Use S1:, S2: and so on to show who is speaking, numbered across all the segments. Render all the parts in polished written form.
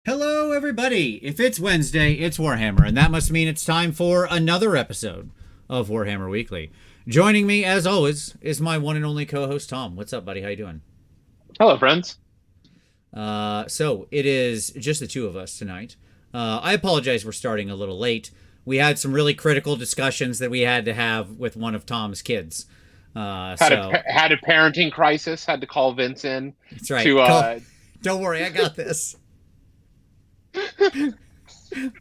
S1: Hello, everybody! If it's Wednesday, it's Warhammer, and that must mean it's time for another episode of Warhammer Weekly. Joining me, as always, is my one and only co-host, Tom. What's up, buddy? How you doing?
S2: Hello, friends.
S1: So it is just the two of us tonight. I apologize we're starting a little late. We had some really critical discussions that we had to have with one of Tom's kids.
S2: Had a parenting crisis. Had to call Vince in.
S1: That's right.
S2: To
S1: Don't worry, I got this.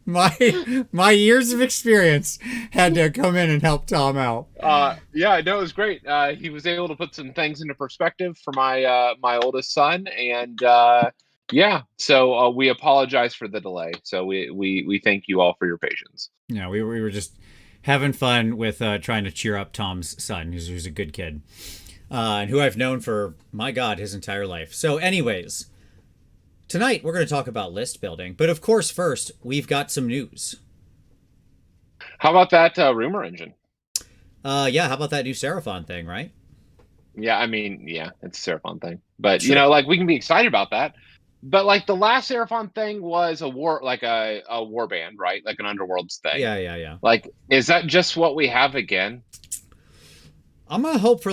S1: My years of experience had to come in and help Tom out.
S2: Yeah, no, it was great. He was able to put some things into perspective for my oldest son, and yeah. So we apologize for the delay. So we thank you all for your patience.
S1: Yeah, we were just having fun with trying to cheer up Tom's son, who's a good kid, and who I've known for, my God, his entire life. So, anyways. Tonight, we're going to talk about list building, but of course, first, we've got some news.
S2: How about that rumor engine?
S1: Yeah, how about that new Seraphon thing, right?
S2: Yeah, I mean, yeah, it's a Seraphon thing. But,
S1: Sure.
S2: like, we can be excited about that. But, like, the last Seraphon thing was a war band, right? Like an Underworlds thing.
S1: Yeah.
S2: Like, is that just what we have again?
S1: I'm going to hope for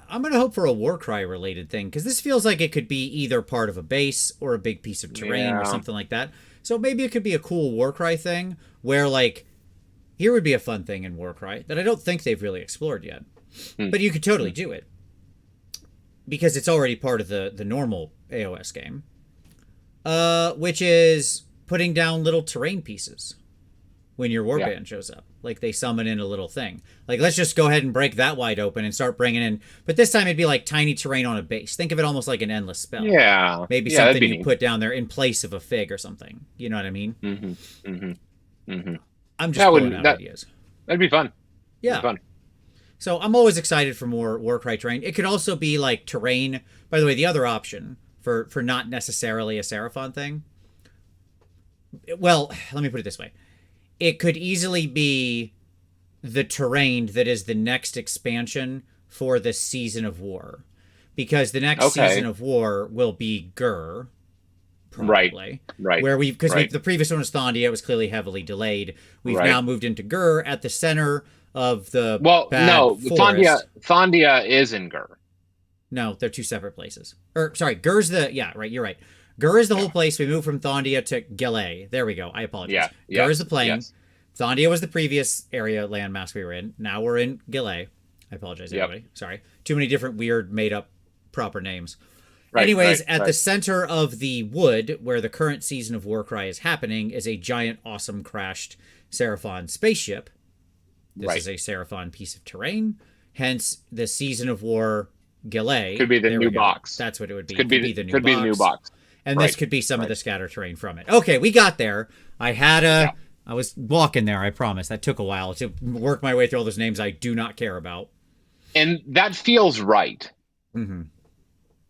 S1: I'm going to hope for a Warcry related thing, because this feels like it could be either part of a base or a big piece of terrain or something like that. So maybe it could be a cool Warcry thing where, like, here would be a fun thing in Warcry that I don't think they've really explored yet. But you could totally do it because it's already part of the normal AOS game, which is putting down little terrain pieces when your warband shows up. Like, they summon in a little thing. Like, let's just go ahead and break that wide open and start bringing in. But this time it'd be like tiny terrain on a base. Think of it almost like an endless spell.
S2: Yeah.
S1: Maybe something you put down there in place of a fig or something. You know what I mean? I'm just throwing out ideas.
S2: That'd be fun.
S1: Yeah. Fun. So I'm always excited for more Warcry terrain. It could also be like terrain. By the way, the other option for not necessarily a Seraphon thing. Well, let me put it this way. It could easily be the terrain that is the next expansion for the Season of War. Because the next Season of War will be Gur, probably.
S2: Right.
S1: Where because the previous one was Thondia, it was clearly heavily delayed. We've now moved into Gur at the center of the
S2: Thondia is in Gur.
S1: No, they're two separate places. Gur's you're right. Gur is the whole place. We moved from Thondia to Gillet. There we go. I apologize. Gur is the plane. Yes. Thondia was the previous area landmass we were in. Now we're in Gillet. I apologize, everybody. Sorry. Too many different weird made-up proper names. Anyways, at the center of the wood, where the current Season of Warcry is happening, is a giant, awesome, crashed Seraphon spaceship. This is a Seraphon piece of terrain. Hence, the Season of War Gillet.
S2: Could be the new box.
S1: That's what it would be.
S2: Could be the new box.
S1: And this could be some of the scatter terrain from it. Okay, we got there. I was walking there, I promise. That took a while to work my way through all those names I do not care about.
S2: And that feels right.
S1: Mm-hmm.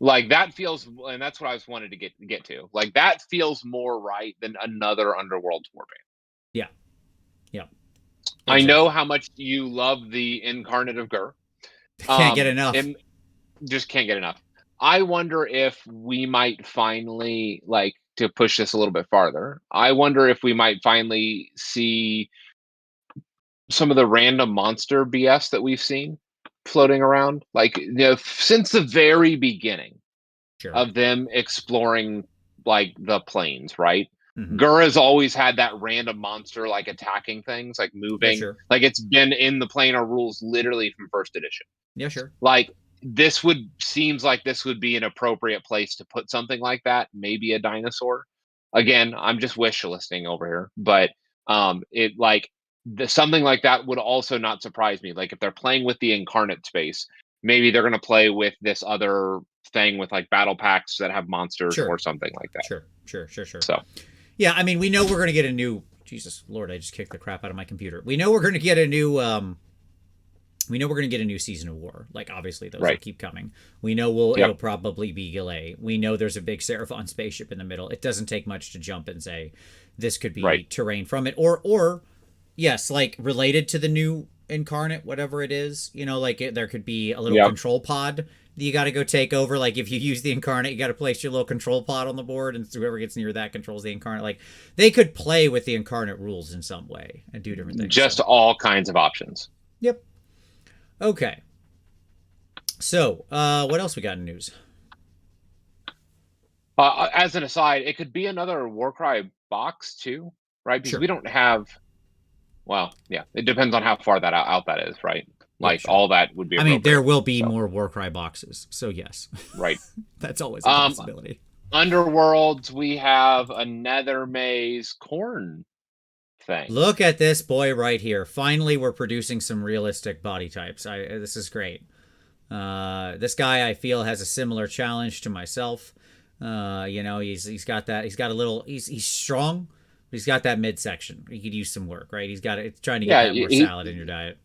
S2: Like, that feels, and that's what I was wanted to get to. Like, that feels more right than another Underworld warband.
S1: Yeah. Exactly.
S2: I know how much you love the Incarnate of Gur.
S1: Can't get enough.
S2: Just can't get enough. I wonder if we might finally, like, to push this a little bit farther, I wonder if we might finally see some of the random monster BS that we've seen floating around. Like, since the very beginning of them exploring, like, the plains, right? Mm-hmm. Gur has always had that random monster, like, attacking things, like, moving. Yeah, like, it's been in the planar rules literally from first edition.
S1: Yeah, sure.
S2: Like, seems like this would be an appropriate place to put something like that. Maybe a dinosaur. Again, I'm just wish listing over here, but something like that would also not surprise me. Like, if they're playing with the Incarnate space, maybe they're going to play with this other thing with, like, battle packs that have monsters or something like that.
S1: Sure.
S2: So,
S1: yeah, I mean, we know we're going to get a new. Jesus Lord, I just kicked the crap out of my computer. We know we're going to get a new. We know we're going to get a new Season of War. Like, obviously, those will keep coming. We know it'll probably be Gillet. We know there's a big Seraphon spaceship in the middle. It doesn't take much to jump and say this could be terrain from it. Or yes, like, related to the new Incarnate, whatever it is. There could be a little control pod you got to go take over. Like if you use the incarnate, you got to place your little control pod on the board, and whoever gets near that controls the incarnate. Like they could play with the incarnate rules in some way and do different things.
S2: Just all kinds of options.
S1: Yep. Okay. So, what else we got in news?
S2: As an aside, it could be another Warcry box too, right? Because we don't have. Well, yeah, it depends on how far that out that is, right? Like all that would be.
S1: I mean, there will be more Warcry boxes, so yes.
S2: Right.
S1: That's always a possibility.
S2: Underworlds, we have a Nether Maze Corn thing.
S1: Look at this boy right here. Finally, we're producing some realistic body types. This is great. This guy I feel has a similar challenge to myself. He's got that. He's got a little. He's strong, but he's got that midsection. He could use some work, right? He's got it. Trying to get that more salad in your diet.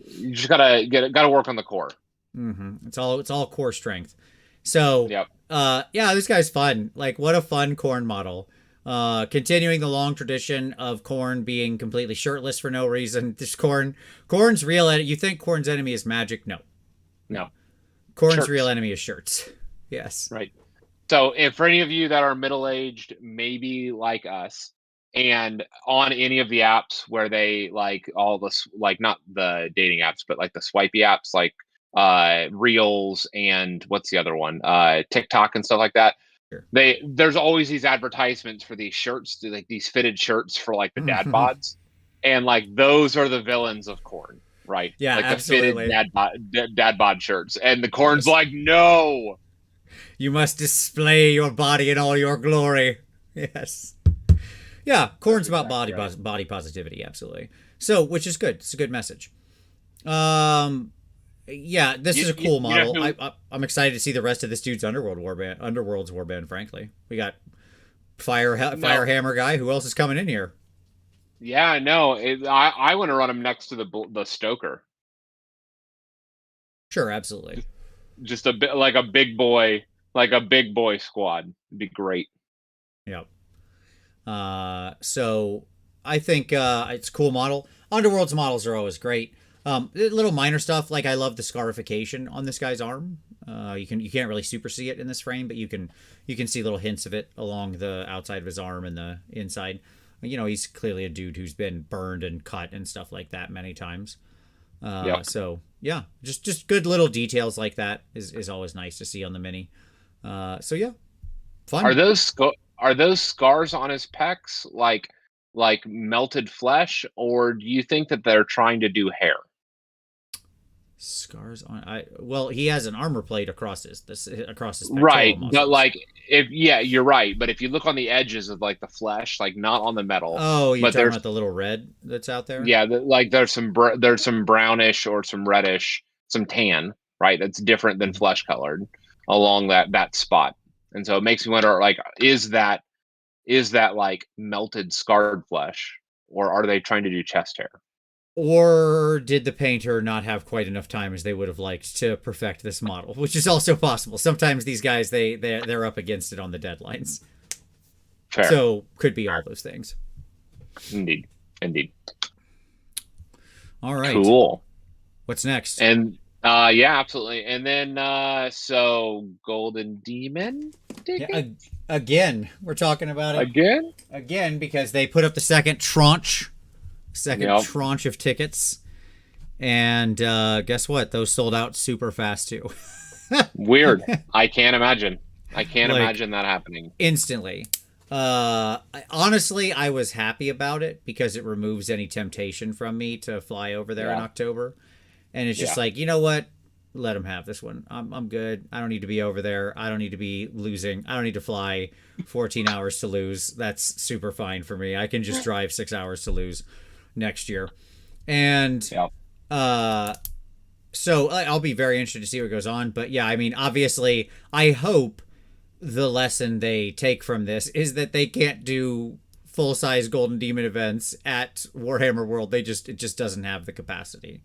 S2: You just gotta work on the core.
S1: Mm-hmm. It's all core strength. So this guy's fun. Like what a fun Khorne model. Continuing the long tradition of Khorne being completely shirtless for no reason. This Khorne's real. You think Khorne's enemy is magic? No. Khorne's real enemy is shirts. Yes.
S2: Right. So if for any of you that are middle-aged, maybe like us, and on any of the apps where they like all this, like not the dating apps, but like the swipey apps, like Reels and what's the other one, TikTok and stuff like that. Sure. There's always these advertisements for these shirts, like these fitted shirts for like the dad bods, and like those are the villains of Khorne, right?
S1: Yeah,
S2: like
S1: absolutely.
S2: the fitted dad bod shirts, and the Khorne's like, no,
S1: you must display your body in all your glory. Yes. Yeah, Khorne's about body positivity, absolutely. So, which is good. It's a good message. Yeah, this is a cool model. I'm excited to see the rest of this dude's Underworld's warband. Frankly, we got Firehammer guy. Who else is coming in here?
S2: Yeah, no, I want to run him next to the Stoker.
S1: Sure, absolutely.
S2: Just a bit like a big boy squad. It'd be great.
S1: Yep. So I think it's a cool model. Underworld's models are always great. Little minor stuff, like I love the scarification on this guy's arm. You can't really super see it in this frame, but you can see little hints of it along the outside of his arm and the inside. He's clearly a dude who's been burned and cut and stuff like that many times. So yeah, just good little details like that is always nice to see on the mini. So yeah, fun.
S2: Are those scars on his pecs like melted flesh, or do you think that they're trying to do hair?
S1: Scars on he has an armor plate across his
S2: right, but like you're right, but if you look on the edges of like the flesh, like not on the metal.
S1: Oh, you're talking about the little red that's out there?
S2: Yeah, like there's some brownish or some reddish, some tan, right? That's different than flesh colored along that spot. And so it makes me wonder, like, is that like melted scarred flesh, or are they trying to do chest hair?
S1: Or did the painter not have quite enough time as they would have liked to perfect this model, which is also possible. Sometimes these guys they're up against it on the deadlines.
S2: Fair.
S1: So could be all those things.
S2: Indeed.
S1: All right.
S2: Cool.
S1: What's next?
S2: And yeah, absolutely. And then so Golden Demon tickets?
S1: Again, we're talking about it again because they put up the second tranche of tickets, and guess what? Those sold out super fast too.
S2: Weird. I can't imagine imagine that happening
S1: instantly. Honestly, I was happy about it because it removes any temptation from me to fly over there in October. And it's just like, you know what? Let them have this one. I'm good. I don't need to be over there. I don't need to be losing. I don't need to fly 14 hours to lose. That's super fine for me. I can just drive 6 hours to lose next year. And so I'll be very interested to see what goes on. But yeah, I mean, obviously, I hope the lesson they take from this is that they can't do full-size Golden Demon events at Warhammer World. It just doesn't have the capacity.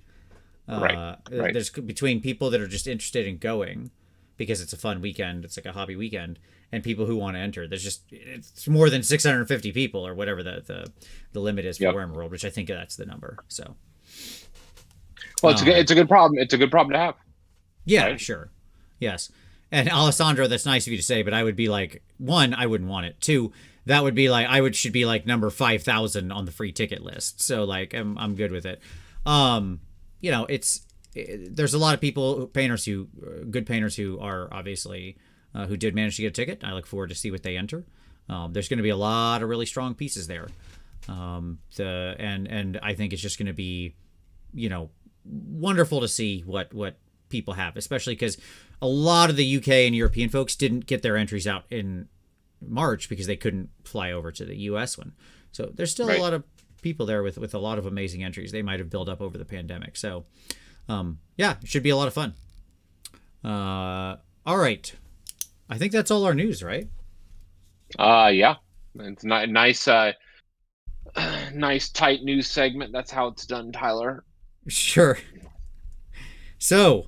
S2: Right.
S1: There's between people that are just interested in going because it's a fun weekend, it's like a hobby weekend, and people who want to enter. It's more than 650 people or whatever the limit is for Warhammer World, which I think that's the number. So,
S2: well, it's a good problem. It's a good problem to have.
S1: Yeah, right? Sure. Yes. And Alessandro, that's nice of you to say, but I would be like, one, I wouldn't want it. Two, that would be like should be like number 5,000 on the free ticket list. So like I'm good with it. Um, there's a lot of people, good painters who are obviously who did manage to get a ticket. I look forward to see what they enter. There's going to be a lot of really strong pieces there. And I think it's just going to be, wonderful to see what people have, especially because a lot of the UK and European folks didn't get their entries out in March because they couldn't fly over to the US one. So there's still a lot of people there with a lot of amazing entries they might have built up over the pandemic. So it should be a lot of fun. All right. I think that's all our news, right?
S2: Yeah. It's not nice nice tight news segment. That's how it's done, Tyler.
S1: Sure. So,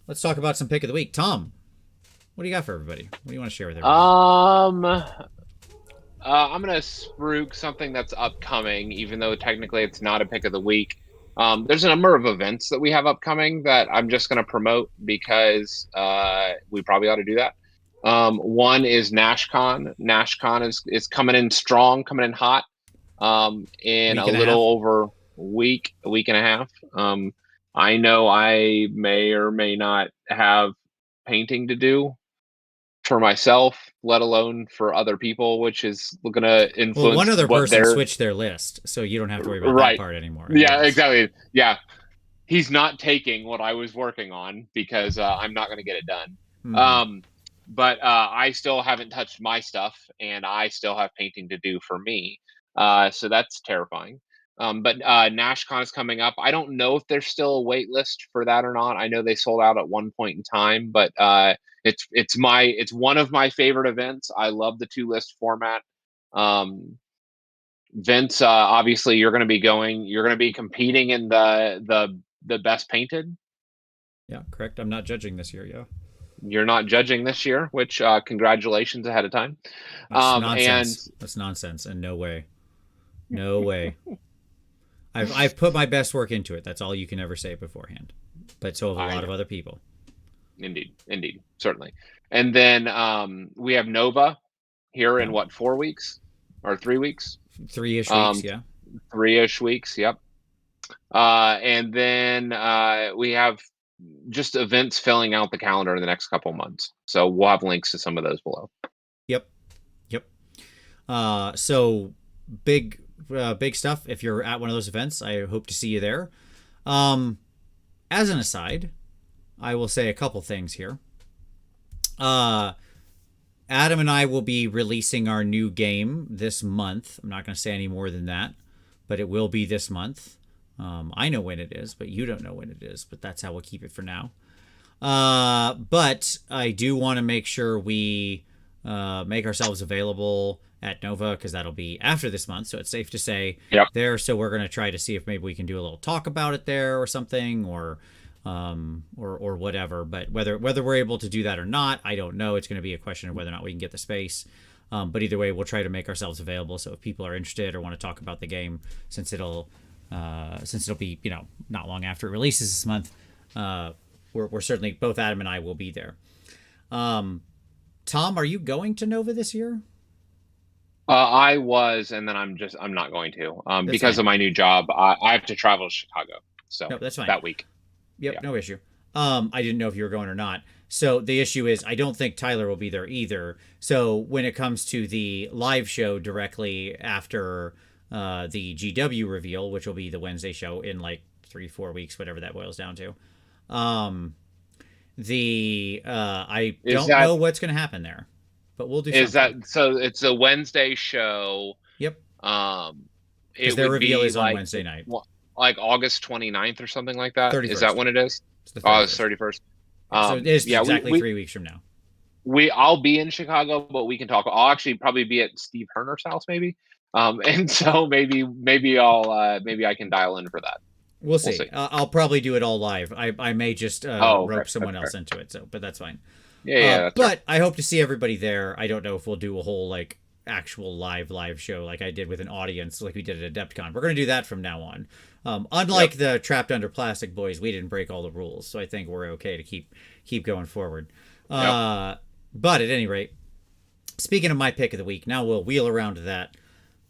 S1: let's talk about some pick of the week. Tom, what do you got for everybody? What do you want to share with everybody?
S2: I'm gonna spruik something that's upcoming, even though technically it's not a pick of the week. There's a number of events that we have upcoming that I'm just gonna promote because we probably ought to do that. One is NashCon. NashCon is coming in strong, coming in hot. In a little over a week and a half. I know I may or may not have painting to do for myself, let alone for other people, which is going to influence.
S1: Well, one other person switched their list, so you don't have to worry about that part anymore.
S2: Yeah, exactly. Yeah, he's not taking what I was working on because I'm not going to get it done. Mm-hmm. But I still haven't touched my stuff, and I still have painting to do for me. So that's terrifying. But NashCon is coming up. I don't know if there's still a wait list for that or not. I know they sold out at one point in time, but it's one of my favorite events. I love the 2-list format. Vince, obviously you're going to be competing in the best painted.
S1: Yeah, correct. I'm not judging this year. Yeah.
S2: You're not judging this year, which congratulations ahead of time.
S1: That's nonsense. That's nonsense, and no way. No way. I've put my best work into it. That's all you can ever say beforehand. But so have a lot of other people.
S2: Indeed, certainly. And then we have Nova here in 4 weeks or 3 weeks?
S1: 3-ish weeks, yeah.
S2: 3-ish weeks, yep. And then we have just events filling out the calendar in the next couple months. So we'll have links to some of those below.
S1: Yep. So big stuff. If you're at one of those events, I hope to see you there. As an aside, I will say a couple things here. Adam and I will be releasing our new game this month. I'm not going to say any more than that, but it will be this month. I know when it is, but you don't know when it is, but that's how we'll keep it for now. But I do want to make sure we make ourselves available at Nova, because that'll be after this month, so it's safe to say there. So we're going to try to see if maybe we can do a little talk about it there or something, or whatever. But whether we're able to do that or not, I don't know. It's going to be a question of whether or not we can get the space. But either way, we'll try to make ourselves available. So if people are interested or want to talk about the game, since it'll be not long after it releases this month, we're certainly, both Adam and I will be there. Tom, are you going to Nova this year?
S2: I was, and then I'm not going to because of my new job. I have to travel to Chicago, so
S1: that's fine.
S2: That week.
S1: Yep, no issue. I didn't know if you were going or not. So the issue is, I don't think Tyler will be there either. So when it comes to the live show directly after the GW reveal, which will be the Wednesday show in like 3-4 weeks, whatever that boils down to, I don't know what's going to happen there, but we'll do something.
S2: Is that so? It's a Wednesday show.
S1: Yep. Because their reveal is on Wednesday night,
S2: like August 29th or something like that.
S1: 31st.
S2: Is that when it is?
S1: It's the 31st.
S2: It's 31st.
S1: So it is exactly 3 weeks from now.
S2: I'll be in Chicago, but we can talk. I'll actually probably be at Steve Herner's house, maybe. And so maybe I can dial in for that.
S1: We'll see. I'll probably do it all live. I may just rope someone else into it. So, but that's fine.
S2: Yeah.
S1: But I hope to see everybody there. I don't know if we'll do a whole actual live show like I did with an audience, like we did at AdeptCon. We're going to do that from now on. Unlike the Trapped Under Plastic boys, we didn't break all the rules, so I think we're okay to keep going forward. But at any rate, speaking of my pick of the week, now we'll wheel around to that.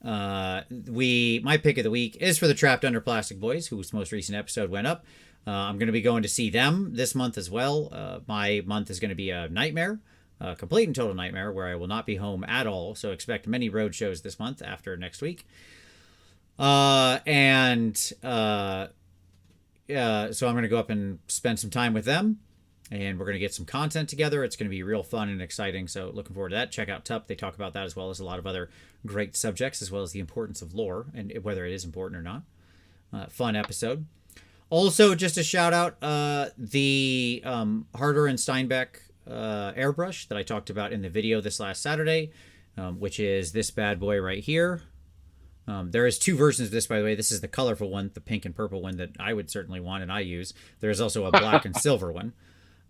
S1: My pick of the week is for the Trapped Under Plastic boys, whose most recent episode went up. I'm going to be going to see them this month as well. My month is going to be a nightmare, a complete and total nightmare, where I will not be home at all. So expect many road shows this month after next week. So I'm going to go up and spend some time with them, and we're going to get some content together. It's going to be real fun and exciting. So looking forward to that. Check out TUP. They talk about that as well as a lot of other great subjects, as well as the importance of lore and whether it is important or not. Fun episode. Also, just a shout out, the Harder and Steinbeck airbrush that I talked about in the video this last Saturday, which is this bad boy right here. There is two versions of this, by the way. This is the colorful one, the pink and purple one that I would certainly want and I use. There's also a black and silver one.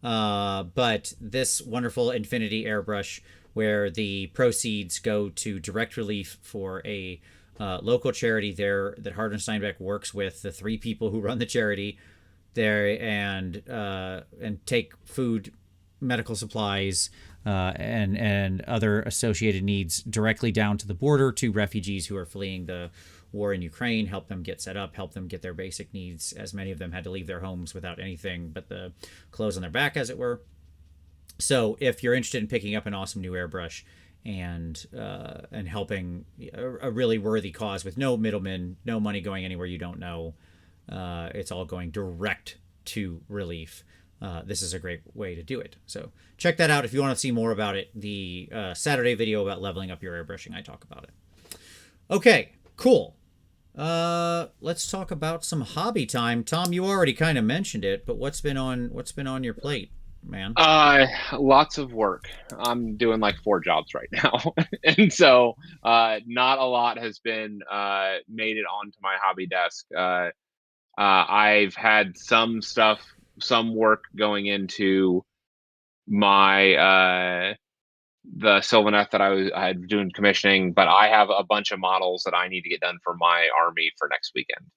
S1: But this wonderful Infinity airbrush, where the proceeds go to direct relief for a local charity there that Harder and Steinbeck works with the three people who run the charity there, and take food, medical supplies, and other associated needs directly down to the border to refugees who are fleeing the war in Ukraine, help them get set up, help them get their basic needs, as many of them had to leave their homes without anything but the clothes on their back, as it were. So if you're interested in picking up an awesome new airbrush and helping a really worthy cause with no middlemen, no money going anywhere you don't know, it's all going direct to relief. This is a great way to do it. So check that out if you want to see more about it. The Saturday video about leveling up your airbrushing, I talk about it. Okay, cool. Let's talk about some hobby time. Tom, you already kind of mentioned it, but what's been on your plate, man?
S2: Lots of work. I'm doing like 4 jobs right now. And so not a lot has been made it onto my hobby desk. I've had some work going into my the Sylvaneth that I had doing commissioning, but I have a bunch of models that I need to get done for my army for next weekend.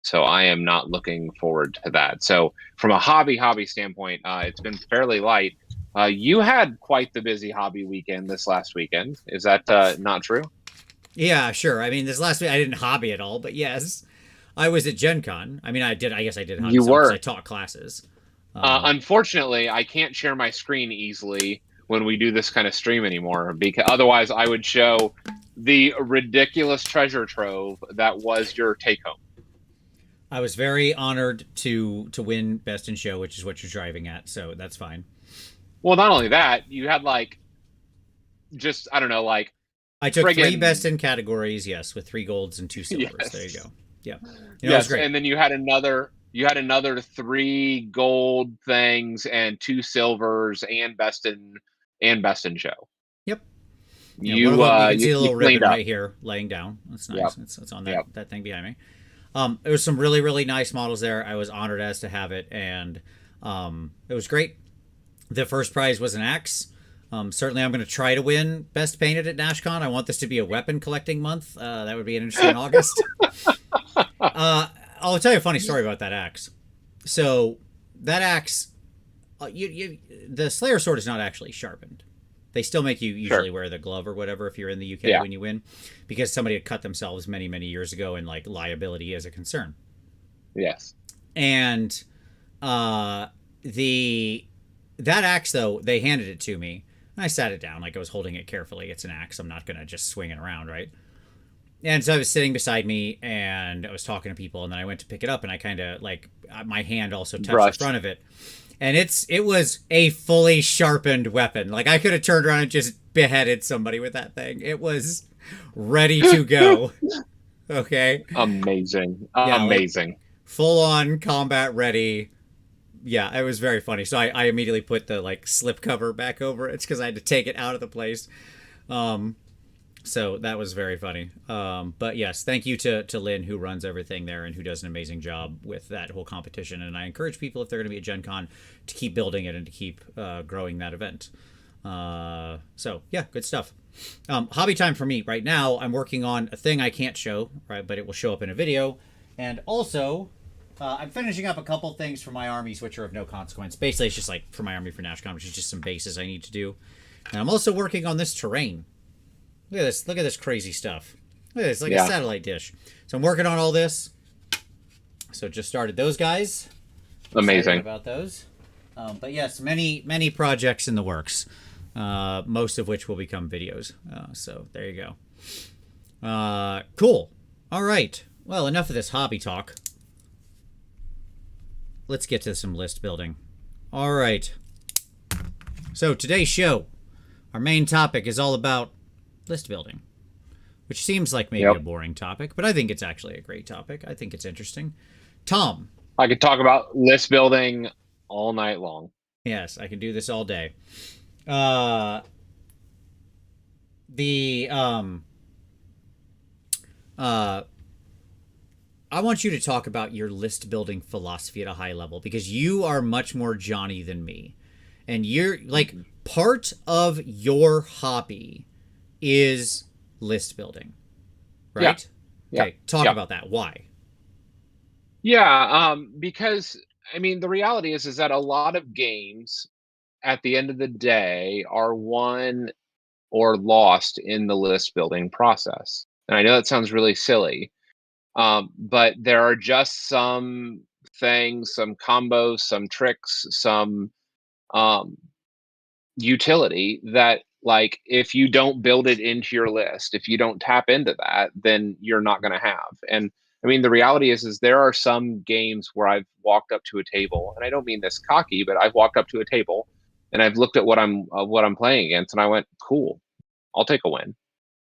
S2: So I am not looking forward to that. So from a hobby standpoint, it's been fairly light. You had quite the busy hobby weekend this last weekend. Is that not true?
S1: Yeah, sure. I mean, this last week I didn't hobby at all, but yes, I was at Gen Con. I mean, I guess I did hobby because I taught classes.
S2: Unfortunately, I can't share my screen easily when we do this kind of stream anymore, because otherwise I would show the ridiculous treasure trove that was your take home.
S1: I was very honored to win Best in Show, which is what you're driving at, so that's fine.
S2: Well, not only that, you had like, just, I don't know, like...
S1: I took 3 Best in categories, yes, with 3 golds and 2 silvers. Yes. There you go. Yeah. It was great.
S2: And then you had another 3 gold things and 2 silvers and Best in Show.
S1: Yep.
S2: You
S1: can see a little ribbon right here laying down. That's nice. Yep. It's on that thing behind me. There was some really, really nice models there. I was honored as to have it, and it was great. The first prize was an axe. Certainly, I'm going to try to win Best Painted at NashCon. I want this to be a weapon collecting month. That would be an interesting August. I'll tell you a funny story about that axe. So, that axe, the Slayer sword is not actually sharpened. They still make you usually wear the glove or whatever if you're in the UK when you win, because somebody had cut themselves many, many years ago, and like liability is a concern.
S2: Yes.
S1: And that axe, though, they handed it to me, and I sat it down like I was holding it carefully. It's an axe. I'm not going to just swing it around, right? And so I was sitting beside me, and I was talking to people, and then I went to pick it up, and I kind of like my hand also touched the front of it. And it was a fully sharpened weapon. Like, I could have turned around and just beheaded somebody with that thing. It was ready to go. Okay?
S2: Amazing. Amazing.
S1: Like, full-on combat ready. Yeah, it was very funny. So I immediately put the, like, slip cover back over it because I had to take it out of the place. So that was very funny. But yes, thank you to Lynn, who runs everything there and who does an amazing job with that whole competition. And I encourage people, if they're going to be at Gen Con, to keep building it and to keep growing that event. So yeah, good stuff. Hobby time for me right now. I'm working on a thing I can't show, right, but it will show up in a video. And also, I'm finishing up a couple things for my armies, which are of no consequence. Basically, it's just like for my army for NashCon, which is just some bases I need to do. And I'm also working on this terrain. Look at this. Look at this crazy stuff. Look at this, like a satellite dish. So I'm working on all this. So just started those guys.
S2: Amazing
S1: about those. But yes, many projects in the works. Most of which will become videos. So there you go. Cool. All right. Well, enough of this hobby talk. Let's get to some list building. All right. So today's show, our main topic is all about list building, which seems like maybe a boring topic, but I think it's actually a great topic. I think it's interesting. Tom.
S2: I could talk about list building all night long.
S1: Yes, I can do this all day. I want you to talk about your list building philosophy at a high level, because you are much more Johnny than me. And you're like, part of your hobby is list building, right?
S2: Yeah.
S1: Okay, talk about that. Why?
S2: Yeah, because I mean, the reality is that a lot of games at the end of the day are won or lost in the list building process. And I know that sounds really silly, but there are just some things, some combos, some tricks, some utility that, like, if you don't build it into your list, if you don't tap into that, then you're not going to have. And I mean, the reality is there are some games where I've walked up to a table, and I don't mean this cocky, but I've walked up to a table and I've looked at what I'm playing against, and I went, cool, I'll take a win.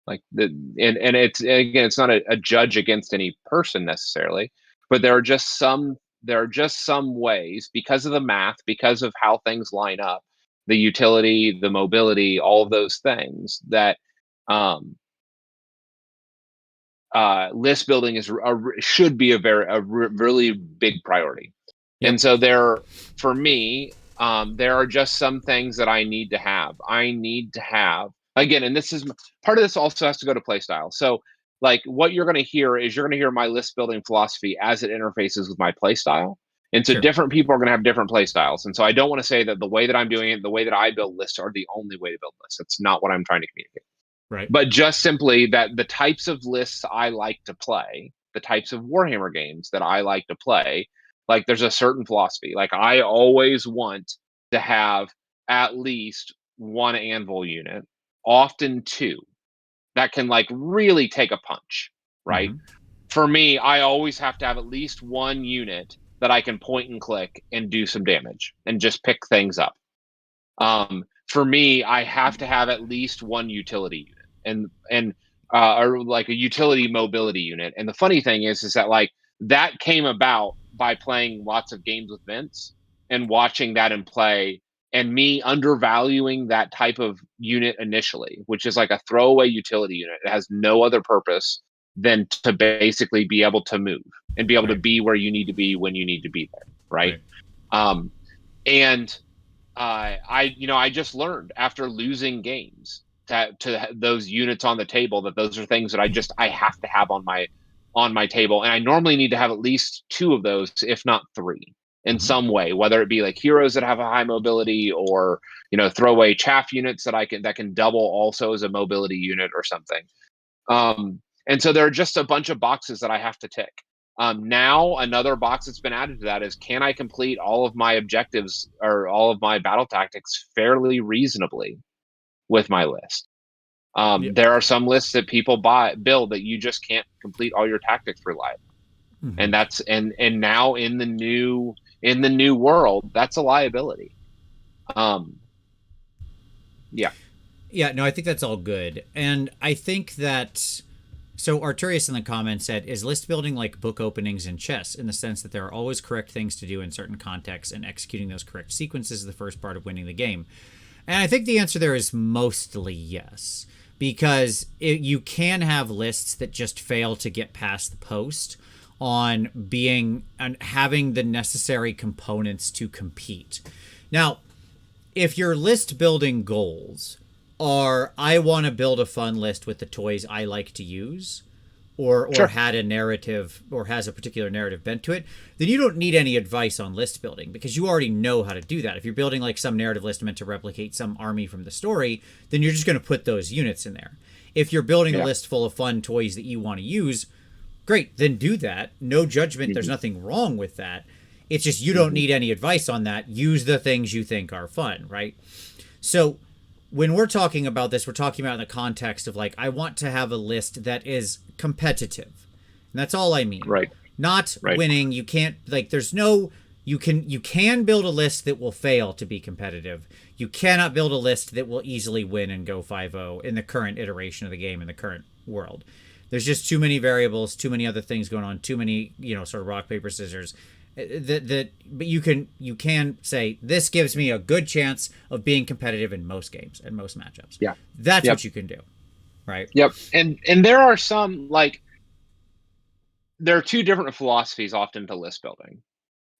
S2: Like and it's, again, it's not a judge against any person necessarily, but there are just some ways, because of the math, because of how things line up, the utility, the mobility, all of those things, that list building should be a really big priority.
S1: Yep.
S2: And so for me, there are just some things that I need to have. I need to have, again, and this is part of this also has to go to play style. So like, what you're going to hear is my list building philosophy as it interfaces with my play style. And so different people are going to have different play styles. And so I don't want to say that the way that I'm doing it, the way that I build lists, are the only way to build lists. That's not what I'm trying to communicate.
S1: Right.
S2: But just simply that the types of lists I like to play, the types of Warhammer games that I like to play, like, there's a certain philosophy. Like, I always want to have at least one anvil unit, often two, that can, like, really take a punch, right? Mm-hmm. For me, I always have to have at least one unit that I can point and click and do some damage and just pick things up. For me, I have to have at least one utility unit, and or like a utility mobility unit. And the funny thing is that, like, that came about by playing lots of games with Vince and watching that in play, and me undervaluing that type of unit initially, which is like a throwaway utility unit. It has no other purpose than to basically be able to move and be able to be where you need to be when you need to be there, right? I just learned after losing games to those units on the table that those are things that I have to have on my table, and I normally need to have at least two of those, if not three, in some way, whether it be like heroes that have a high mobility, or throwaway chaff units that can double also as a mobility unit or something. And so there are just a bunch of boxes that I have to tick. Now, another box that's been added to that is, can I complete all of my objectives or all of my battle tactics fairly reasonably with my list? There are some lists that people build that you just can't complete all your tactics reliably. Mm-hmm. And that's and now in the new world, that's a liability.
S1: Yeah, no, I think that's all good. And I think that, so Arturius in the comments said, is list building like book openings in chess, in the sense that there are always correct things to do in certain contexts, and executing those correct sequences is the first part of winning the game? And I think the answer there is mostly yes, because you can have lists that just fail to get past the post on having the necessary components to compete. Now, if your list building goals are, I want to build a fun list with the toys I like to use, or
S2: Sure.
S1: had a narrative or has a particular narrative bent to it, then you don't need any advice on list building because you already know how to do that. If you're building like some narrative list meant to replicate some army from the story, then you're just going to put those units in there. If you're building a list full of fun toys that you want to use, great, then do that. No judgment. There's nothing wrong with that. It's just you don't need any advice on that. Use the things you think are fun, right? So when we're talking about this, we're talking about in the context of like, I want to have a list that is competitive. And that's all I mean.
S2: Right.
S1: Not winning. You can't, like, there's no, you can build a list that will fail to be competitive. You cannot build a list that will easily win and go 5-0 in the current iteration of the game, in the current world. There's just too many variables, too many other things going on, too many, sort of rock, paper, scissors. But you can say this gives me a good chance of being competitive in most games and most matchups.
S2: Yeah,
S1: that's what you can do, right?
S2: Yep. And there are some, like, there are two different philosophies often to list building.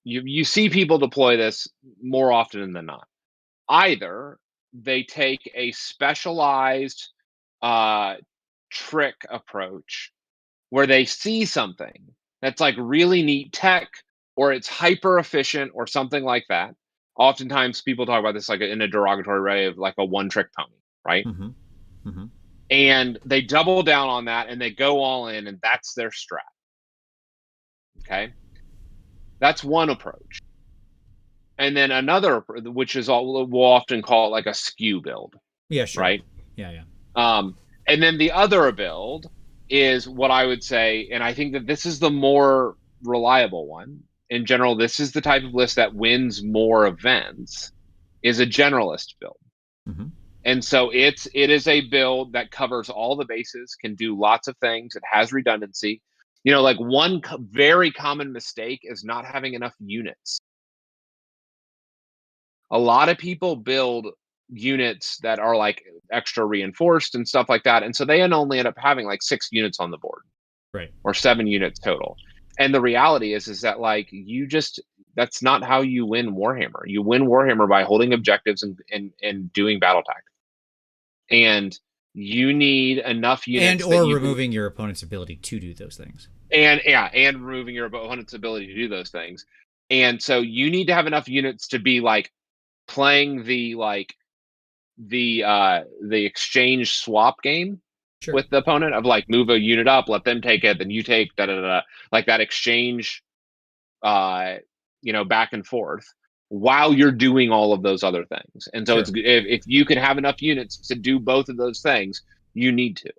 S2: You see people deploy this more often than not. Either they take a specialized trick approach where they see something that's like really neat tech, or it's hyper efficient or something like that. Oftentimes people talk about this like in a derogatory way of like a one trick pony, right? And they double down on that and they go all in, and that's their strat. Okay. That's one approach. And then another, which is all we'll often call it like a skew build.
S1: Yeah, sure.
S2: Right.
S1: Yeah.
S2: And then the other build is what I would say, and I think that this is the more reliable one. In general, this is the type of list that wins more events, is a generalist build. And so it is a build that covers all the bases, can do lots of things. It has redundancy. Like one very common mistake is not having enough units. A lot of people build units that are like extra reinforced and stuff like that. And so they only end up having like 6 units on the board.
S1: Right.
S2: Or 7 units total. And the reality is that like that's not how you win Warhammer. You win Warhammer by holding objectives and doing battle tactics. And you need enough units
S1: or removing your opponent's ability to do those things.
S2: And removing your opponent's ability to do those things. And so you need to have enough units to be like playing the exchange swap game. Sure. With the opponent of like move a unit up, let them take it, then you take like that exchange, back and forth while you're doing all of those other things. And so it's if you can have enough units to do both of those things, you need to.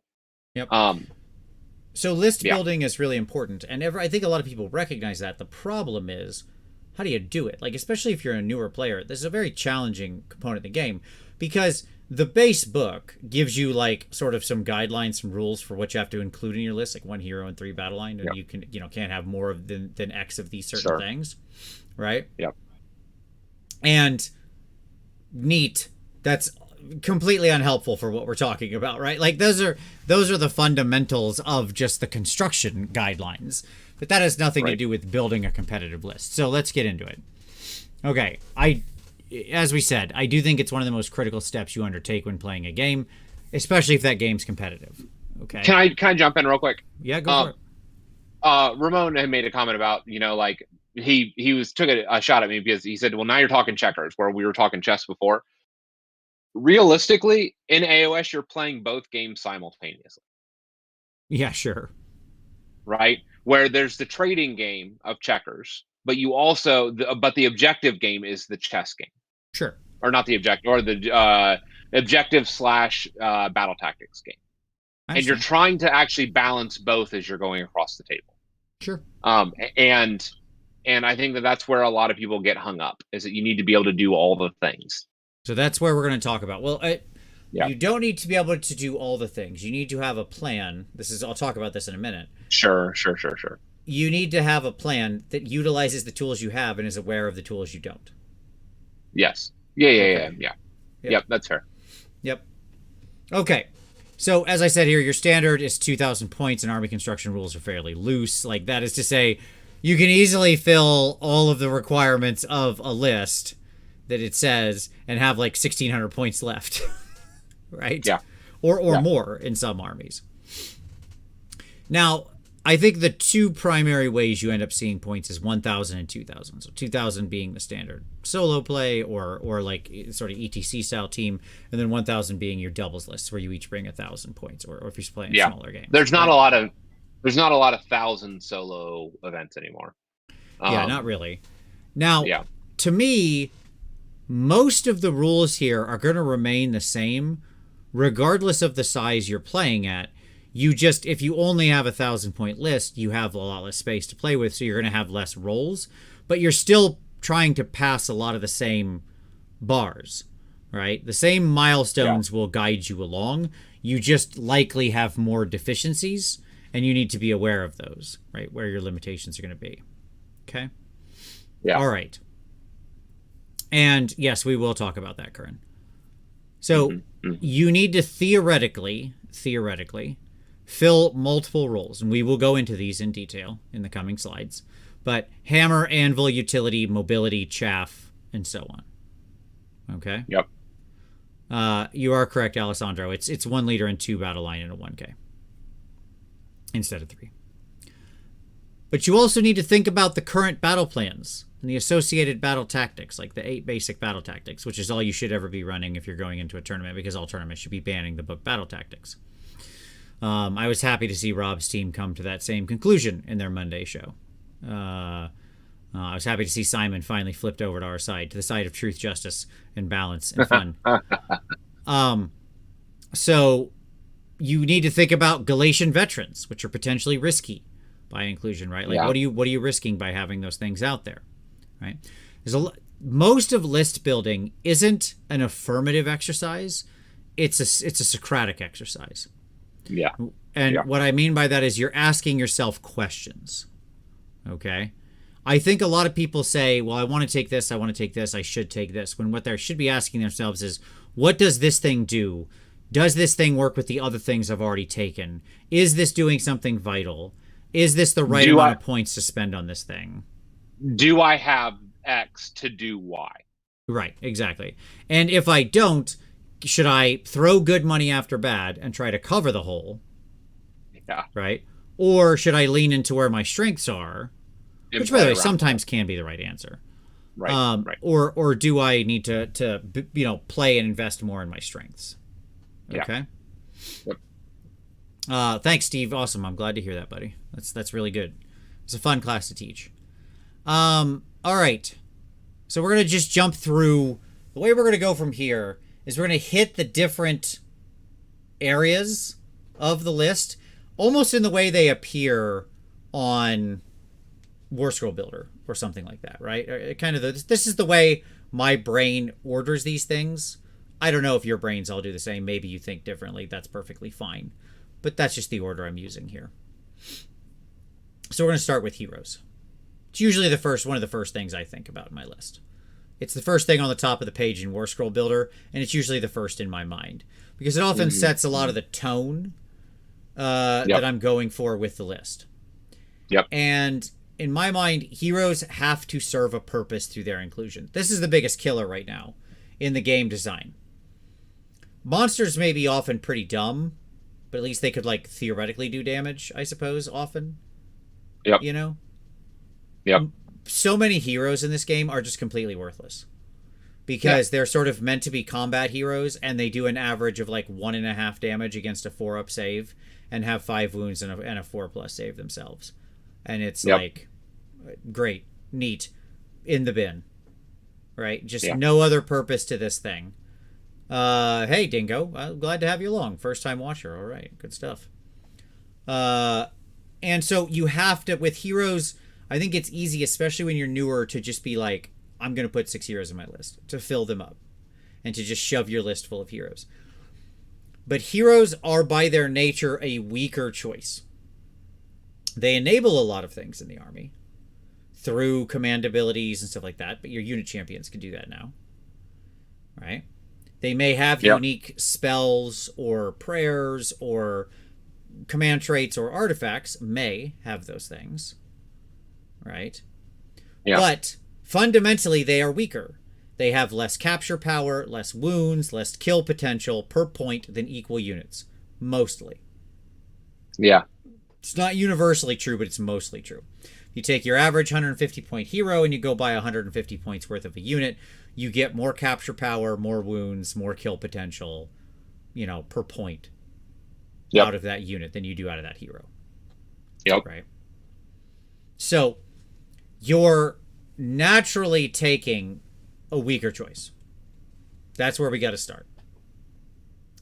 S1: Yep. So list building is really important, and I think a lot of people recognize that. The problem is, how do you do it? Like, especially if you're a newer player, this is a very challenging component of the game because the base book gives you like sort of some guidelines, some rules for what you have to include in your list, like 1 hero and 3 battle line, and you can can't have more than X of these certain things, right?
S2: Yep.
S1: And neat. That's completely unhelpful for what we're talking about, right? Like those are the fundamentals of just the construction guidelines, but that has nothing to do with building a competitive list. So let's get into it. Okay, as we said, I do think it's one of the most critical steps you undertake when playing a game, especially if that game's competitive. Okay.
S2: Can I jump in real quick?
S1: Yeah, go for it.
S2: Ramon had made a comment about, like he took a shot at me because he said, well, now you're talking checkers where we were talking chess before. Realistically, in AOS, you're playing both games simultaneously.
S1: Yeah, sure.
S2: Right? Where there's the trading game of checkers, but you also, but the objective game is the chess game.
S1: Sure.
S2: Or not the objective, or the objective / battle tactics game. And you're trying to actually balance both as you're going across the table.
S1: Sure.
S2: And I think that's where a lot of people get hung up, is that you need to be able to do all the things.
S1: So that's where we're going to talk about. Well, you don't need to be able to do all the things. You need to have a plan. I'll talk about this in a minute.
S2: Sure.
S1: You need to have a plan that utilizes the tools you have and is aware of the tools you don't.
S2: Yes. Yeah. Yep, that's fair.
S1: Yep. Okay. So, as I said here, your standard is 2,000 points, and army construction rules are fairly loose. Like, that is to say, you can easily fill all of the requirements of a list that it says and have, like, 1,600 points left. Right?
S2: Yeah.
S1: Or more in some armies. Now, I think the two primary ways you end up seeing points is 1,000 and 2,000. So 2,000 being the standard solo play or like sort of ETC style team, and then 1,000 being your doubles list where you each bring 1,000 points, or if you're playing smaller games.
S2: There's not a lot of 1,000 solo events anymore.
S1: Yeah, not really. Now, to me, most of the rules here are going to remain the same, regardless of the size you're playing at. You just, if you only have 1,000 point list, you have a lot less space to play with, so you're going to have less rolls, but you're still trying to pass a lot of the same bars, right? The same milestones will guide you along. You just likely have more deficiencies, and you need to be aware of those, right? Where your limitations are going to be. Okay?
S2: Yeah.
S1: All right. And yes, we will talk about that, Curran. So you need to theoretically, fill multiple roles, and we will go into these in detail in the coming slides. But hammer, anvil, utility, mobility, chaff, and so on. Okay?
S2: Yep.
S1: You are correct, Alessandro. It's 1 leader and 2 battle line in a 1K instead of 3. But you also need to think about the current battle plans and the associated battle tactics, like the 8 basic battle tactics, which is all you should ever be running if you're going into a tournament, because all tournaments should be banning the book battle tactics. I was happy to see Rob's team come to that same conclusion in their Monday show. I was happy to see Simon finally flipped over to our side, to the side of truth, justice, and balance and fun. So you need to think about Galatian veterans, which are potentially risky by inclusion, right? Like, what are you risking by having those things out there, right? Most of list building isn't an affirmative exercise; it's a Socratic exercise.
S2: Yeah.
S1: And what I mean by that is you're asking yourself questions. Okay? I think a lot of people say, well, I want to take this, I should take this, when what they should be asking themselves is, what does this thing do? Does this thing work with the other things I've already taken? Is this doing something vital? Is this the right amount of points to spend on this thing?
S2: Do I have X to do Y?
S1: Right, exactly. And if I don't, should I throw good money after bad and try to cover the hole?
S2: Yeah.
S1: Right? Or should I lean into where my strengths are? Which, by the way, sometimes can be the right answer.
S2: Right. Right.
S1: Or do I need to play and invest more in my strengths? Okay.
S2: Yep.
S1: Thanks, Steve. Awesome. I'm glad to hear that, buddy. That's really good. It's a fun class to teach. All right. So we're gonna just jump through. The way we're gonna go from here is we're gonna hit the different areas of the list almost in the way they appear on War Scroll Builder or something like that, right? Kind of this is the way my brain orders these things. I don't know if your brains all do the same. Maybe you think differently. That's perfectly fine. But that's just the order I'm using here. So we're going to start with heroes. It's usually one of the first things I think about in my list. It's the first thing on the top of the page in War Scroll Builder, and it's usually the first in my mind because it often sets a lot of the tone that I'm going for with the list.
S2: Yep.
S1: And in my mind, heroes have to serve a purpose through their inclusion. This is the biggest killer right now in the game design. Monsters may be often pretty dumb, but at least they could, like, theoretically do damage, I suppose, often.
S2: Yep.
S1: You know?
S2: Yep.
S1: So many heroes in this game are just completely worthless. Because they're sort of meant to be combat heroes, and they do an average of, like, 1.5 damage against a 4-up save, and have 5 wounds and a 4+ save themselves. And it's like, great, neat, in the bin. Right? Just no other purpose to this thing. Hey, Dingo. I'm glad to have you along. First time watcher. All right. Good stuff. And so you have to, with heroes, I think it's easy, especially when you're newer, to just be like, I'm going to put 6 heroes in my list, to fill them up, and to just shove your list full of heroes. But heroes are, by their nature, a weaker choice. They enable a lot of things in the army through command abilities and stuff like that, but your unit champions can do that now. Right? They may have unique spells or prayers or command traits or artifacts, may have those things. Right? Yeah. But fundamentally, they are weaker. They have less capture power, less wounds, less kill potential per point than equal units. Mostly.
S2: Yeah.
S1: It's not universally true, but it's mostly true. You take your average 150 point hero and you go buy 150 points worth of a unit, you get more capture power, more wounds, more kill potential, per point out of that unit than you do out of that hero.
S2: Yep.
S1: Right. So you're naturally taking a weaker choice. That's where we got to start.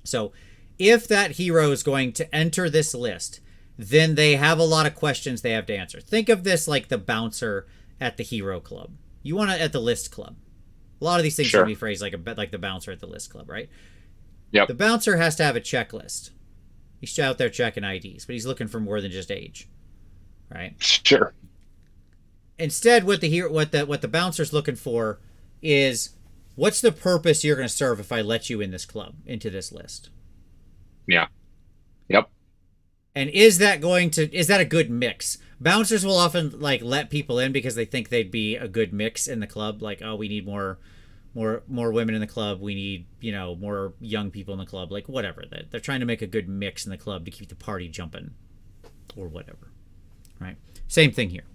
S1: So if that hero is going to enter this list, then they have a lot of questions they have to answer. Think of this like the bouncer at the hero club. You want to at the list club. A lot of these things can be phrased like the bouncer at the list club, right?
S2: Yep.
S1: The bouncer has to have a checklist. He's out there checking IDs, but he's looking for more than just age, right?
S2: Sure.
S1: Instead, what the bouncer's looking for is, what's the purpose you're going to serve if I let you in this club, into this list?
S2: Yeah. Yep.
S1: And is that a good mix? Bouncers will often let people in because they think they'd be a good mix in the club. Like, oh, we need more women in the club. We need, more young people in the club. Like, whatever. They're trying to make a good mix in the club to keep the party jumping or whatever. Right? Same thing here.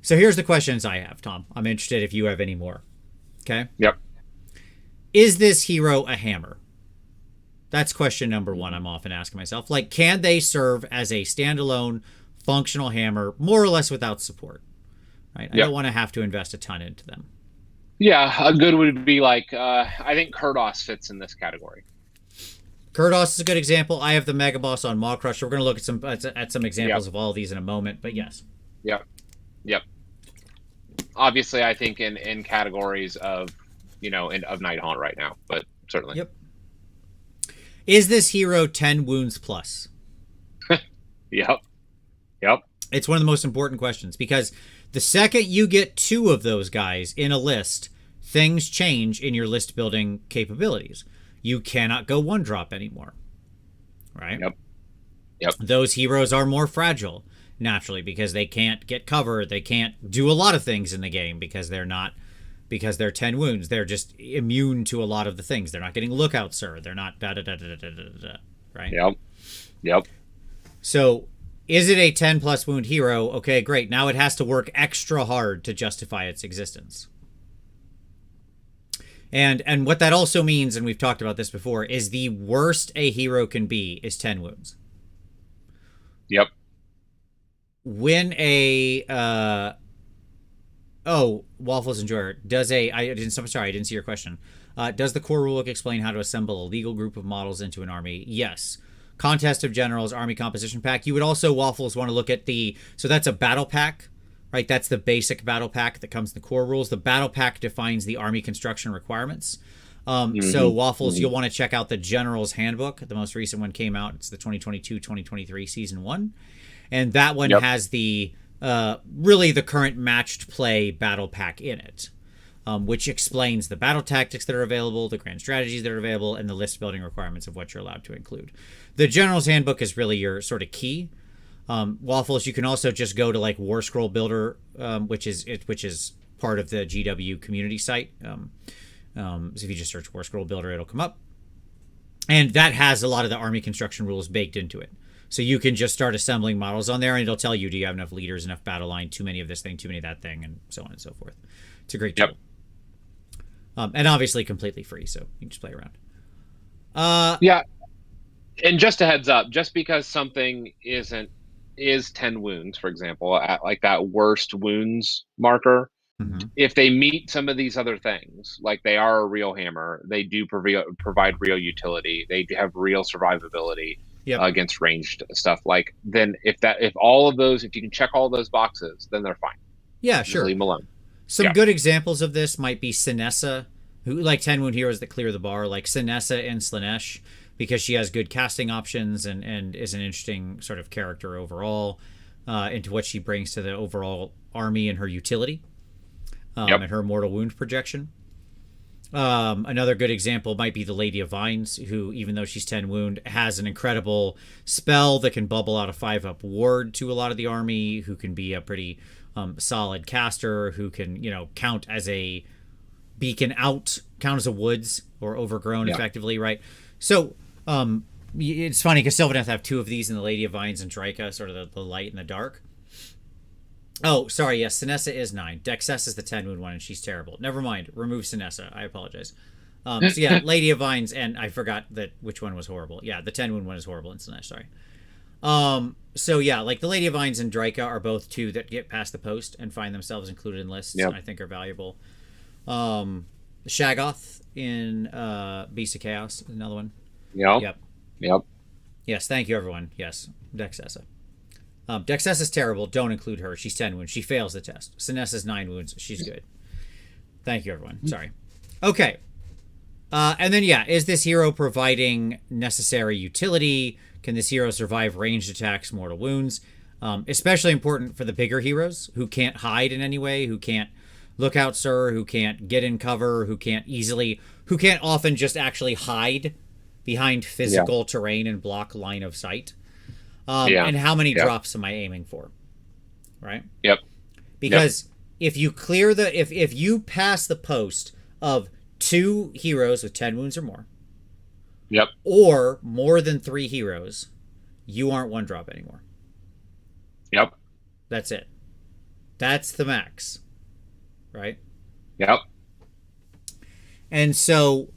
S1: So here's the questions I have, Tom. I'm interested if you have any more. Okay?
S2: Yep.
S1: Is this hero a hammer? That's question number one I'm often asking myself. Can they serve as a standalone functional hammer, more or less without support? Right? I don't want to have to invest a ton into them.
S2: Yeah, a good would be I think Kurdos fits in this category.
S1: Kurdos is a good example. I have the Mega Boss on Maw Crusher. We're going to look at some examples of all of these in a moment, but yes.
S2: Yep. Obviously, I think in categories of, of Night Haunt right now, but certainly.
S1: Yep. Is this hero 10 wounds plus?
S2: Yep.
S1: It's one of the most important questions because the second you get 2 of those guys in a list, things change in your list building capabilities. You cannot go 1-drop anymore. Right?
S2: Yep.
S1: Those heroes are more fragile, naturally, because they can't get cover. They can't do a lot of things in the game because they're 10 wounds. They're just immune to a lot of the things. They're not getting lookout, sir. They're not right?
S2: Yep.
S1: So is it a 10 plus wound hero? Okay, great. Now it has to work extra hard to justify its existence. And what that also means, and we've talked about this before, is the worst a hero can be is 10 wounds.
S2: Yep.
S1: When Waffles Enjoyer I didn't see your question. Does the core rulebook explain how to assemble a legal group of models into an army? Yes. Contest of Generals, Army Composition Pack. You would also, Waffles, want to look at so that's a battle pack, right? That's the basic battle pack that comes in the core rules. The battle pack defines the army construction requirements. So Waffles, you'll want to check out the General's Handbook. The most recent one came out. It's the 2022-2023 Season 1. And that one has really the current matched play battle pack in it, which explains the battle tactics that are available, the grand strategies that are available, and the list building requirements of what you're allowed to include. The General's Handbook is really your sort of key. Waffles, you can also just go to War Scroll Builder, which is part of the GW community site. So if you just search War Scroll Builder, it'll come up. And that has a lot of the army construction rules baked into it. So you can just start assembling models on there, and it'll tell you, do you have enough leaders, enough battle line, too many of this thing, too many of that thing, and so on and so forth. It's a great tool. And obviously completely free, so you can just play around.
S2: Yeah. And just a heads up, just because something is 10 wounds, for example, at that worst wounds marker, if they meet some of these other things, like they are a real hammer, they do provide real utility, they have real survivability against ranged stuff, then if all of those, if you can check all those boxes, then they're fine.
S1: Yeah, sure.
S2: Just leave them alone.
S1: Some good examples of this might be Sinessa, who 10 wound heroes that clear the bar, like Sinessa and Slanesh, because she has good casting options and is an interesting sort of character overall into what she brings to the overall army and her utility and her mortal wound projection. Another good example might be the Lady of Vines, who, even though she's 10 wound, has an incredible spell that can bubble out a 5-up ward to a lot of the army, who can be a pretty solid caster, who can, count as a beacon out, count as a woods or overgrown effectively, right? So it's funny because Sylvaneth have 2 of these in the Lady of Vines and Draika, sort of the light and the dark. Oh, sorry. Yes, Sinessa is 9. Dexess is the 10 wound one, and she's terrible. Never mind. Remove Sinessa. I apologize. So yeah, Lady of Vines, and I forgot which one was horrible. Yeah, the 10 wound one is horrible in Sinessa. Sorry. So yeah, like the Lady of Vines and Draika are both 2 that get past the post and find themselves included in lists.
S2: Yep.
S1: And I think are valuable. Shaggoth in Beast of Chaos is another one.
S2: Yep.
S1: Yes, thank you, everyone. Yes, Dexessa. Dexessa is terrible. Don't include her. She's 10 wounds. She fails the test. Sinessa's 9 wounds. She's good. Thank you, everyone. Sorry. Okay. And then, yeah, is this hero providing necessary utility? Can this hero survive ranged attacks, mortal wounds? Especially important for the bigger heroes who can't hide in any way, who can't look out, sir, who can't get in cover, who can't often just actually hide behind physical terrain and block line of sight. And how many drops am I aiming for? Right?
S2: Yep.
S1: Because if you if you pass the post of 2 heroes with 10 wounds or more, or more than 3 heroes, you aren't 1-drop anymore.
S2: Yep.
S1: That's it. That's the max. Right?
S2: Yep.
S1: And so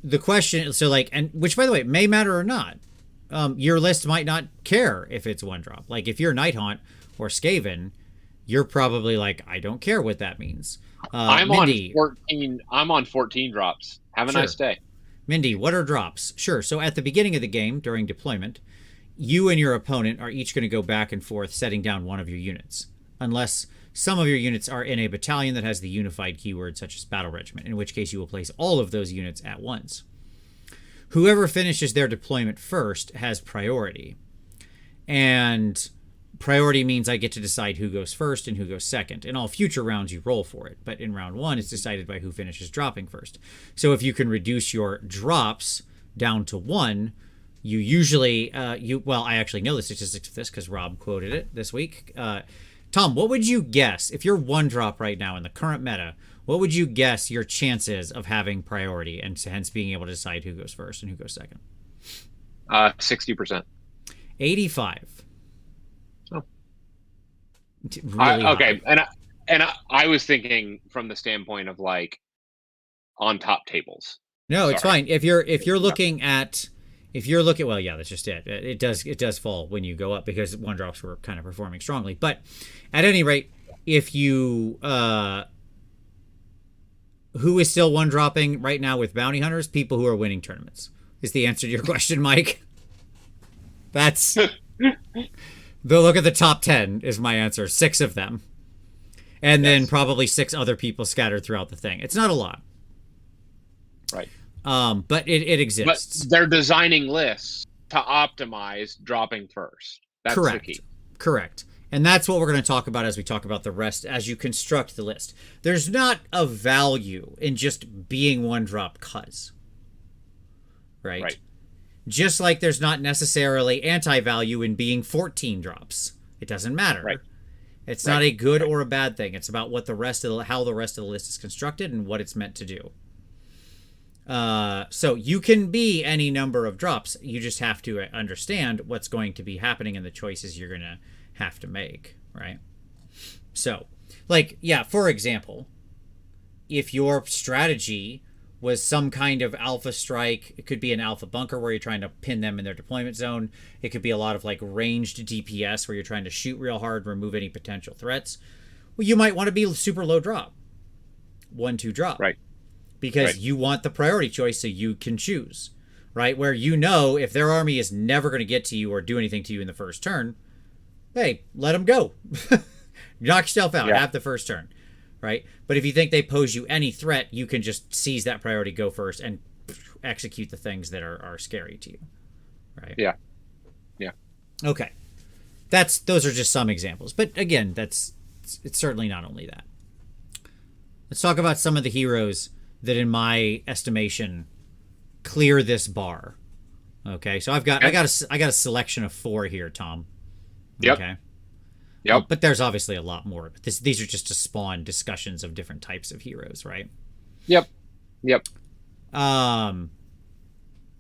S1: the question, and which, by the way, may matter or not. Your list might not care if it's 1-drop. Like if you're Nighthaunt or Skaven, you're probably like, I don't care what that means. Mindy,
S2: I'm on 14 drops. Have a nice day.
S1: Mindy, what are drops? Sure. So at the beginning of the game, during deployment, you and your opponent are each going to go back and forth setting down one of your units. Unless some of your units are in a battalion that has the unified keyword, such as Battle Regiment, in which case you will place all of those units at once. Whoever finishes their deployment first has priority. And priority means I get to decide who goes first and who goes second. In all future rounds, you roll for it. But in round 1, it's decided by who finishes dropping first. So if you can reduce your drops down to 1, you usually... I actually know the statistics of this because Rob quoted it this week. Tom, what would you guess, if you're 1-drop right now in the current meta, what would you guess your chances of having priority and hence being able to decide who goes first and who goes second?
S2: 60%.
S1: 85.
S2: Oh.
S1: Really
S2: okay, and I was thinking from the standpoint of like on top tables.
S1: No, it's fine. If you're looking, well, yeah, that's just it. It does fall when you go up because 1-drops were kind of performing strongly. But at any rate, if you who is still 1-dropping right now with bounty hunters? People who are winning tournaments is the answer to your question, Mike. That's the look at the top 10 is my answer. 6 of them. And then probably 6 other people scattered throughout the thing. It's not a lot.
S2: Right.
S1: But it exists.
S2: But they're designing lists to optimize dropping first. That's the key.
S1: Correct. And that's what we're going to talk about as we talk about the rest as you construct the list. There's not a value in just being 1-drop cuz. Right? Just like there's not necessarily anti-value in being 14 drops. It doesn't matter.
S2: Right.
S1: It's not a good or a bad thing. It's about what how the rest of the list is constructed and what it's meant to do. So you can be any number of drops. You just have to understand what's going to be happening and the choices you're going to have to make, right? So, for example, if your strategy was some kind of alpha strike, it could be an alpha bunker where you're trying to pin them in their deployment zone. It could be a lot of ranged DPS where you're trying to shoot real hard, remove any potential threats. Well, you might want to be super low drop. 1-2 drop.
S2: Right.
S1: Because you want the priority choice so you can choose, right? Where if their army is never going to get to you or do anything to you in the first turn, hey, let them go. Knock yourself out. Have the first turn, right? But if you think they pose you any threat, you can just seize that priority, go first, and execute the things that are scary to you, right?
S2: Yeah.
S1: Okay. Those are just some examples. But again, it's certainly not only that. Let's talk about some of the heroes that in my estimation clear this bar. Okay, so I got a selection of 4 here, Tom.
S2: Yep.
S1: Okay.
S2: Yep.
S1: But there's obviously a lot more. These are just to spawn discussions of different types of heroes, right?
S2: Yep.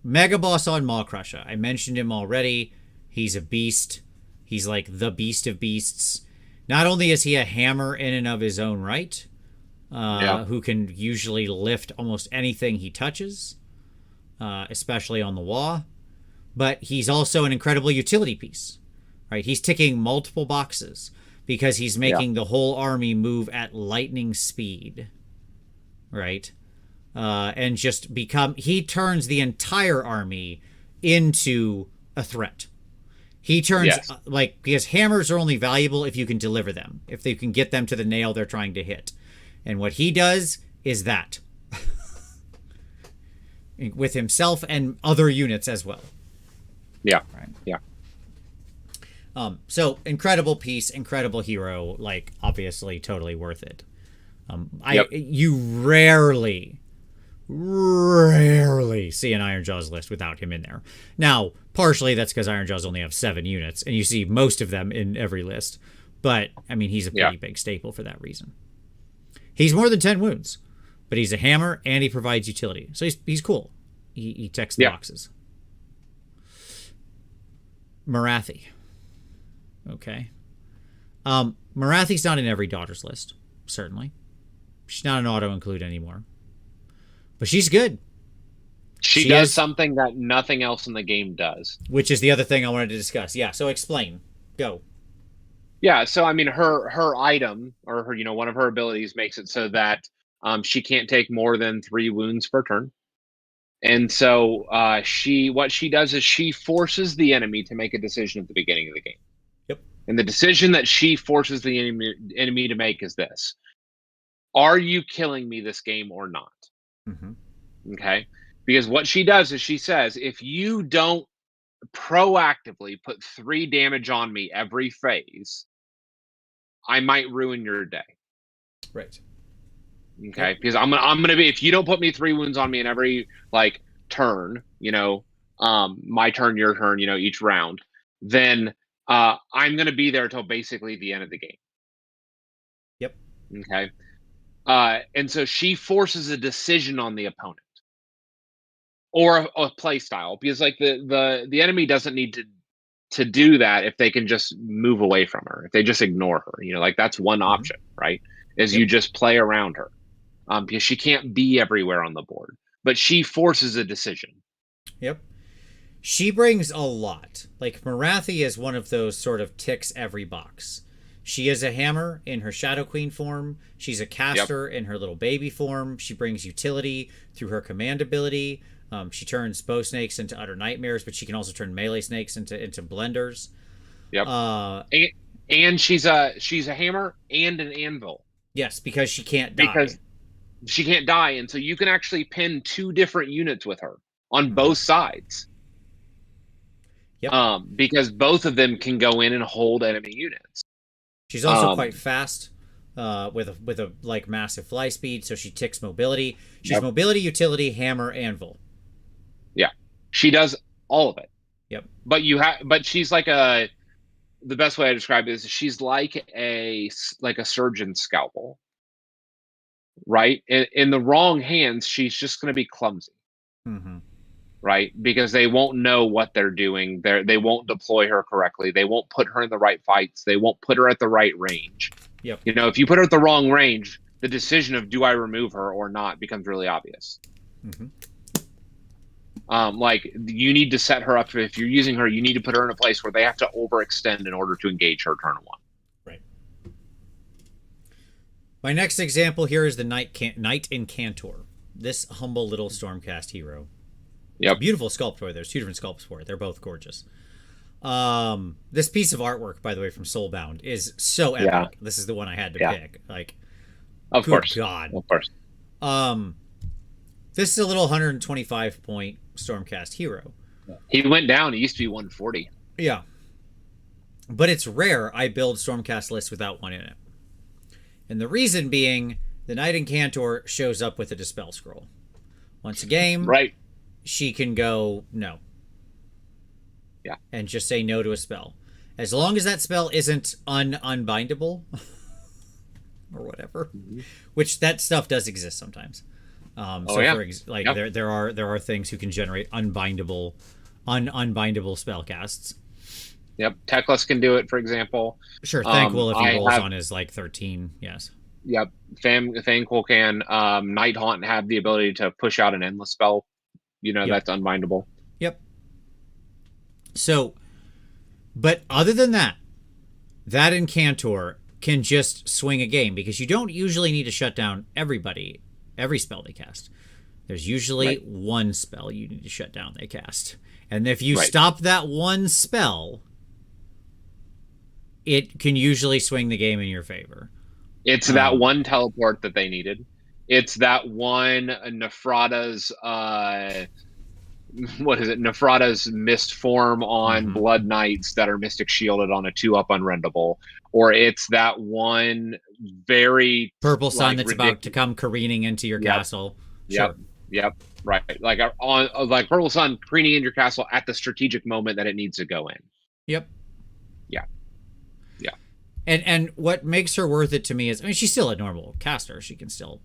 S1: Mega boss on Maw Crusher. I mentioned him already. He's a beast. He's like the beast of beasts. Not only is he a hammer in and of his own right, who can usually lift almost anything he touches, especially on the wall, but he's also an incredible utility piece, right? He's ticking multiple boxes because he's making the whole army move at lightning speed, right? And just he turns the entire army into a threat. He turns, because hammers are only valuable if you can deliver them, if they can get them to the nail they're trying to hit. And what he does is that. With himself and other units as well.
S2: Yeah.
S1: Right.
S2: Yeah.
S1: So incredible piece, incredible hero, like obviously totally worth it. You rarely see an Ironjawz list without him in there. Now, partially that's because Ironjawz only have 7 units, and you see most of them in every list. But I mean, he's a pretty big staple for that reason. He's more than 10 wounds, but he's a hammer and he provides utility, so he's cool. He checks the boxes. Morathi. Okay. Morathi's not in every daughter's list, certainly. She's not an auto-include anymore. But she's good.
S2: She does something that nothing else in the game does.
S1: Which is the other thing I wanted to discuss. Yeah, so explain. Go.
S2: Yeah, so I mean, her item, or her, one of her abilities makes it so that she can't take more than 3 wounds per turn. And so what she does is she forces the enemy to make a decision at the beginning of the game.
S1: Yep.
S2: And the decision that she forces the enemy to make is this: are you killing me this game or not? Mm-hmm. Okay. Because what she does is she says, if you don't proactively put 3 damage on me every phase, I might ruin your day.
S1: Right.
S2: Okay. Because I'm gonna be, if you don't put me 3 wounds on me in every turn, my turn, your turn, each round, then I'm gonna be there till basically the end of the game.
S1: Yep.
S2: Okay. And so she forces a decision on the opponent or a play style, because the enemy doesn't need to do that if they can just move away from her, if they just ignore her. That's one option, right? Is you just play around her, because she can't be everywhere on the board, but she forces a decision.
S1: Yep. She brings a lot. Morathi is one of those sort of ticks every box. She is a hammer in her Shadow Queen form. She's a caster in her little baby form. She brings utility through her command ability. She turns bow snakes into utter nightmares, but she can also turn melee snakes into blenders.
S2: Yep. And she's a hammer and an anvil.
S1: Yes, because she can't die.
S2: Because she can't die, and so you can actually pin 2 different units with her on both sides.
S1: Yep.
S2: Because both of them can go in and hold enemy units.
S1: She's also quite fast, with a massive fly speed, so she ticks mobility. She's mobility, utility, hammer, anvil.
S2: Yeah, she does all of it.
S1: Yep.
S2: But she's the best way I describe it is she's like a surgeon's scalpel, right? In the wrong hands, she's just going to be clumsy.
S1: Mm-hmm.
S2: Right? Because they won't know what they're doing. They won't deploy her correctly. They won't put her in the right fights. They won't put her at the right range.
S1: Yep.
S2: If you put her at the wrong range, the decision of do I remove her or not becomes really obvious.
S1: Mm-hmm.
S2: You need to set her up. If you're using her, you need to put her in a place where they have to overextend in order to engage her turn 1.
S1: Right. My next example here is the Knight Incantor. This humble little Stormcast hero.
S2: Yep.
S1: Beautiful sculpt toy. There's 2 different sculpts for it. They're both gorgeous. This piece of artwork, by the way, from Soulbound is so epic. Yeah. This is the one I had to pick.
S2: Of course.
S1: God.
S2: Of course.
S1: This is a little 125 point Stormcast hero.
S2: He went down. He used to be 140.
S1: Yeah. But it's rare I build Stormcast lists without one in it. And the reason being, the Knight Incantor shows up with a Dispel Scroll. Once a game,
S2: right,
S1: she can go no.
S2: Yeah.
S1: And just say no to a spell. As long as that spell isn't unbindable or whatever, which that stuff does exist sometimes.
S2: Oh yeah. Yep.
S1: there are things who can generate unbindable spell casts.
S2: Yep. Teclis can do it, for example.
S1: Sure, Thankful if he
S2: I
S1: rolls
S2: have.
S1: on his like 13. Yes.
S2: Yep. Thankful can. Night Haunt have the ability to push out an endless spell.
S1: Yep.
S2: That's unbindable.
S1: Yep. So, but other than that, that Incantor can just swing a game because you don't usually need to shut down every spell they cast. There's usually one spell you need to shut down they cast. And if you stop that one spell, it can usually swing the game in your favor.
S2: It's that one teleport that they needed. It's that one Nefrada's what is it? Nefrada's mist form on Blood Knights that are Mystic Shielded on a 2-up unrendable. Or it's that one very
S1: Purple Sun that's about to come careening into your castle.
S2: Sure. Yep. Right. Like Purple Sun careening into your castle at the strategic moment that it needs to go in.
S1: Yep.
S2: Yeah. Yeah.
S1: And what makes her worth it to me is, I mean, she's still a normal caster. She can still,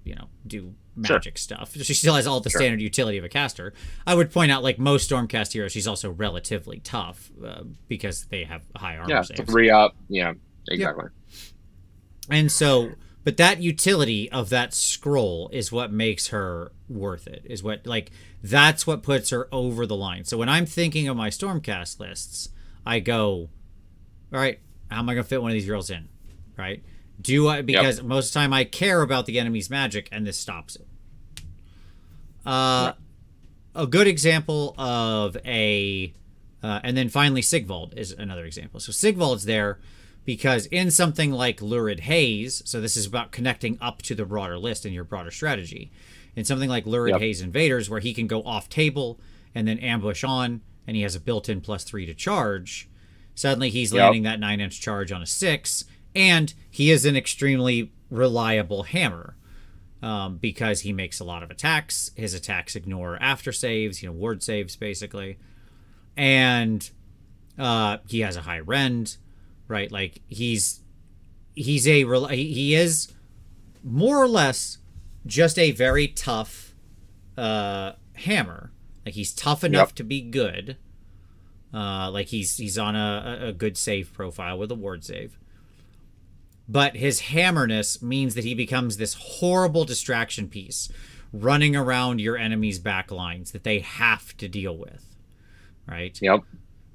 S1: do magic stuff. She still has all the standard utility of a caster. I would point out, like most Stormcast heroes, she's also relatively tough because they have high armor saves.
S2: 3-up. Yeah, exactly.
S1: Yep. And so, but that utility of that scroll is what makes her worth it. That's what puts her over the line. So when I'm thinking of my Stormcast lists, I go, all right, how am I going to fit one of these girls in? Right? Because most of the time I care about the enemy's magic, and this stops it. A good example of and then finally Sigvald is another example. So Sigvald's there because in something like Lurid Haze, so this is about connecting up to the broader list and your broader strategy. In something like Lurid Haze Invaders, where he can go off table and then ambush on, and he has a built-in +3 to charge, suddenly he's landing that 9-inch charge on a 6, and he is an extremely reliable hammer because he makes a lot of attacks. His attacks ignore after saves, ward saves basically, and he has a high rend, right? Like he is more or less just a very tough hammer. Like he's tough enough to be good. Like he's on a good save profile with a ward save. But his hammerness means that he becomes this horrible distraction piece running around your enemy's back lines that they have to deal with. Right?
S2: Yep.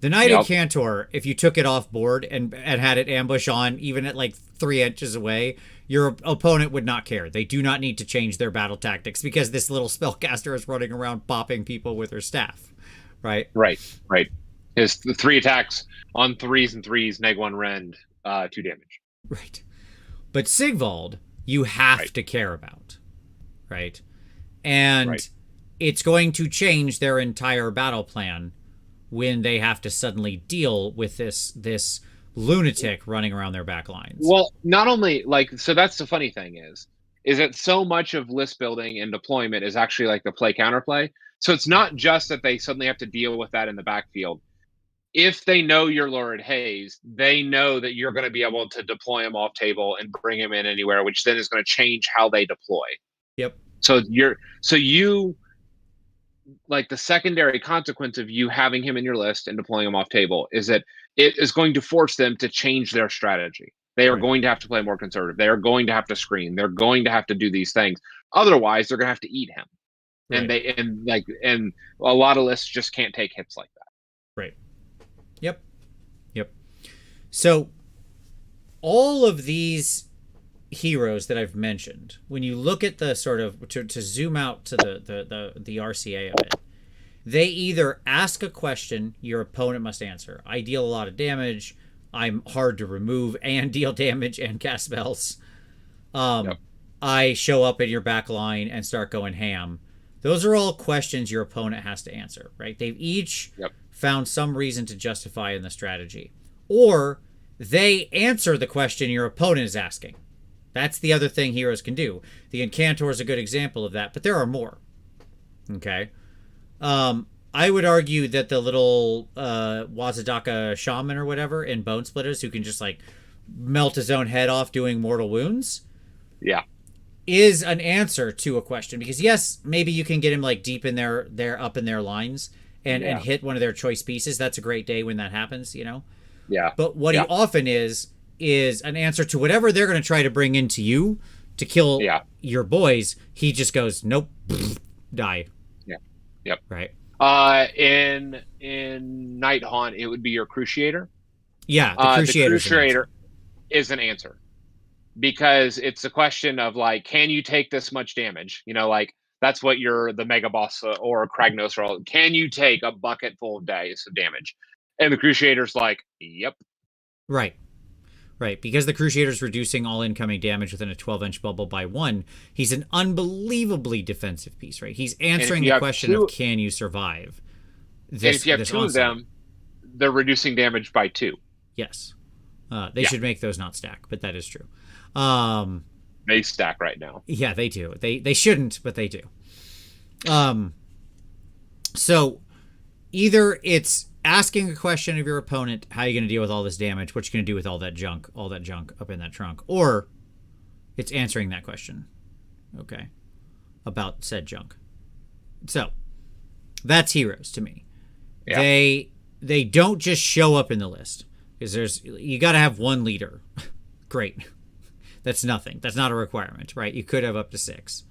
S1: The Knight Incantor, if you took it off board and had it ambush on, even at like 3 inches away, your opponent would not care. They do not need to change their battle tactics because this little spellcaster is running around popping people with her staff. Right?
S2: Right. His 3 attacks on 3s and 3s, -1 rend, 2 damage.
S1: Right. But Sigvald, you have to care about. Right? And it's going to change their entire battle plan when they have to suddenly deal with this lunatic running around their back lines.
S2: Well, not only so that's the funny thing is that so much of list building and deployment is actually like the play counterplay. So it's not just that they suddenly have to deal with that in the backfield. If they know you're Lurid Haze, they know that you're going to be able to deploy him off table and bring him in anywhere, which then is going to change how they deploy.
S1: Yep.
S2: So like the secondary consequence of you having him in your list and deploying him off table is that it is going to force them to change their strategy. They are going to have to play more conservative. They are going to have to screen. They're going to have to do these things. Otherwise, they're going to have to eat him. Right. And a lot of lists just can't take hits like that.
S1: Right. Yep. So all of these heroes that I've mentioned, when you look at the sort of to zoom out to the RCA of it, they either ask a question your opponent must answer. I deal a lot of damage. I'm hard to remove and deal damage and cast spells. I show up in your back line and start going ham. Those are all questions your opponent has to answer, right? They've each found some reason to justify in the strategy. Or they answer the question your opponent is asking. That's the other thing heroes can do. The Incantor is a good example of that, but there are more. Okay? I would argue that the little Wazadaka shaman or whatever in Bone Splitters who can just like melt his own head off doing mortal wounds.
S2: Yeah.
S1: is an answer to a question, because yes, maybe you can get him like deep in their up in their lines and hit one of their choice pieces. That's a great day when that happens, you know.
S2: Yeah.
S1: But what he often is an answer to whatever they're going to try to bring into you to kill your boys. He just goes, nope, die.
S2: Yeah. Yep.
S1: Right.
S2: In Night Haunt, it would be your Cruciator.
S1: Yeah, the
S2: Cruciator is an answer, because it's a question of like, can you take this much damage? You know, like that's what the Mega Boss or Kragnos roll. Can you take a bucket full of dice of damage? And the Cruciator's like, yep.
S1: Right. Right, because the Cruciator's reducing all incoming damage within a 12-inch bubble by 1, he's an unbelievably defensive piece, right? He's answering the question of, can you survive this?
S2: And if you have two of them, they're reducing damage by 2.
S1: Yes. They should make those not stack, but that is true.
S2: They stack right now.
S1: Yeah, they do. They shouldn't, but they do. So either it's asking a question of your opponent, how are you going to deal with all this damage? What you going to do with all that junk up in that trunk? Or it's answering that question, okay, about said junk. So that's heroes to me. Yeah. They don't just show up in the list, because you got to have one leader. Great. That's nothing. That's not a requirement, right? You could have up to 6.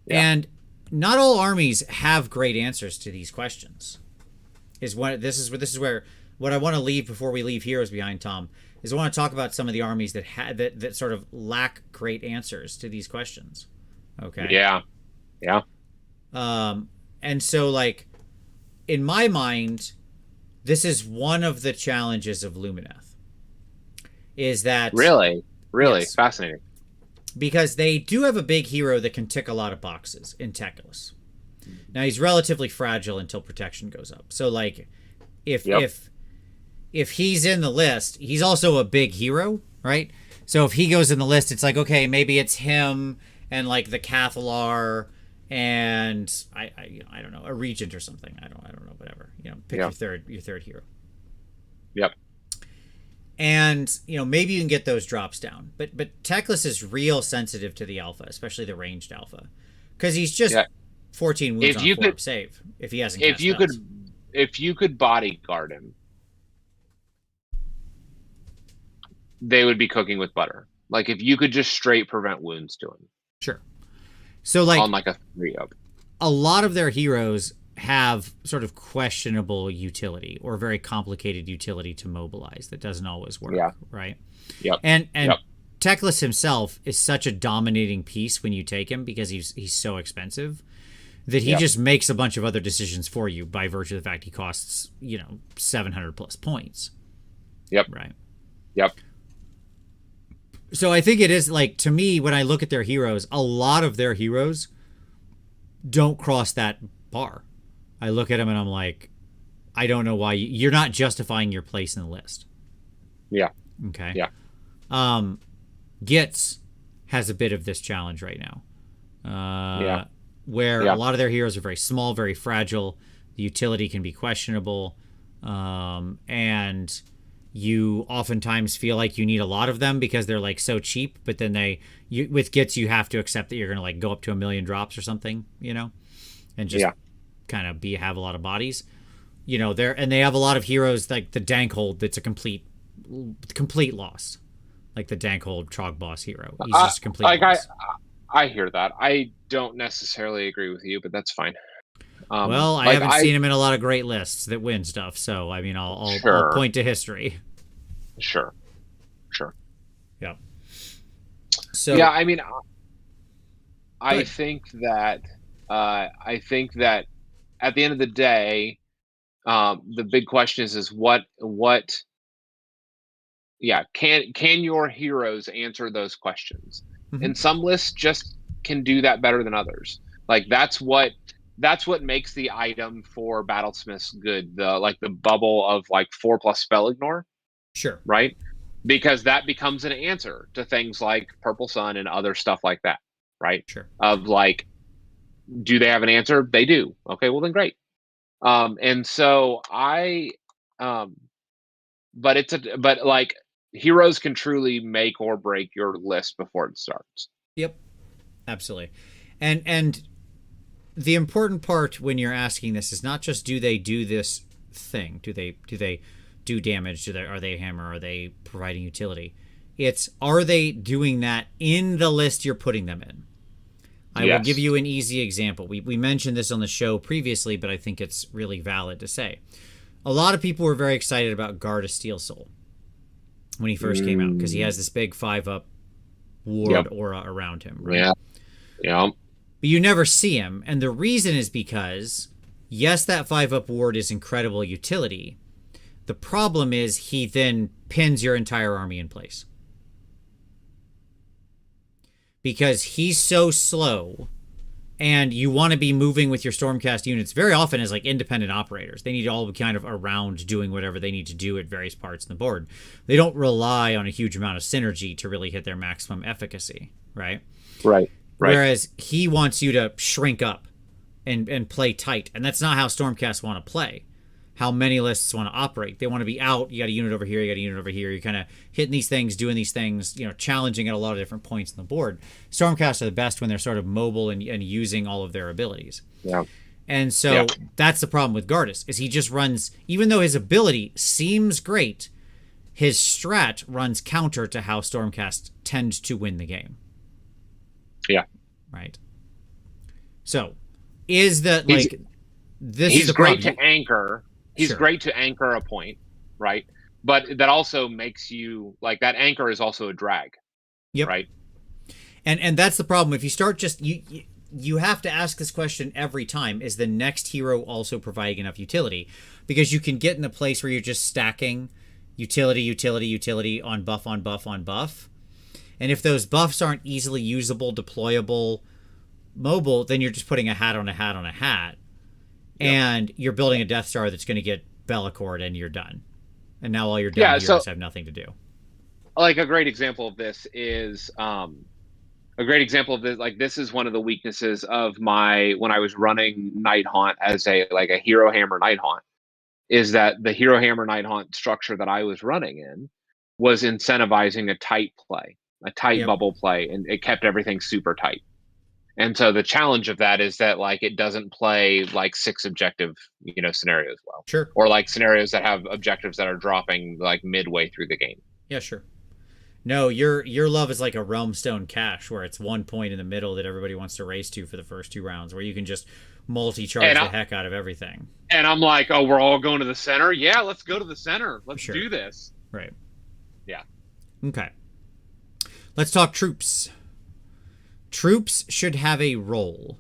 S1: Yeah. And not all armies have great answers to these questions. This is where what I want to leave before we leave Heroes Behind, Tom, is I want to talk about some of the armies that sort of lack great answers to these questions. Okay.
S2: Yeah. Yeah.
S1: And so, like, in my mind, this is one of the challenges of Lumineth. Is that
S2: really
S1: yes,
S2: fascinating?
S1: Because they do have a big hero that can tick a lot of boxes in Teclis. Now, he's relatively fragile until protection goes up. So, like, if he's in the list, he's also a big hero, right? So if he goes in the list, it's like, okay, maybe it's him and like the Cathalar and I don't know, a Regent or something. I don't know, whatever. You know, pick your third hero.
S2: Yep.
S1: And, you know, maybe you can get those drops down. But Teclis is real sensitive to the alpha, especially the ranged alpha. Because he's just 14 wounds on 4 save if he hasn't cast spells.
S2: If you could bodyguard him, they would be cooking with butter. Like, if you could just straight prevent wounds to him.
S1: Sure. So, like,
S2: on like a 3-up.
S1: A lot of their heroes have sort of questionable utility or very complicated utility to mobilize that doesn't always work, right?
S2: Yep.
S1: And Teclis himself is such a dominating piece when you take him, because he's so expensive that he just makes a bunch of other decisions for you by virtue of the fact he costs, 700 plus points.
S2: Yep.
S1: Right.
S2: Yep.
S1: So I think it is, like, to me, when I look at their heroes, a lot of their heroes don't cross that bar. I look at them and I'm like, I don't know why you're not justifying your place in the list.
S2: Yeah.
S1: Okay.
S2: Yeah.
S1: Gitz has a bit of this challenge right now. Where a lot of their heroes are very small, very fragile. The utility can be questionable. And you oftentimes feel like you need a lot of them because they're like so cheap, but then with Gitz, you have to accept that you're going to like go up to 1 million drops or something, and just kind of have a lot of bodies, and they have a lot of heroes like the Dankhold. That's a complete loss. Like the Dankhold Trog boss hero. He's just a complete loss.
S2: I hear that. I don't necessarily agree with you, but that's fine.
S1: I haven't seen him in a lot of great lists that win stuff, so I mean, I'll point to history.
S2: Sure.
S1: Yeah. So
S2: yeah, I mean, I think that at the end of the day, the big question is what. Yeah, can your heroes answer those questions? Mm-hmm. And some lists just can do that better than others. Like that's what makes the item for Battlesmiths good. The bubble of like 4+ spell ignore.
S1: Sure.
S2: Right? Because that becomes an answer to things like Purple Sun and other stuff like that. Right?
S1: Sure.
S2: Of like, do they have an answer? They do. Okay, well then great. And so but heroes can truly make or break your list before it starts.
S1: Yep. Absolutely. And the important part when you're asking this is not just do they do this thing? Do they do damage? Are they a hammer? Are they providing utility? It's, are they doing that in the list you're putting them in? I will give you an easy example. We mentioned this on the show previously, but I think it's really valid to say. A lot of people were very excited about Guard of Steel Soul when he first came out, because he has this big 5-up ward aura around him, right?
S2: Yeah.
S1: But you never see him, and the reason is because, yes, that 5-up ward is incredible utility. The problem is he then pins your entire army in place. Because he's so slow, and you want to be moving with your Stormcast units very often as like independent operators. They need to all be kind of around doing whatever they need to do at various parts in the board. They don't rely on a huge amount of synergy to really hit their maximum efficacy, right?
S2: Right.
S1: Whereas he wants you to shrink up and play tight, and that's not how Stormcast want to play. How many lists want to operate. They want to be out. You got a unit over here. You got a unit over here. You're kind of hitting these things, doing these things, challenging at a lot of different points on the board. Stormcast are the best when they're sort of mobile and using all of their abilities.
S2: Yeah.
S1: And so that's the problem with Gardas, is he just runs, even though his ability seems great, his strat runs counter to how Stormcast tend to win the game.
S2: Yeah.
S1: Right. So, is that like this?
S2: He's
S1: is the
S2: great
S1: problem.
S2: to anchor. He's great to anchor a point, right? But that also makes you, like, that anchor is also a drag.
S1: Yep.
S2: Right.
S1: And that's the problem. If you start just you have to ask this question every time: is the next hero also providing enough utility? Because you can get in a place where you're just stacking utility on buff on buff on buff. And if those buffs aren't easily usable, deployable, mobile, then you're just putting a hat on a hat on a hat. Yep. And you're building a Death Star that's going to get Bellicord, and you're done. And now all your dumb heroes have nothing to do.
S2: Like, a great example of this is this is one of the weaknesses of when I was running Night Haunt as a Hero Hammer Night Haunt, is that the Hero Hammer Night Haunt structure that I was running in was incentivizing a tight play, a tight bubble play, and it kept everything super tight. And so the challenge of that is that, like, it doesn't play like 6 objective, scenarios well.
S1: Sure.
S2: Or like scenarios that have objectives that are dropping like midway through the game.
S1: Yeah, sure. No, your love is like a Realmstone Cache, where it's 1 point in the middle that everybody wants to race to for the first 2 rounds, where you can just multi-charge the heck out of everything.
S2: And I'm like, oh, we're all going to the center? Yeah, let's go to the center. Let's do this.
S1: Right.
S2: Yeah.
S1: Okay. Let's talk troops. Troops should have a role.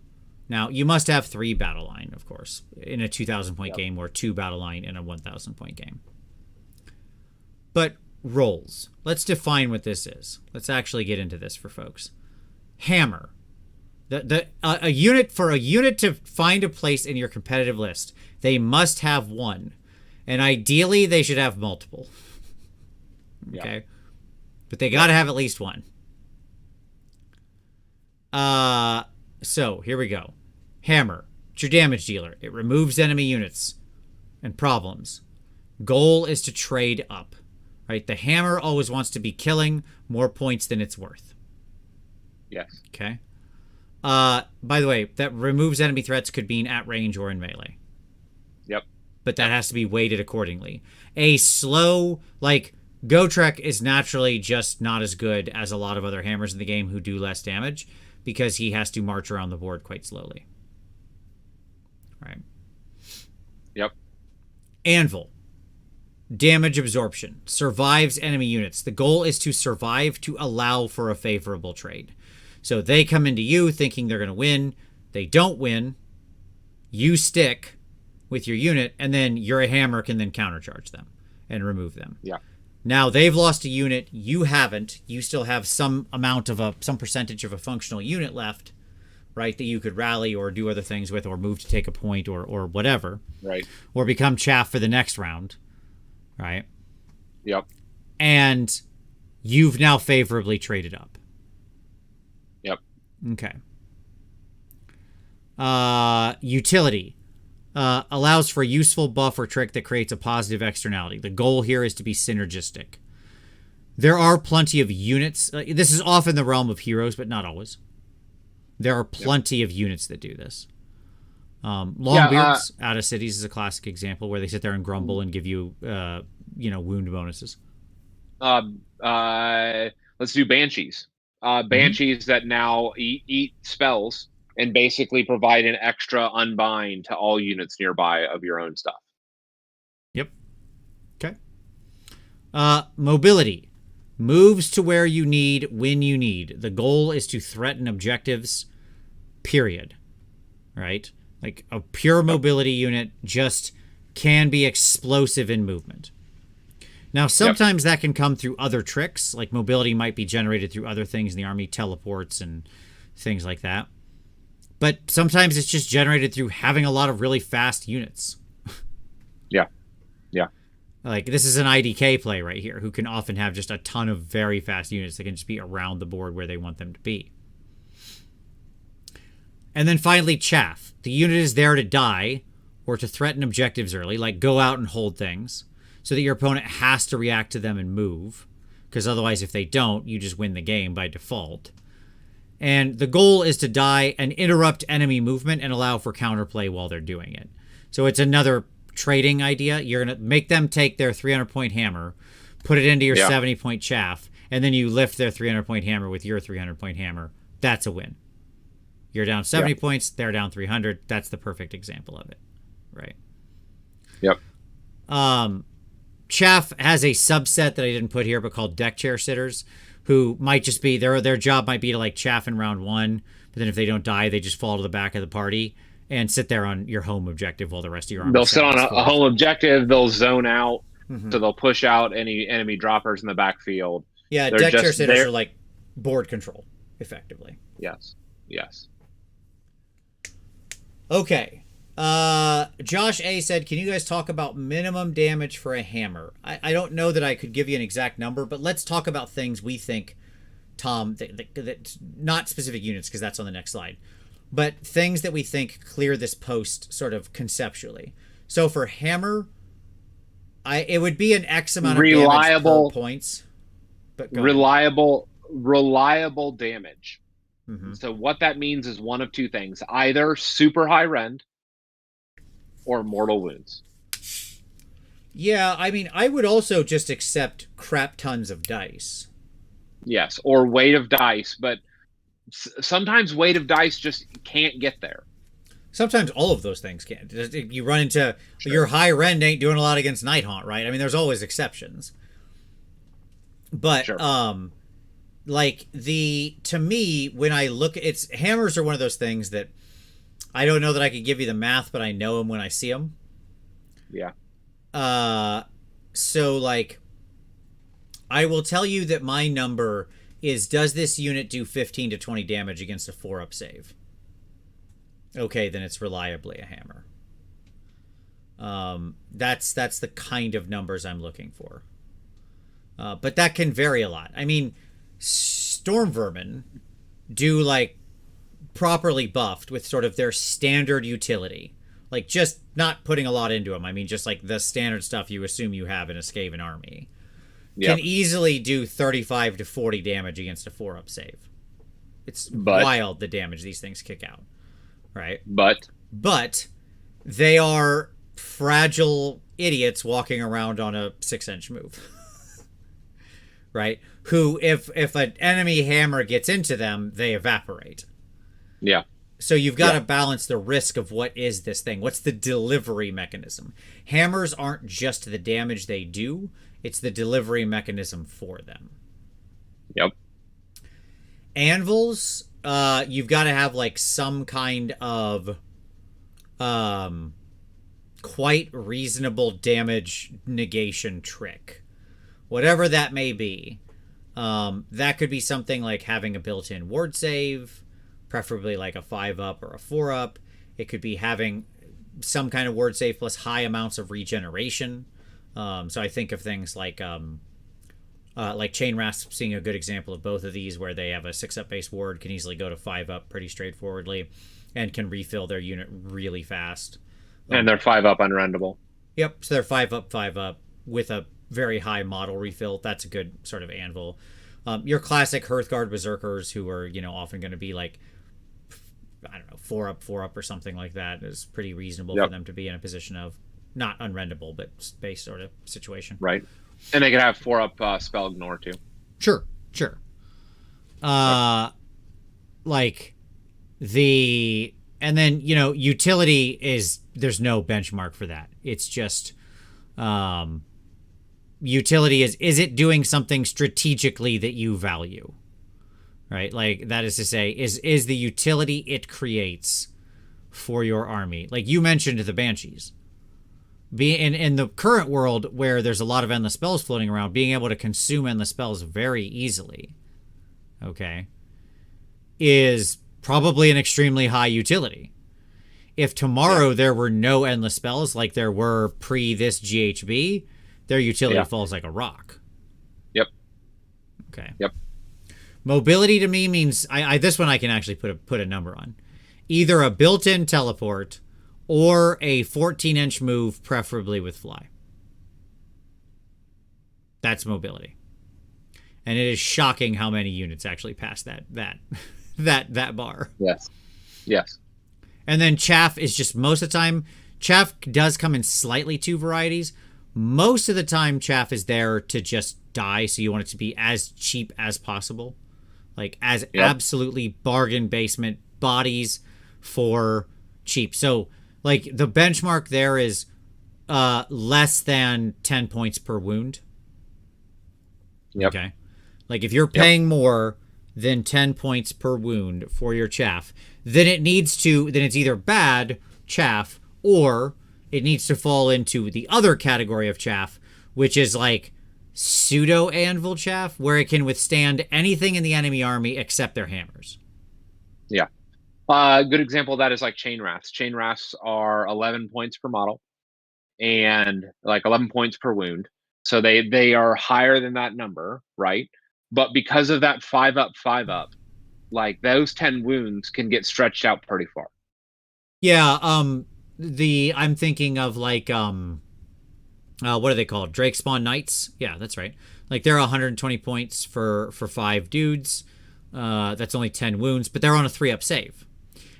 S1: Now, you must have 3 battle line, of course, in a 2,000-point game, or 2 battle line in a 1,000-point game. But roles. Let's define what this is. Let's actually get into this for folks. Hammer. A unit to find a place in your competitive list, they must have 1, and ideally they should have multiple. Okay, but they got to have at least 1. So here we go. Hammer. It's your damage dealer. It removes enemy units and problems. Goal is to trade up. Right? The hammer always wants to be killing more points than it's worth.
S2: Yes.
S1: Okay. By the way, that removes enemy threats could mean at range or in melee.
S2: Yep.
S1: But that has to be weighted accordingly. A slow, like, Gotrek is naturally just not as good as a lot of other hammers in the game who do less damage, because he has to march around the board quite slowly. Right.
S2: Yep.
S1: Anvil. Damage absorption. Survives enemy units. The goal is to survive to allow for a favorable trade. So they come into you thinking they're going to win. They don't win. You stick with your unit, and then your hammer can then countercharge them and remove them.
S2: Yeah.
S1: Now they've lost a unit. You haven't. You still have some percentage of a functional unit left, right, that you could rally or do other things with, or move to take a point, or whatever.
S2: Right.
S1: Or become chaff for the next round. Right?
S2: Yep.
S1: And you've now favorably traded up.
S2: Yep.
S1: Okay. Utility. Allows for a useful buff or trick that creates a positive externality. The goal here is to be synergistic. There are plenty of units. This is often the realm of heroes, but not always. There are plenty of units that do this. Longbeards out of cities is a classic example where they sit there and grumble and give you, wound bonuses.
S2: Let's do Banshees. Banshees that now eat spells and basically provide an extra unbind to all units nearby of your own stuff.
S1: Yep. Okay. Mobility. Moves to where you need when you need. The goal is to threaten objectives, period. Right? Like a pure mobility unit just can be explosive in movement. Now, sometimes that can come through other tricks, like mobility might be generated through other things in the army, teleports and things like that. But sometimes it's just generated through having a lot of really fast units.
S2: Yeah.
S1: Like, this is an IDK play right here, who can often have just a ton of very fast units that can just be around the board where they want them to be. And then finally, chaff. The unit is there to die or to threaten objectives early, like go out and hold things, so that your opponent has to react to them and move, because otherwise if they don't, you just win the game by default. And the goal is to die and interrupt enemy movement and allow for counterplay while they're doing it. So it's another trading idea. You're going to make them take their 300-point hammer, put it into your 70-point chaff, and then you lift their 300-point hammer with your 300-point hammer. That's a win. You're down 70 points, they're down 300. That's the perfect example of it, right?
S2: Yep.
S1: Chaff has a subset that I didn't put here, but called deck chair sitters, who might just be their job might be to like chaff in round one, but then if they don't die, they just fall to the back of the party and sit there on your home objective while the rest of your army.
S2: They'll sit on a home objective. They'll zone out, so they'll push out any enemy droppers in the backfield.
S1: Yeah, deck chair sitters are like board control, effectively.
S2: Yes.
S1: Okay. Josh A said, can you guys talk about minimum damage for a hammer? I don't know that I could give you an exact number, but let's talk about things we think, Tom, that not specific units, because that's on the next slide, but things that we think clear this post sort of conceptually. So for hammer, it would be an X amount of damage per points. But
S2: reliable damage. So what that means is one of two things: either super high rend or mortal wounds.
S1: Yeah, I mean, I would also just accept crap tons of dice.
S2: Yes, or weight of dice, but sometimes weight of dice just can't get there.
S1: Sometimes all of those things can't. You run into your high rend ain't doing a lot against Night Haunt, right? I mean, there's always exceptions. But to me, when I look, hammers are one of those things that I don't know that I could give you the math, but I know them when I see them.
S2: Yeah.
S1: So like, I will tell you that my number is, does this unit do 15 to 20 damage against a 4-up save? Okay, then it's reliably a hammer. That's the kind of numbers I'm looking for. But that can vary a lot. I mean, Storm Vermin do like properly buffed with sort of their standard utility, like just not putting a lot into them. I mean, just like the standard stuff you assume you have in a Skaven army, can easily do 35 to 40 damage against a 4-up save. It's wild the damage these things kick out, right? But they are fragile idiots walking around on a 6-inch move. Right? Who, if an enemy hammer gets into them, they evaporate.
S2: Yeah.
S1: So you've got to balance the risk of what is this thing? What's the delivery mechanism? Hammers aren't just the damage they do, it's the delivery mechanism for them.
S2: Yep.
S1: Anvils, you've got to have like some kind of quite reasonable damage negation trick. Whatever that may be. That could be something like having a built-in ward save, preferably like a 5-up or a 4-up. It could be having some kind of ward save plus high amounts of regeneration. So I think of things like Chain Rasp being a good example of both of these, where they have a 6-up base ward, can easily go to 5-up pretty straightforwardly, and can refill their unit really fast.
S2: And they're 5-up unrendable.
S1: Yep, so they're 5-up with a very high model refill. That's a good sort of anvil. Your classic Hearthguard Berserkers, who are, often going to be like I don't know, 4 up or something like that is pretty reasonable
S2: Yep.
S1: for them to be in a position of not unrendable, but space sort of situation.
S2: Right. And they could have 4 up spell ignore too.
S1: Sure. Like and then, utility there's no benchmark for that. It's just, utility is it doing something strategically that you value, right? Like, that is to say, is the utility it creates for your army. Like you mentioned the Banshees. In the current world where there's a lot of endless spells floating around, being able to consume endless spells very easily, okay, is probably an extremely high utility. If tomorrow there were no endless spells like there were pre this GHB, their utility falls like a rock.
S2: Yep.
S1: Okay.
S2: Yep.
S1: Mobility to me means this one I can actually put a number on. Either a built-in teleport or a 14-inch move, preferably with fly. That's mobility. And it is shocking how many units actually pass that bar.
S2: Yes.
S1: And then chaff is just, most of the time, chaff does come in slightly 2 varieties. Most of the time, chaff is there to just die, so you want it to be as cheap as possible. Like, as absolutely bargain basement bodies for cheap. So, like, the benchmark there is less than 10 points per wound.
S2: Yep.
S1: Okay. Like, if you're paying more than 10 points per wound for your chaff, then it's either bad chaff, or it needs to fall into the other category of chaff, which is like pseudo anvil chaff, where it can withstand anything in the enemy army except their hammers.
S2: Yeah. A good example of that is like chain rafts. Chain rafts are 11 points per model and like 11 points per wound. So they are higher than that number, right? But because of that 5 up, like those 10 wounds can get stretched out pretty far.
S1: Yeah, I'm thinking of like what are they called? Drake Spawn Knights? Yeah, that's right. Like, they're 120 points for 5 dudes. That's only 10 wounds, but they're on a 3-up save.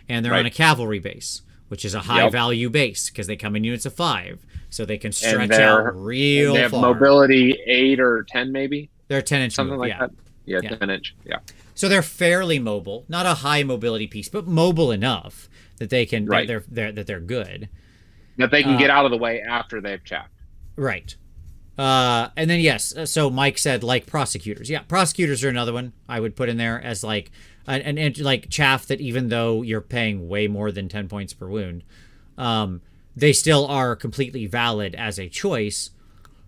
S1: And they're on a cavalry base, which is a high value base because they come in units of 5, so they can stretch out real far.
S2: They have mobility 8 or 10 maybe.
S1: They're 10-inch
S2: something
S1: move,
S2: like that. Yeah, 10-inch. Yeah.
S1: So they're fairly mobile, not a high mobility piece, but mobile enough that they can they're good.
S2: That they can get out of the way after they've chaffed.
S1: Right. And then so Mike said like prosecutors. Yeah, prosecutors are another one I would put in there as like an like chaff that, even though you're paying way more than 10 points per wound, they still are completely valid as a choice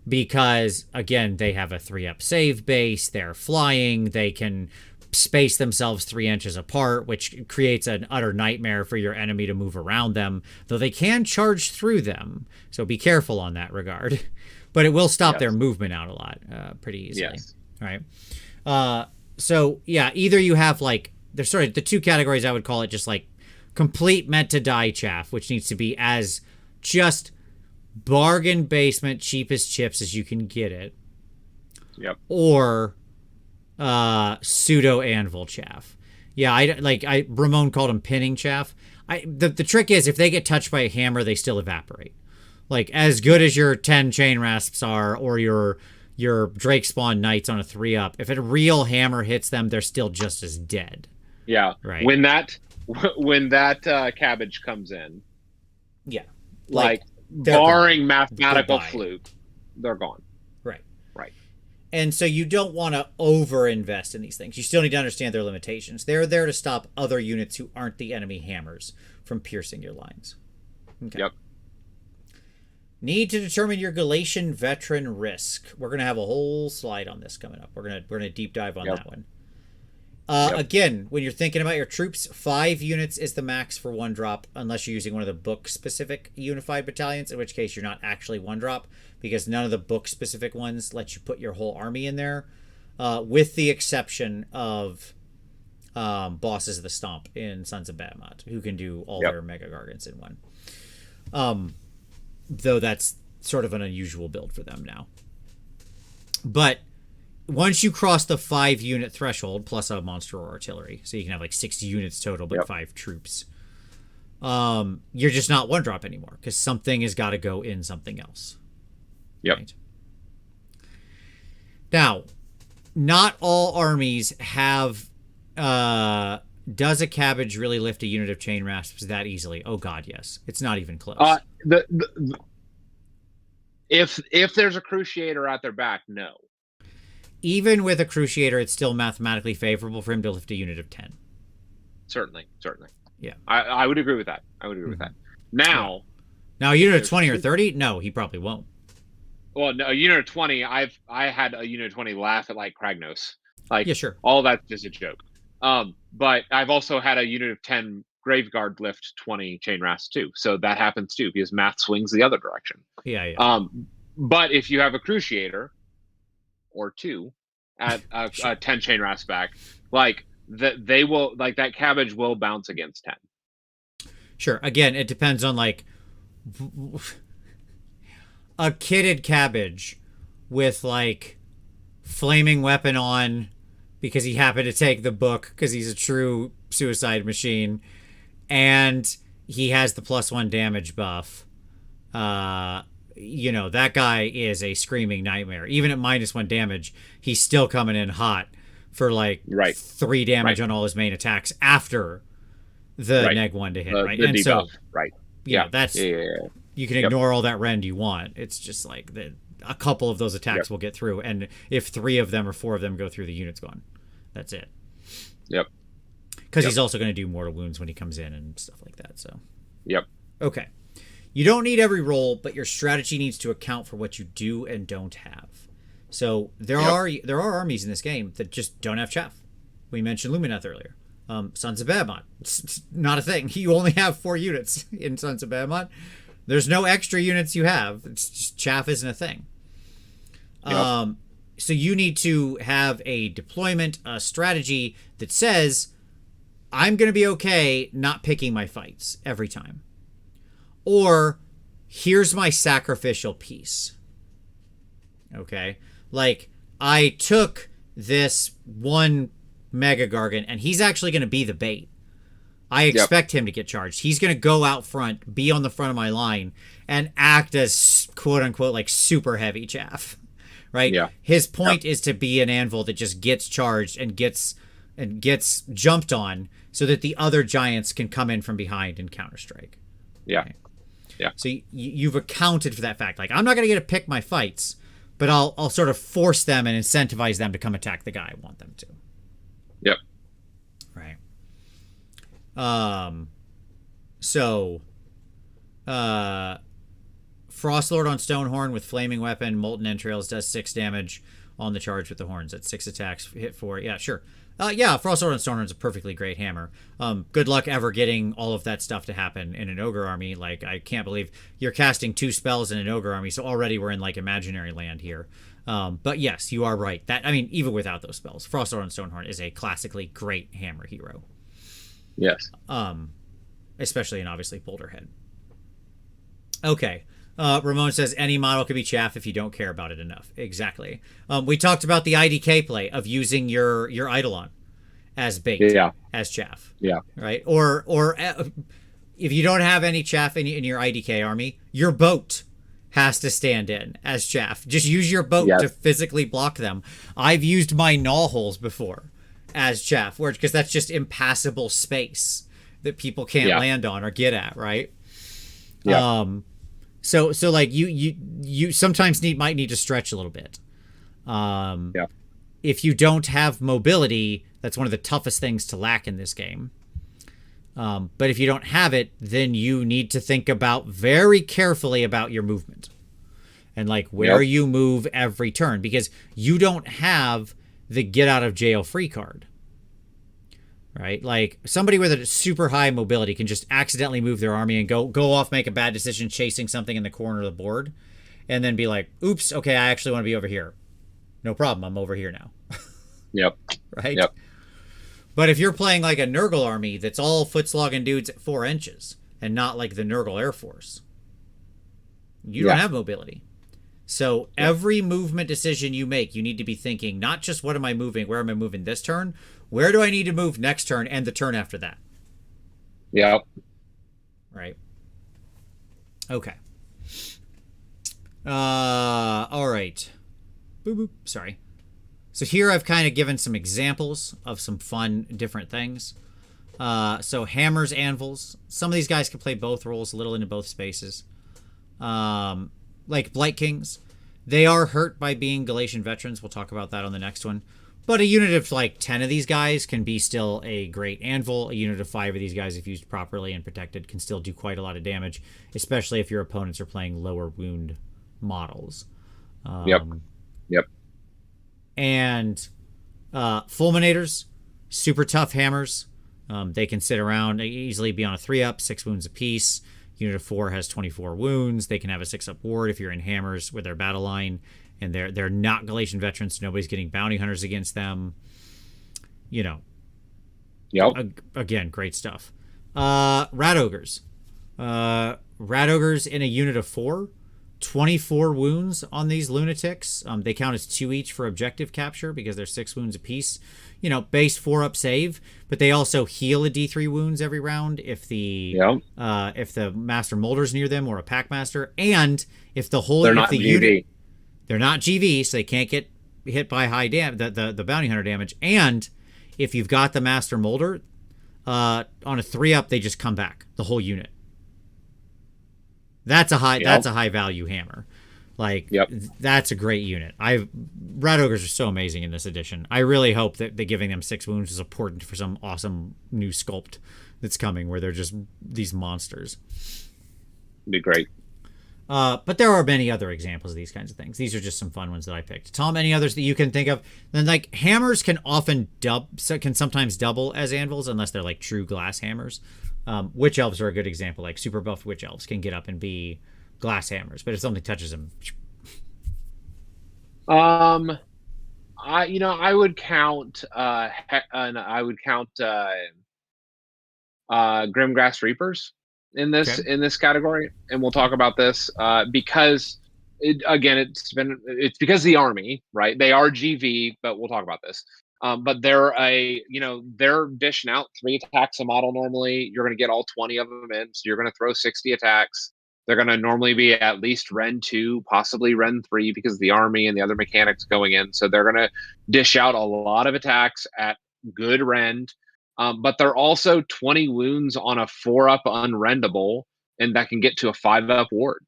S1: because, again, they have a 3-up save base, they're flying, they can space themselves 3 inches apart, which creates an utter nightmare for your enemy to move around them, though they can charge through them, so be careful on that regard. But it will stop their movement out a lot pretty easily.
S2: Yes.
S1: Right. So yeah, either you have like, there's sort of the 2 categories I would call it, just like complete meant to die chaff, which needs to be as just bargain basement cheapest chips as you can get it.
S2: Yep.
S1: Or pseudo anvil chaff. Yeah, Ramon called them pinning chaff. The trick is, if they get touched by a hammer, they still evaporate. Like, as good as your 10 chain rasps are, or your Drake Spawn Knights on a 3-up, if a real hammer hits them, they're still just as dead.
S2: Yeah.
S1: Right.
S2: When that cabbage comes in.
S1: Yeah.
S2: Like barring mathematical fluke, they're gone.
S1: Right.
S2: Right.
S1: And so you don't want to over-invest in these things. You still need to understand their limitations. They're there to stop other units who aren't the enemy hammers from piercing your lines. Okay.
S2: Yep.
S1: Need to determine your Galatian veteran risk. We're going to have a whole slide on this coming up. We're going to deep dive on that one. Again, when you're thinking about your troops, 5 units is the max for 1 drop, unless you're using one of the book-specific unified battalions, in which case you're not actually 1 drop, because none of the book-specific ones let you put your whole army in there, with the exception of Bosses of the Stomp in Sons of Bahamut, who can do all their Mega Gargants in one. Though that's sort of an unusual build for them now. But once you cross the 5-unit threshold plus a monster or artillery, so you can have like 6 units total, but 5 troops. You're just not 1-drop anymore because something has got to go in something else.
S2: Yep.
S1: Right? Now, not all armies have. Does a cabbage really lift a unit of chain rasps that easily? Oh God, yes. It's not even close.
S2: If there's a cruciator at their back, no.
S1: Even with a cruciator, it's still mathematically favorable for him to lift a unit of 10.
S2: Certainly.
S1: Yeah,
S2: I would agree with that. With that. Now,
S1: a unit of 20 or 30? No, he probably won't.
S2: Well, no, a unit of 20. I had a unit of 20 laugh at like Kragnos. Like,
S1: yeah, sure.
S2: All that's just a joke. But I've also had a unit of 10 Graveguard lift 20 chain rasp too. So that happens too because math swings the other direction.
S1: Yeah.
S2: But if you have a cruciator or 2 at a 10 chain rasp back, like they will, like that cabbage will bounce against 10.
S1: Sure. Again, it depends on like a kitted cabbage with like flaming weapon on because he happened to take the book because he's a true suicide machine and he has the +1 damage buff. That guy is a screaming nightmare. Even at -1 damage, he's still coming in hot for like 3 damage on all his main attacks after the neg 1 to hit, right?
S2: The
S1: And
S2: debuff,
S1: so,
S2: right.
S1: That's you can ignore all that rend you want. It's just like a couple of those attacks will get through, and if 3 of them or 4 of them go through, the unit's gone. That's it.
S2: Yep.
S1: Because he's also going to do mortal wounds when he comes in and stuff like that. So.
S2: Yep.
S1: Okay. You don't need every roll, but your strategy needs to account for what you do and don't have. So there are armies in this game that just don't have chaff. We mentioned Lumineth earlier. Sons of Behemoth. It's not a thing. You only have 4 units in Sons of Behemoth. There's no extra units you have. It's just chaff isn't a thing. Yep. So you need to have a deployment, a strategy that says, I'm going to be okay not picking my fights every time. Or, here's my sacrificial piece. Okay? Like, I took this one Mega Gargant, and he's actually going to be the bait. I expect him to get charged. He's going to go out front, be on the front of my line, and act as, quote-unquote, like, super heavy chaff. Right?
S2: Yeah.
S1: His point is to be an anvil that just gets charged and gets jumped on so that the other giants can come in from behind and counterstrike.
S2: Yeah.
S1: Okay?
S2: Yeah.
S1: So you've accounted for that fact. Like, I'm not going to get to pick my fights, but I'll sort of force them and incentivize them to come attack the guy I want them to.
S2: Yep.
S1: Right. Frostlord on Stonehorn with Flaming Weapon, Molten Entrails does 6 damage on the charge with the horns. At 6 attacks, hit 4. Yeah, sure. Frostlord on Stonehorn is a perfectly great hammer. Good luck ever getting all of that stuff to happen in an ogre army. Like, I can't believe you're casting 2 spells in an ogre army, so already we're in like imaginary land here. But yes, you are right. Even without those spells, Frostlord on Stonehorn is a classically great hammer hero.
S2: Yes.
S1: Especially in obviously Boulderhead. Okay. Ramon says any model could be chaff if you don't care about it enough. Exactly. We talked about the IDK play of using your Eidolon as bait, as chaff.
S2: Yeah.
S1: Right. Or if you don't have any chaff in your IDK army, your boat has to stand in as chaff. Just use your boat to physically block them. I've used my gnaw holes before as chaff, because that's just impassable space that people can't land on or get at. Right.
S2: Yeah.
S1: So like you sometimes might need to stretch a little bit. If you don't have mobility, that's one of the toughest things to lack in this game. But if you don't have it, then you need to think about very carefully about your movement and like where you move every turn, because you don't have the get out of jail free card. Right? Like somebody with a super high mobility can just accidentally move their army and go off, make a bad decision chasing something in the corner of the board, and then be like, oops, okay, I actually want to be over here. No problem, I'm over here now.
S2: Yep.
S1: Right?
S2: Yep.
S1: But if you're playing like a Nurgle army that's all foot-slogging dudes at 4 inches and not like the Nurgle Air Force, you don't have mobility. So every movement decision you make, you need to be thinking not just what am I moving, where am I moving this turn, where do I need to move next turn and the turn after that.
S2: Yep.
S1: Right. Okay. All right. Boop, boop. Sorry. So here I've kind of given some examples of some fun different things. So hammers, anvils. Some of these guys can play both roles, a little into both spaces. Like Blight Kings. They are hurt by being Galatian veterans. We'll talk about that on the next one. But a unit of like 10 of these guys can be still a great anvil. A unit of 5 of these guys, if used properly and protected, can still do quite a lot of damage, especially if your opponents are playing lower wound models.
S2: Yep.
S1: And fulminators, super tough hammers. They can sit around, easily be on a 3-up, 6 wounds apiece. Unit of 4 has 24 wounds. They can have a 6-up ward if you're in hammers with their battle line. And they're not Galatian veterans, so nobody's getting bounty hunters against them. You know.
S2: Yep.
S1: Again, great stuff. Rat Ogres. Rat Ogres in a unit of 4. 24 wounds on these lunatics. They count as 2 each for objective capture because they're 6 wounds apiece. You know, base 4-up save, but they also heal a D3 wounds every round if the master molder's near them or a pack master, and if the whole
S2: they're not GV.
S1: Unit, they're not GV, so they can't get hit by high the bounty hunter damage. And if you've got the master molder on a 3-up, they just come back the whole unit. That's a high value hammer. Like, that's a great unit. Rat Ogres are so amazing in this edition. I really hope that giving them 6 wounds is important for some awesome new sculpt that's coming where they're just these monsters.
S2: It'd be great.
S1: But there are many other examples of these kinds of things. These are just some fun ones that I picked. Tom, any others that you can think of? Then, like, hammers can sometimes double as anvils unless they're like true glass hammers. Witch elves are a good example. Like super buff witch elves can get up and be glass hammers, but if something touches them,
S2: I would count Grimgrass Reapers in this category, and we'll talk about this because it's because of the army, right? They are GV, but we'll talk about this. But they're dishing out 3 attacks a model normally. You're going to get all 20 of them in, so you're going to throw 60 attacks. They're going to normally be at least Ren 2, possibly Ren 3 because of the army and the other mechanics going in. So they're going to dish out a lot of attacks at good rend. But they're also 20 wounds on a 4-up unrendable, and that can get to a 5-up ward.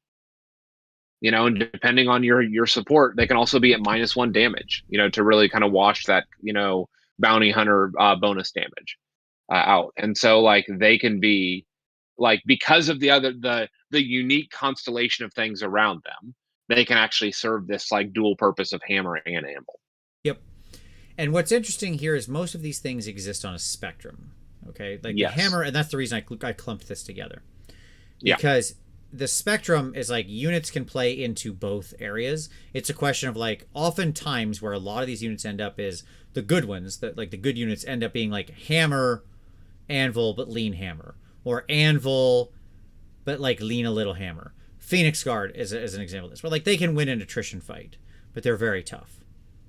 S2: You know, and depending on your support, they can also be at -1 damage, you know, to really kind of wash that, you know, bounty hunter bonus damage out. And so, like, they can be, like, because of the unique constellation of things around them, they can actually serve this, like, dual purpose of hammer and anvil.
S1: Yep. And what's interesting here is most of these things exist on a spectrum. Okay, like the hammer, and that's the reason I clumped this together. Because the spectrum is like units can play into both areas. It's a question of, like, oftentimes where a lot of these units end up is the good ones, that like the good units end up being like hammer, anvil, but lean hammer, or anvil, but like lean a little hammer. Phoenix Guard is an example of this, where like they can win an attrition fight, but they're very tough.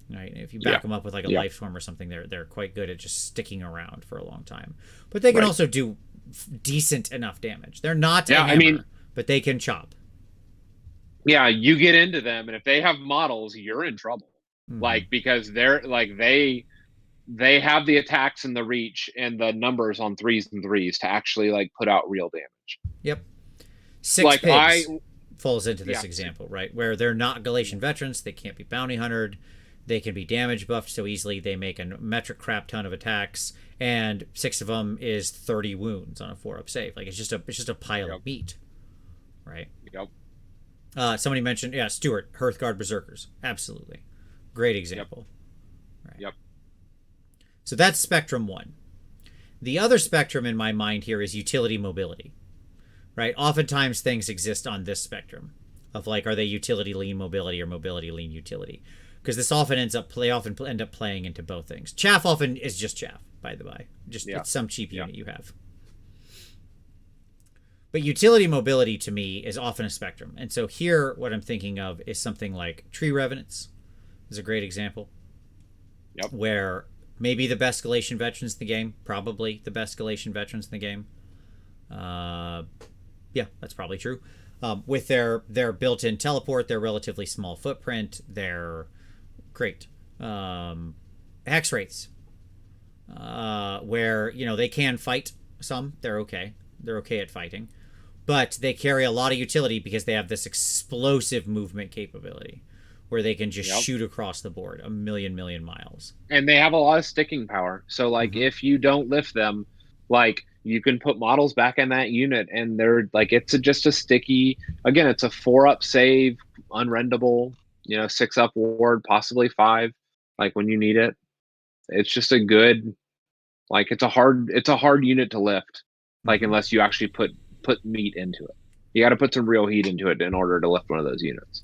S1: Right? And if you back them up with like a life storm or something, they're quite good at just sticking around for a long time. But they can also do decent enough damage. They're not a hammer, but they can chop.
S2: Yeah, you get into them, and if they have models, you're in trouble. Like, because they're like they have the attacks and the reach and the numbers on 3s and 3s to actually, like, put out real damage.
S1: Yep. Six Pigs falls into this example, right? Where they're not Galatian veterans, they can't be bounty huntered, they can be damage buffed so easily, they make a metric crap ton of attacks, and 6 of them is 30 wounds on a 4-up save. Like, it's just a pile of meat. Right.
S2: Yep.
S1: Somebody mentioned, Stuart, Hearthguard Berserkers. Absolutely. Great example.
S2: Yep.
S1: Right.
S2: Yep.
S1: So that's spectrum 1. The other spectrum in my mind here is utility mobility. Right? Oftentimes things exist on this spectrum of, like, are they utility lean mobility or mobility lean utility? Because this often end up playing into both things. Chaff often is just chaff, by the by. It's some cheap unit you have. But utility mobility to me is often a spectrum. And so here, what I'm thinking of is something like Tree Revenants is a great example.
S2: Yep.
S1: Where maybe the best Galatian veterans in the game, probably the best Galatian veterans in the game. Yeah, that's probably true. With their built-in teleport, their relatively small footprint, their great hex rates, where they can fight some. They're okay. They're okay at fighting, but they carry a lot of utility because they have this explosive movement capability, where they can just shoot across the board a million miles.
S2: And they have a lot of sticking power. So like if you don't lift them, like you can put models back in that unit and they're like, just a sticky, again, it's a 4-up save, unrendable, 6-up ward, possibly 5, like when you need it. It's just a good, like it's a hard unit to lift, like unless you actually put meat into it. You got to put some real heat into it in order to lift one of those units.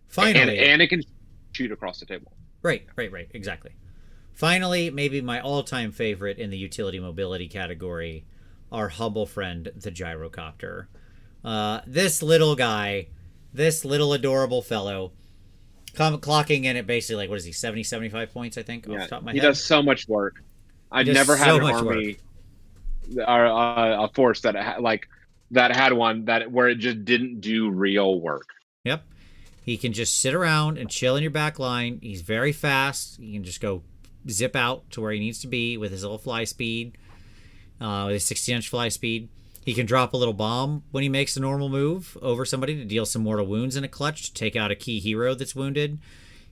S1: Finally,
S2: and it can shoot across the table.
S1: Right, exactly. Finally, maybe my all-time favorite in the utility mobility category, our humble friend, the gyrocopter. This little guy, this little adorable fellow, clocking in at basically, like, what is he, 70, 75 points, I think, off the top of my head?
S2: He does so much work. I've never had an army, a force that had one where it just didn't do real work.
S1: Yep. He can just sit around and chill in your back line. He's very fast. He can just go zip out to where he needs to be with his little fly speed, with his 16-inch fly speed. He can drop a little bomb when he makes a normal move over somebody to deal some mortal wounds in a clutch to take out a key hero that's wounded.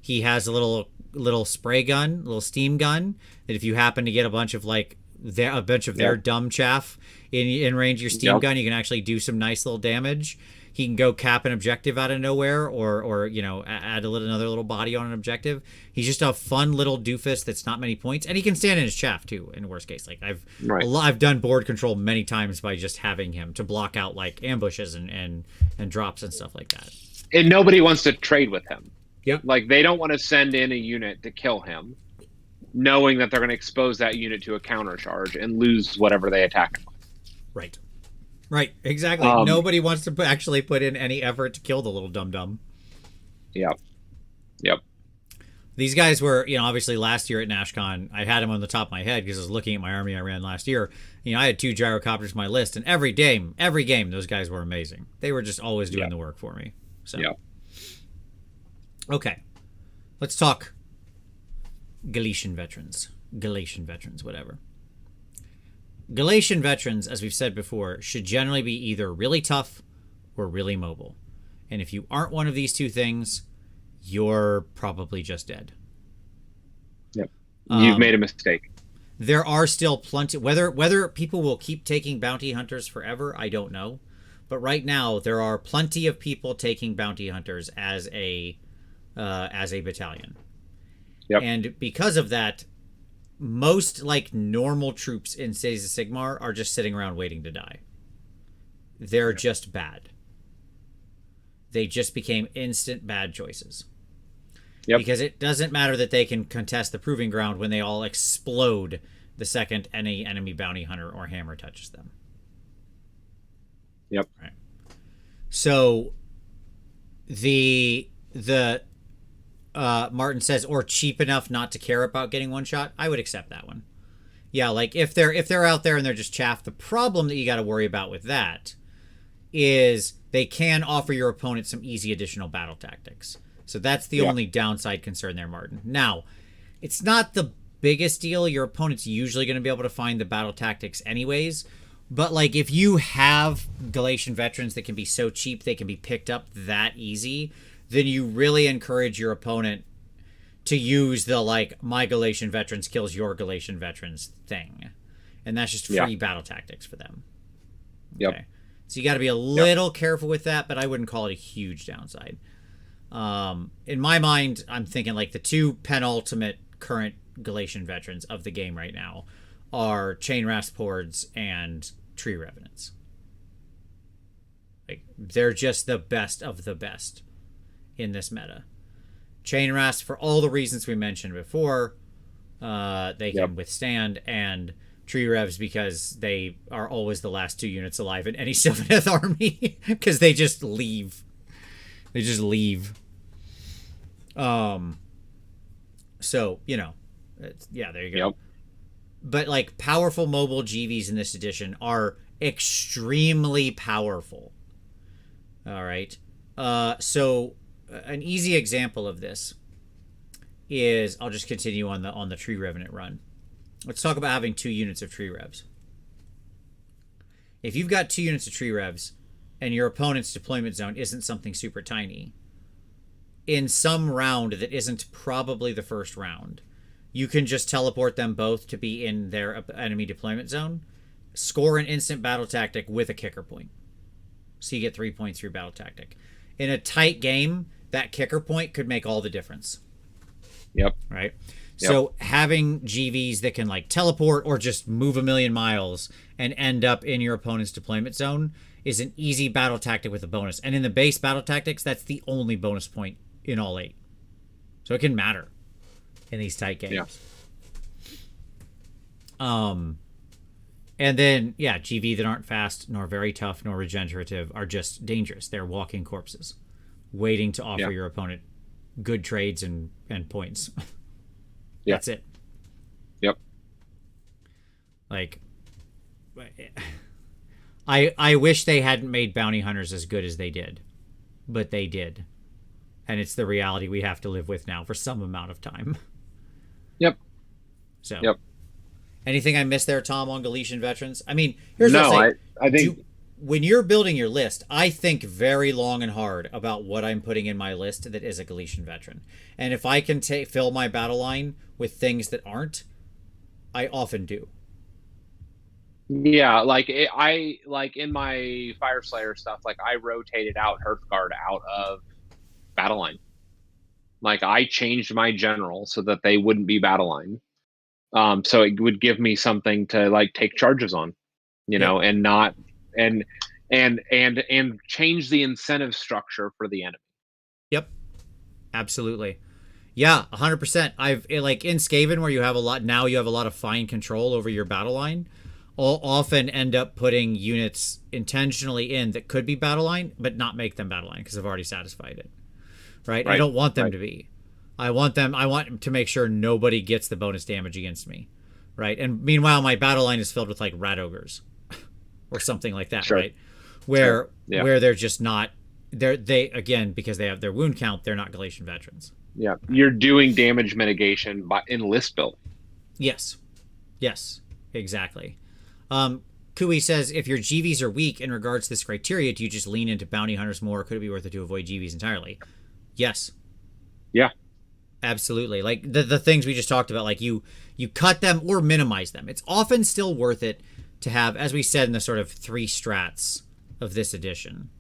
S1: He has a little spray gun, a little steam gun, that if you happen to get a bunch of their dumb chaff in range of your steam gun, you can actually do some nice little damage. He can go cap an objective out of nowhere, or add another little body on an objective. He's just a fun little doofus that's not many points, and he can stand in his chaff too. In the worst case, like I've done board control many times by just having him to block out like ambushes and drops and stuff like that.
S2: And nobody wants to trade with him.
S1: Yep.
S2: Like they don't want to send in a unit to kill him, knowing that they're going to expose that unit to a counter charge and lose whatever they attack him with.
S1: Right, exactly. Nobody wants to actually put in any effort to kill the little dum-dum.
S2: Yep.
S1: These guys were, obviously last year at NashCon, I had them on the top of my head because I was looking at my army I ran last year. I had 2 gyrocopters on my list, and every game, those guys were amazing. They were just always doing the work for me. So, okay, let's talk Galatian veterans, whatever. Galatian veterans, as we've said before, should generally be either really tough or really mobile. And if you aren't one of these two things, you're probably just dead.
S2: Yep. You've made a mistake.
S1: There are still plenty... Whether people will keep taking bounty hunters forever, I don't know. But right now, there are plenty of people taking bounty hunters as a battalion. Yep. And because of that, most normal troops in Cities of Sigmar are just sitting around waiting to die. They're just bad. They just became instant bad choices. Yep. Because it doesn't matter that they can contest the proving ground when they all explode the second any enemy bounty hunter or hammer touches them.
S2: Yep.
S1: Right. So the Martin says, or cheap enough not to care about getting one shot. I would accept that one. Yeah, like if they're out there and they're just chaff, the problem that you got to worry about with that is they can offer your opponent some easy additional battle tactics. So that's the only downside concern there, Martin. Now, it's not the biggest deal. Your opponent's usually going to be able to find the battle tactics anyways. But if you have Galatian veterans that can be so cheap they can be picked up that easy, then you really encourage your opponent to use the my Galatian veterans kills your Galatian veterans thing. And that's just free battle tactics for them.
S2: Yep.
S1: Okay. So you got to be a little careful with that, but I wouldn't call it a huge downside. In my mind, I'm thinking the 2 penultimate current Galatian veterans of the game right now are Chain Raspords and Tree Revenants. They're just the best of the best in this meta. Chain Rasp, for all the reasons we mentioned before, they can withstand, and tree revs because they are always the last 2 units alive in any 7th army because they just leave. They just leave. So, you know, yeah, there you go.
S2: Yep.
S1: But like powerful mobile GVs in this edition are extremely powerful. All right. So an easy example of this is, I'll just continue on the Tree Revenant run. Let's talk about having 2 units of Tree Revs. If you've got 2 units of Tree Revs and your opponent's deployment zone isn't something super tiny, in some round that isn't probably the first round, you can just teleport them both to be in their enemy deployment zone, score an instant battle tactic with a kicker point. So you get 3 points through battle tactic. In a tight game, that kicker point could make all the difference.
S2: Yep.
S1: Right?
S2: Yep.
S1: So having GVs that can like teleport or just move a million miles and end up in your opponent's deployment zone is an easy battle tactic with a bonus. And in the base battle tactics, that's the only bonus point in all 8. So it can matter in these tight games.
S2: Yeah.
S1: And then, yeah, GV that aren't fast, nor very tough, nor regenerative are just dangerous. They're walking corpses, waiting to offer your opponent good trades and points.
S2: Yeah.
S1: That's it.
S2: Yep.
S1: Like, I wish they hadn't made bounty hunters as good as they did, but they did. And it's the reality we have to live with now for some amount of time.
S2: Yep.
S1: So.
S2: Yep.
S1: Anything I missed there, Tom, on Galician veterans? I mean, here's what I'll say.
S2: I think
S1: when you're building your list, I think very long and hard about what I'm putting in my list that is a Galician veteran. And if I can fill my battle line with things that aren't, I often do.
S2: Yeah, like I like in my Fire Slayer stuff, like I rotated out Hearthguard out of battle line. Like I changed my general so that they wouldn't be battle line. So it would give me something to like take charges on, you know, and not and change the incentive structure for the enemy.
S1: Yep, absolutely. Yeah, 100%. I've like in Skaven where you have a lot of fine control over your battle line. I'll often end up putting units intentionally in that could be battle line, but not make them battle line because I've already satisfied it. Right? I don't want them to be. I want to make sure nobody gets the bonus damage against me, right? And meanwhile, my battle line is filled with like rat ogres or something like that, right? Where they're just not they again because they have their wound count, they're not Galician veterans.
S2: Yeah, you're doing damage mitigation in list build.
S1: Yes, exactly. Kui says, if your GVs are weak in regards to this criteria, do you just lean into bounty hunters more? Or could it be worth it to avoid GVs entirely? Yes.
S2: Yeah.
S1: Absolutely. Like the things we just talked about, like you cut them or minimize them. It's often still worth it to have, as we said in the sort of 3 strats of this edition,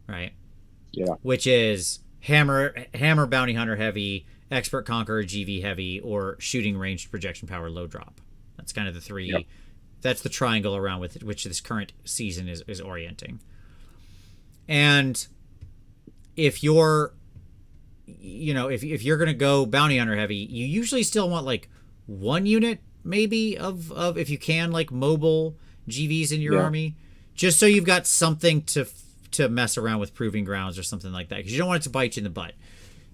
S1: right?
S2: Yeah.
S1: Which is hammer bounty hunter heavy, expert conqueror GV heavy, or shooting ranged projection power low drop. That's kind of the 3. Yep. That's the triangle around with which this current season is orienting. And if you're if you're going to go bounty hunter heavy, you usually still want like 1 unit maybe of if you can, like mobile GVs in your army, just so you've got something to mess around with proving grounds or something like that, because you don't want it to bite you in the butt.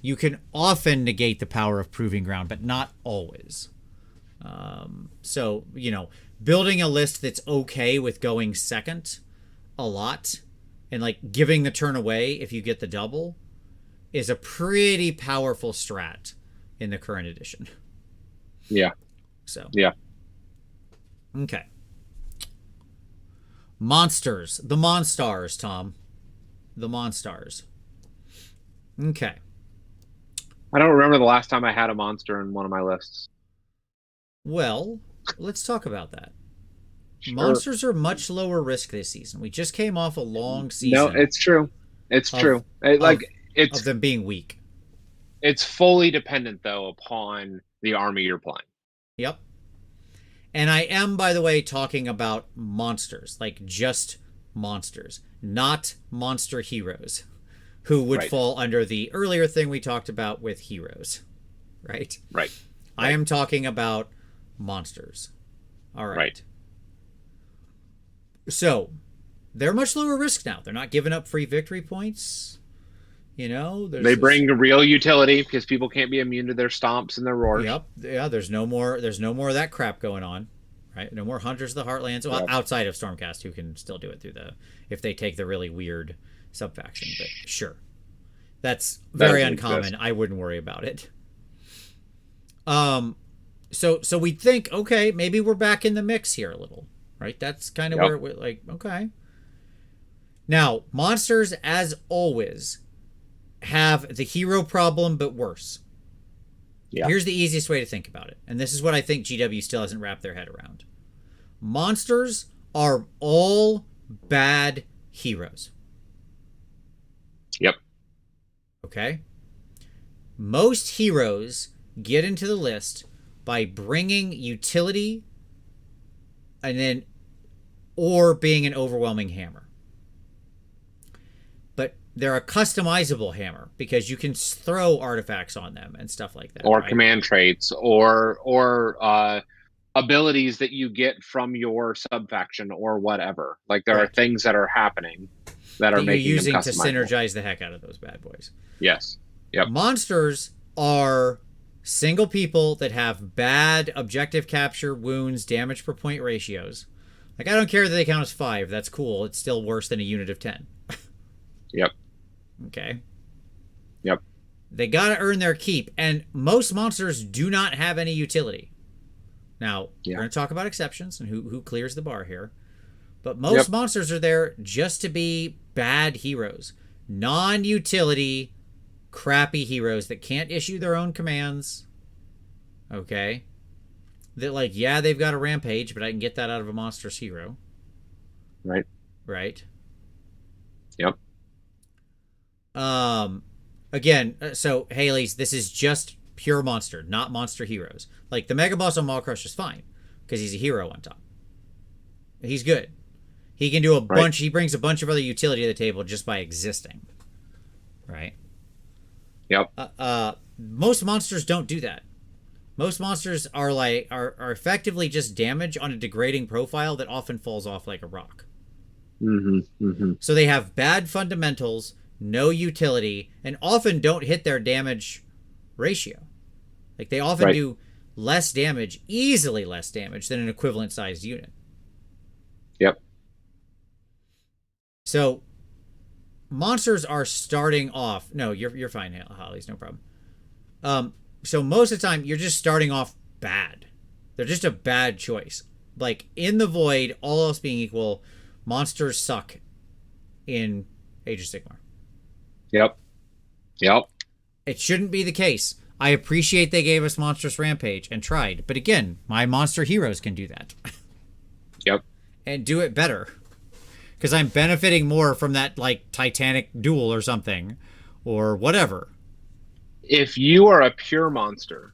S1: You can often negate the power of proving ground, but not always. So, building a list that's okay with going second a lot and like giving the turn away if you get the double is a pretty powerful strat in the current edition.
S2: Yeah.
S1: So.
S2: Yeah.
S1: Okay. Monsters. The Monstars, Tom. The Monstars. Okay.
S2: I don't remember the last time I had a monster in one of my lists.
S1: Well, let's talk about that.
S2: Sure.
S1: Monsters are much lower risk this season. We just came off a long season.
S2: No, it's true. It's true. It's
S1: of them being weak.
S2: It's fully dependent though upon the army you're playing.
S1: Yep. And I am, by the way, talking about monsters, like just monsters, not monster heroes, who would fall under the earlier thing we talked about with heroes, right?
S2: Right.
S1: I am talking about monsters. All right. So they're much lower risk now. They're not giving up free victory points.
S2: They bring real utility because people can't be immune to their stomps and their roars.
S1: Yep. Yeah. There's no more of that crap going on. Right. No more Hunters of the Heartlands. Well, outside of Stormcast, who can still do it through if they take the really weird subfaction. But sure, that's very uncommon. I wouldn't worry about it. So we think, okay, maybe we're back in the mix here a little, right? That's kind of where we're like, okay. Now, monsters, as always, have the hero problem, but worse. Yeah. Here's the easiest way to think about it. And this is what I think GW still hasn't wrapped their head around. Monsters are all bad heroes.
S2: Yep.
S1: Okay? Most heroes get into the list by bringing utility or being an overwhelming hammer. But they're a customizable hammer because you can throw artifacts on them and stuff like that.
S2: Or command traits or abilities that you get from your subfaction or whatever. Like there are things that are happening that are making
S1: using
S2: them
S1: to synergize the heck out of those bad boys.
S2: Yes. Yep.
S1: Monsters are single people that have bad objective capture, wounds, damage per point ratios. Like, I don't care that they count as 5. That's cool. It's still worse than a unit of 10.
S2: Yep.
S1: Okay.
S2: Yep.
S1: They got to earn their keep. And most monsters do not have any utility. Now, we're going to talk about exceptions and who clears the bar here. But most monsters are there just to be bad heroes. Non-utility, crappy heroes that can't issue their own commands. Okay? That, like, they've got a rampage, but I can get that out of a monstrous hero.
S2: Right.
S1: Right?
S2: Yep.
S1: Again, so, Haley's, this is just pure monster, not monster heroes. Like, the Mega Boss on Maw Crush is fine, because he's a hero on top. He's good. He can do a bunch, he brings a bunch of other utility to the table just by existing. Right?
S2: Yep.
S1: Most monsters don't do that. Most monsters are effectively just damage on a degrading profile that often falls off like a rock.
S2: Mm-hmm. Mm-hmm.
S1: So they have bad fundamentals, no utility, and often don't hit their damage ratio. Like, they often do less damage, easily less damage than an equivalent sized unit.
S2: Yep.
S1: So monsters are starting off. No, you're fine, Holly's no problem. So most of the time you're just starting off bad. They're just a bad choice. Like, in the void, all else being equal, monsters suck in Age of Sigmar.
S2: Yep. Yep.
S1: It shouldn't be the case. I appreciate they gave us Monstrous Rampage and tried, but again, my monster heroes can do that.
S2: Yep.
S1: And do it better. Because I'm benefiting more from that, like, Titanic duel or something. Or whatever.
S2: If you are a pure monster,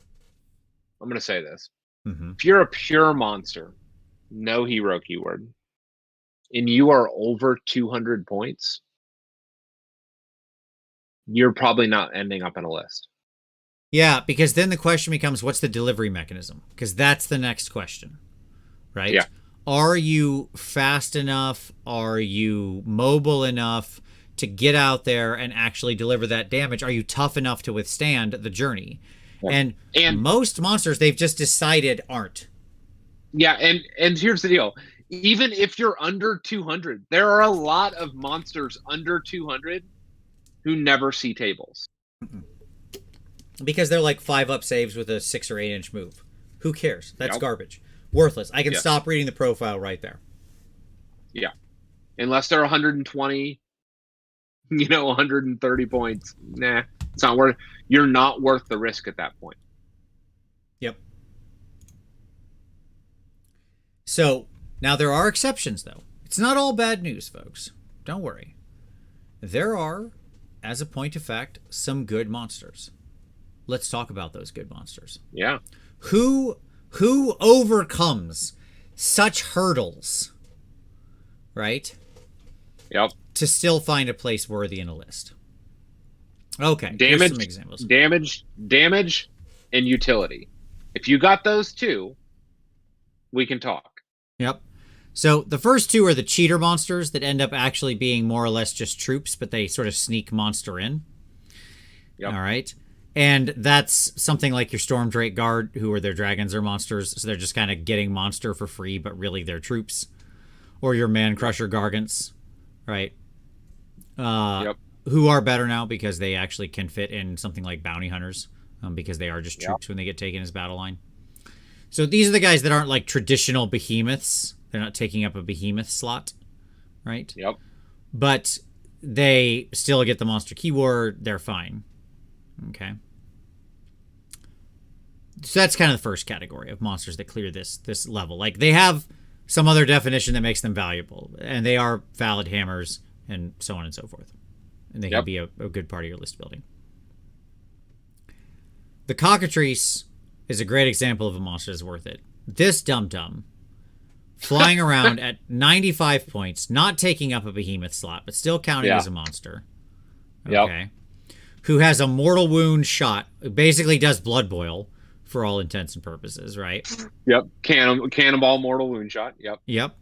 S2: I'm going to say this.
S1: Mm-hmm.
S2: If you're a pure monster, no hero keyword, and you are over 200 points, you're probably not ending up in a list.
S1: Yeah, because then the question becomes, what's the delivery mechanism? Because that's the next question. Right?
S2: Yeah.
S1: Are you fast enough? Are you mobile enough to get out there and actually deliver that damage? Are you tough enough to withstand the journey? Yeah. And most monsters, they've just decided aren't.
S2: Yeah, and here's the deal. Even if you're under 200, there are a lot of monsters under 200 who never see tables.
S1: Because they're like 5-up saves with a 6 or 8 inch move. Who cares? That's garbage. Worthless. I can stop reading the profile right there.
S2: Yeah. Unless they're 120, 130 points. Nah, it's not worth. You're not worth the risk at that point.
S1: Yep. So, now there are exceptions, though. It's not all bad news, folks. Don't worry. There are, as a point of fact, some good monsters. Let's talk about those good monsters.
S2: Yeah.
S1: Who overcomes such hurdles, right?
S2: Yep.
S1: To still find a place worthy in a list. Okay. Here's some examples.
S2: Damage, and utility. If you got those two, we can talk.
S1: Yep. So the first two are the cheater monsters that end up actually being more or less just troops, but they sort of sneak monster in.
S2: Yep.
S1: All right. And that's something like your Storm Drake Guard, who are their dragons or monsters, so they're just kind of getting monster for free, but really they're troops. Or your Man Crusher Gargants, right?
S2: Yep.
S1: Who are better now because they actually can fit in something like Bounty Hunters, because they are just troops when they get taken as battle line. So these are the guys that aren't like traditional behemoths. They're not taking up a behemoth slot, right?
S2: Yep.
S1: But they still get the monster keyword. They're fine. Okay. So that's kind of the first category of monsters that clear this level. Like, they have some other definition that makes them valuable, and they are valid hammers and so on and so forth. And they can be a good part of your list building. The Cockatrice is a great example of a monster that's worth it. This dum-dum, flying around at 95 points, not taking up a behemoth slot, but still counting as a monster. Okay. Yep. Who has a mortal wound shot, basically does blood boil for all intents and purposes, right?
S2: Yep. Cannonball mortal wound shot. Yep.
S1: Yep.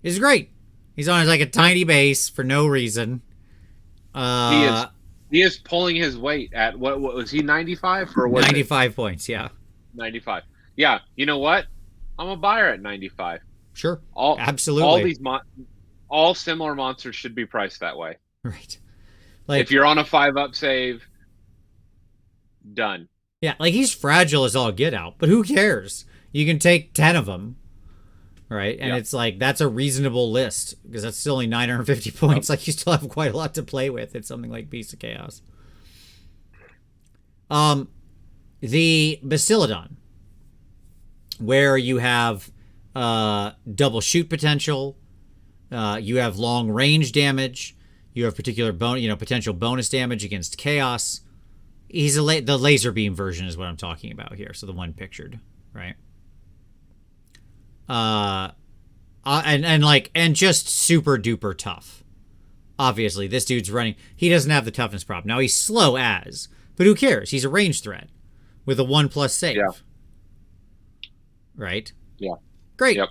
S1: Is great. He's on like a tiny base for no reason.
S2: He is pulling his weight at what was he, 95 or what?
S1: 95 points, yeah.
S2: 95. Yeah. You know what? I'm a buyer at 95.
S1: Sure. Absolutely.
S2: All these all similar monsters should be priced that way.
S1: Right. Like,
S2: if you're on a 5-up save, done.
S1: Yeah, like, he's fragile as all get out, but who cares? You can take 10 of them, right? And it's like, that's a reasonable list, because that's still only 950 points. Like, you still have quite a lot to play with. It's something like Beast of Chaos. The Bastiladon, where you have double shoot potential, you have long range damage, you have particular potential bonus damage against chaos. He's the laser beam version is what I'm talking about here. So the one pictured, right? And just super duper tough. Obviously, this dude's running. He doesn't have the toughness problem. Now, he's slow but who cares? He's a range threat with a 1+ save.
S2: Yeah.
S1: Right?
S2: Yeah.
S1: Great.
S2: Yep.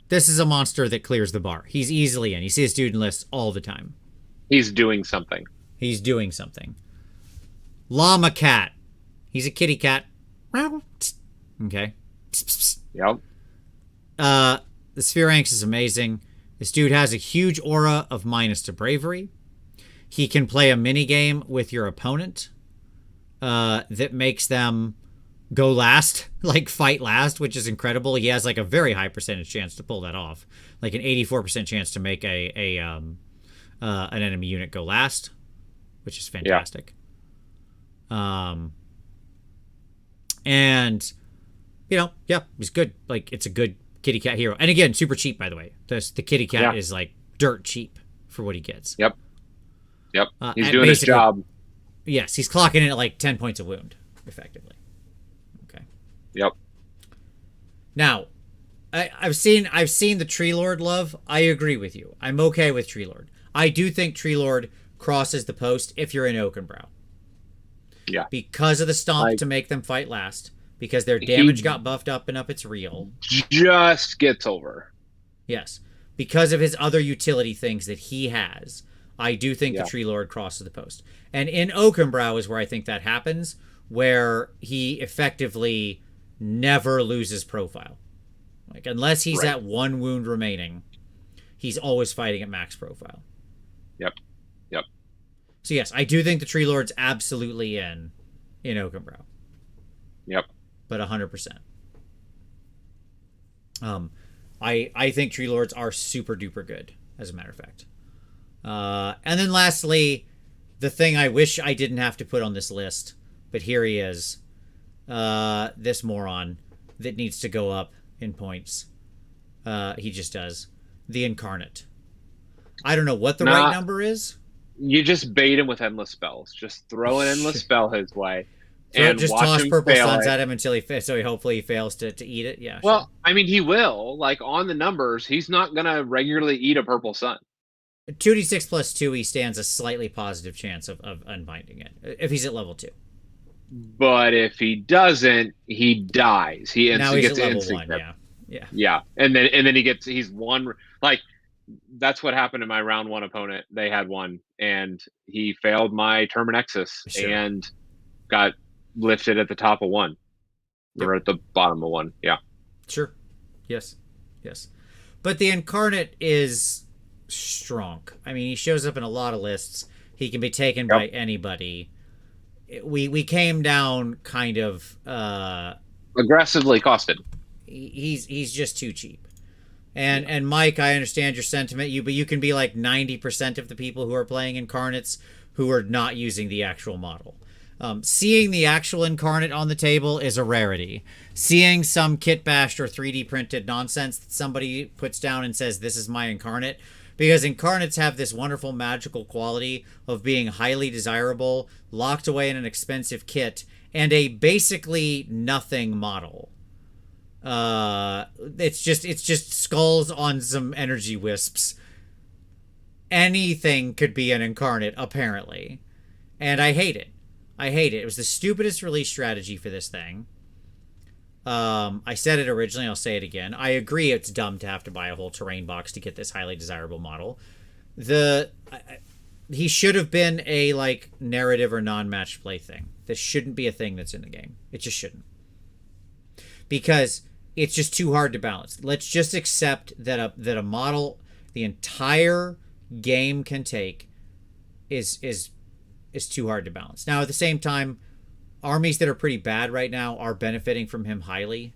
S1: This is a monster that clears the bar. He's easily in. You see his dude in lists all the time.
S2: He's doing something.
S1: Llama Cat. He's a kitty cat. Okay.
S2: Yep.
S1: The Spheranx is amazing. This dude has a huge aura of minus to bravery. He can play a mini game with your opponent that makes them go last, like fight last, which is incredible. He has like a very high percentage chance to pull that off, like an 84% chance to make an enemy unit go last, which is fantastic. And he's good. Like, it's a good kitty cat hero. And again, super cheap, by the way. The kitty cat is like dirt cheap for what he gets.
S2: Yep. He's doing his job.
S1: Yes, he's clocking in at like 10 points of wound, effectively. Okay.
S2: Yep.
S1: Now, I've seen the Tree Lord love. I agree with you. I'm okay with Tree Lord. I do think Tree Lord crosses the post if you're in Oakenbrow.
S2: Yeah.
S1: Because of the stomp to make them fight last. Because their damage got buffed up and up its real.
S2: Just gets over.
S1: Yes. Because of his other utility things that he has. I do think the Tree Lord crosses the post. And in Oakenbrow is where I think that happens. Where he effectively never loses profile. Like, unless he's at 1 wound remaining, he's always fighting at max profile.
S2: Yep.
S1: So yes, I do think the Tree Lord's absolutely in Oakenbrow.
S2: Yep.
S1: But 100%. I think Tree Lords are super duper good, as a matter of fact. And then lastly, the thing I wish I didn't have to put on this list, but here he is. This moron that needs to go up in points. He just does. The Incarnate. I don't know what the right number is.
S2: You just bait him with endless spells. Just throw an endless spell his way.
S1: And just toss purple suns at him until he hopefully he fails to eat it. Yeah.
S2: Well, sure. I mean, he will. Like, on the numbers, he's not going to regularly eat a purple sun.
S1: 2d6 plus 2, he stands a slightly positive chance of unbinding it if he's at level 2.
S2: But if he doesn't, he dies. He
S1: now he's at level 1.
S2: Yeah, and then he's one, like, that's what happened to my round one opponent. They had one, and he failed my Terminexus
S1: Sure.
S2: and got lifted at the top of one, or at the bottom of one. Yeah.
S1: Sure. Yes. Yes. But the Incarnate is strong. I mean, he shows up in a lot of lists. He can be taken by anybody. We came down kind of
S2: aggressively costed.
S1: He's just too cheap. And Mike, I understand your sentiment, but you can be like 90% of the people who are playing Incarnates who are not using the actual model. Seeing the actual Incarnate on the table is a rarity. Seeing some kit bashed or 3D printed nonsense that somebody puts down and says, this is my Incarnate, because Incarnates have this wonderful magical quality of being highly desirable, locked away in an expensive kit, and a basically nothing model. It's just skulls on some energy wisps. Anything could be an Incarnate, apparently. And I hate it. It was the stupidest release strategy for this thing. I said it originally, I'll say it again. I agree it's dumb to have to buy a whole terrain box to get this highly desirable model. He should have been a, like, narrative or non-matched play thing. This shouldn't be a thing that's in the game. It just shouldn't. Because it's just too hard to balance. Let's just accept that a model the entire game can take is too hard to balance. Now, at the same time, armies that are pretty bad right now are benefiting from him highly.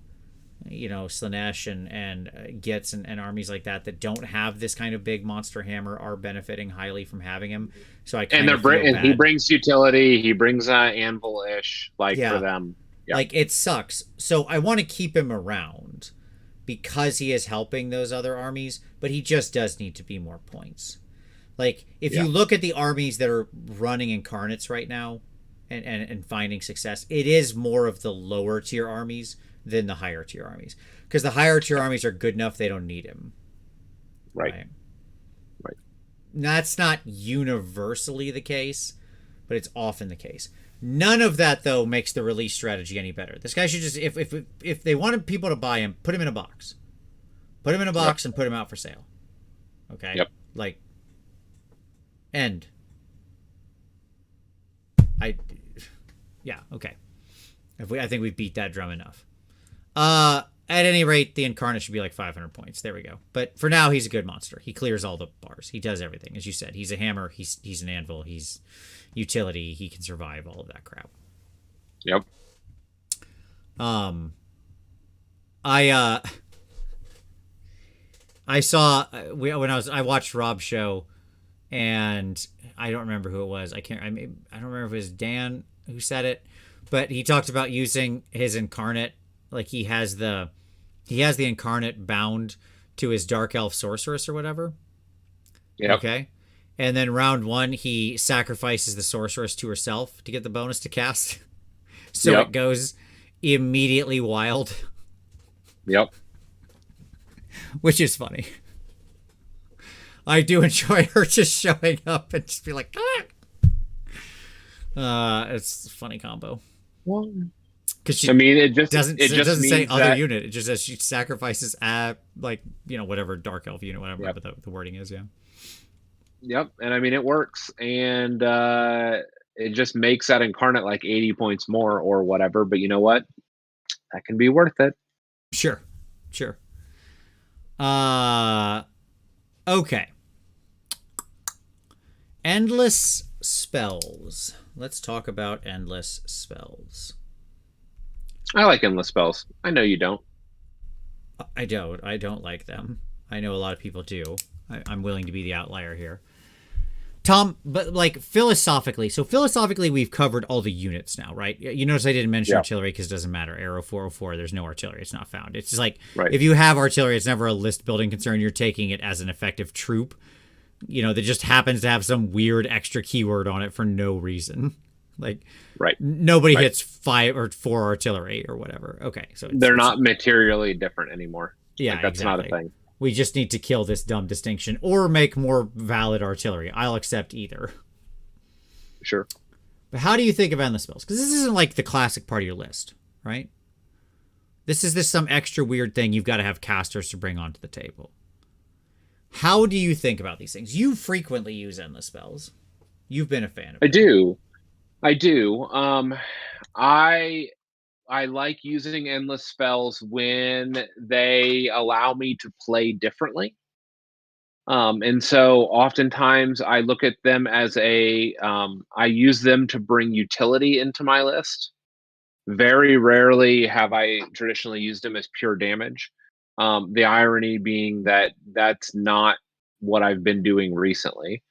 S1: You know, Slanesh and Gitz and armies like that don't have this kind of big monster hammer are benefiting highly from having him. So I kind of feel bad.
S2: He brings utility. He brings anvil-ish, like, for them.
S1: Yeah. Like, it sucks. So I want to keep him around because he is helping those other armies, but he just does need to be more points. Like, if you look at the armies that are running Incarnates right now and finding success, it is more of the lower tier armies than the higher tier armies. Because the higher tier armies are good enough, they don't need him.
S2: Right.
S1: That's not universally the case, but it's often the case. None of that, though, makes the release strategy any better. This guy should just, if they wanted people to buy him, put him in a box. Put him in a box and put him out for sale. Okay?
S2: Yep.
S1: Like, end. Yeah, okay. I think we've beat that drum enough. At any rate, the Incarnate should be like 500 points. There we go. But for now, he's a good monster. He clears all the bars. He does everything, as you said. He's a hammer. He's an anvil. He's utility. He can survive all of that crap.
S2: Yep.
S1: I saw when I watched Rob's show, and I don't remember who it was. I don't remember if it was Dan who said it, but he talked about using his Incarnate. Like, he has the Incarnate bound to his Dark Elf Sorceress or whatever.
S2: Yeah.
S1: Okay. And then round one, he sacrifices the Sorceress to herself to get the bonus to cast. So it goes immediately wild.
S2: Yep.
S1: Which is funny. I do enjoy her just showing up and just be like, it's a funny combo.
S2: Well,
S1: because
S2: it
S1: doesn't
S2: means
S1: say other
S2: that
S1: unit. It just says she sacrifices whatever Dark Elf unit, whatever the wording is. Yeah.
S2: Yep, and I mean, it works, and it just makes that Incarnate like 80 points more or whatever. But you know what? That can be worth it.
S1: Sure. Okay. Endless spells. Let's talk about endless spells.
S2: I like endless spells. I know you don't.
S1: I don't like them. I know a lot of people do. I'm willing to be the outlier here. Tom, but like philosophically, we've covered all the units now, right? You notice I didn't mention artillery because it doesn't matter. Arrow 404, there's no artillery. It's not found. It's just like, if you have artillery, it's never a list building concern. You're taking it as an effective troop, that just happens to have some weird extra keyword on it for no reason. Like, nobody hits 5 or 4 artillery or whatever. Okay, so
S2: they're not materially different anymore.
S1: Yeah,
S2: that's
S1: exactly.
S2: not a thing.
S1: We just need to kill this dumb distinction or make more valid artillery. I'll accept either.
S2: Sure.
S1: But how do you think of endless spells? Because this isn't like the classic part of your list, right? This is this some extra weird thing you've got to have casters to bring onto the table. How do you think about these things? You frequently use endless spells. You've been a fan of it.
S2: I do. I like using endless spells when they allow me to play differently. And so oftentimes I look at them as I use them to bring utility into my list. Very rarely have I traditionally used them as pure damage. The irony being that that's not what I've been doing recently.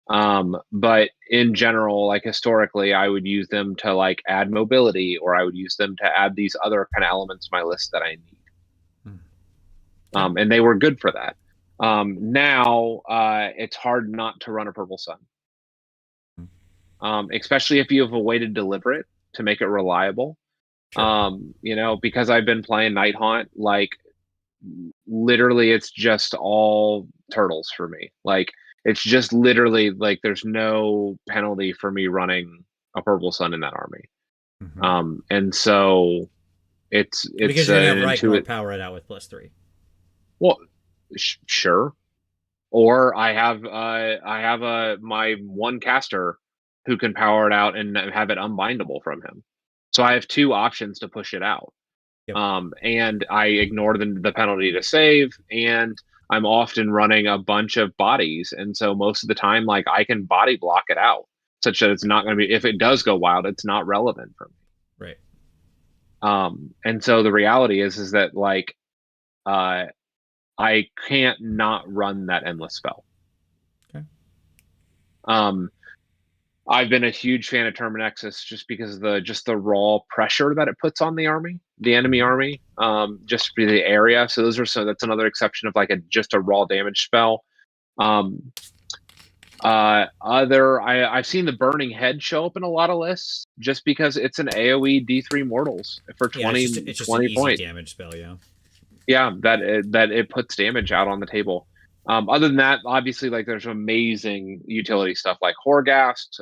S2: But in general, like historically, I would use them to like add mobility, or I would use them to add these other kind of elements to my list that I need. And they were good for that. Now it's hard not to run a Purple Sun, especially if you have a way to deliver it to make it reliable. Sure. Because I've been playing Night Haunt, like literally it's just all turtles for me. Like it's just literally like there's no penalty for me running a Purple Sun in that army. And so it's
S1: because you're gonna have Reichmar power it out with +3.
S2: Well, sure. Or I have my one caster who can power it out and have it unbindable from him. So I have two options to push it out. Yep. And I ignore the penalty to save, and I'm often running a bunch of bodies, and so most of the time, like I can body block it out, such that it's not going to be. If it does go wild, it's not relevant for me.
S1: Right.
S2: And so the reality is that like, I can't not run that endless spell.
S1: Okay.
S2: I've been a huge fan of Terminexus just because of the raw pressure that it puts on the enemy army, just for the area. So that's another exception of like just a raw damage spell. I've seen the Burning Head show up in a lot of lists just because it's an AoE D3 mortals for 20,
S1: it's just
S2: 20
S1: an
S2: point
S1: easy damage spell, yeah.
S2: Yeah, that it puts damage out on the table. Other than that, obviously, like there's amazing utility stuff like Horgast,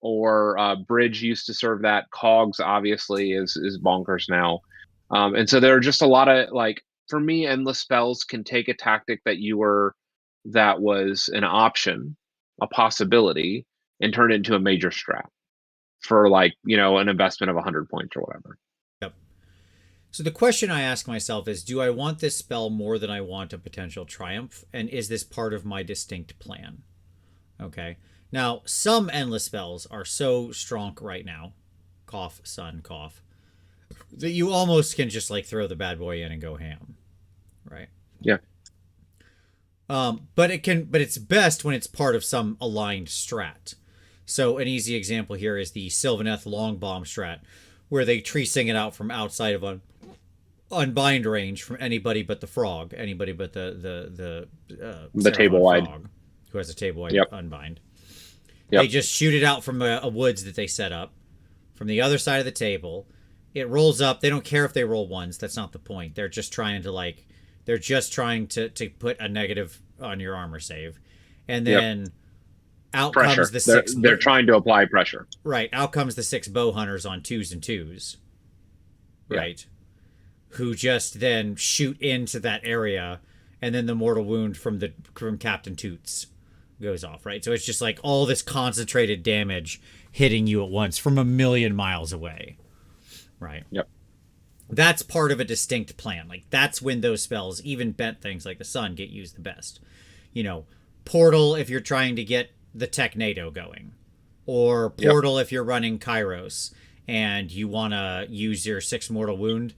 S2: or Bridge used to serve that. Cogs obviously is bonkers now, and so there are just a lot of like for me, endless spells can take a tactic that was an option, a possibility, and turn it into a major strat for like an investment of 100 points or whatever.
S1: Yep. So the question I ask myself is, do I want this spell more than I want a potential triumph? And is this part of my distinct plan? Okay. Now, some endless spells are so strong right now, cough, sun, cough, that you almost can just like throw the bad boy in and go ham. Right?
S2: Yeah.
S1: But it's best when it's part of some aligned strat. So an easy example here is the Sylvaneth Long Bomb strat, where they tree sing it out from outside of unbind range from anybody but the frog, anybody but the
S2: table wide
S1: frog, who has a table wide unbind.
S2: Yep.
S1: They just shoot it out from a woods that they set up from the other side of the table. It rolls up. They don't care if they roll ones. That's not the point. They're just trying to put a negative on your armor save, and then out
S2: pressure.
S1: Comes the six.
S2: They're trying to apply pressure.
S1: Right. Out comes the 6 bow hunters on 2s and 2s. Right. Who just then shoot into that area, and then the mortal wound from Captain Toots goes off. Right. So it's just like all this concentrated damage hitting you at once from a million miles away. Right.
S2: Yep.
S1: That's part of a distinct plan. Like that's when those spells, even bent things like the sun, get used the best. Portal if you're trying to get the Technado going, or Portal if you're running Kairos and you want to use your 6 mortal wound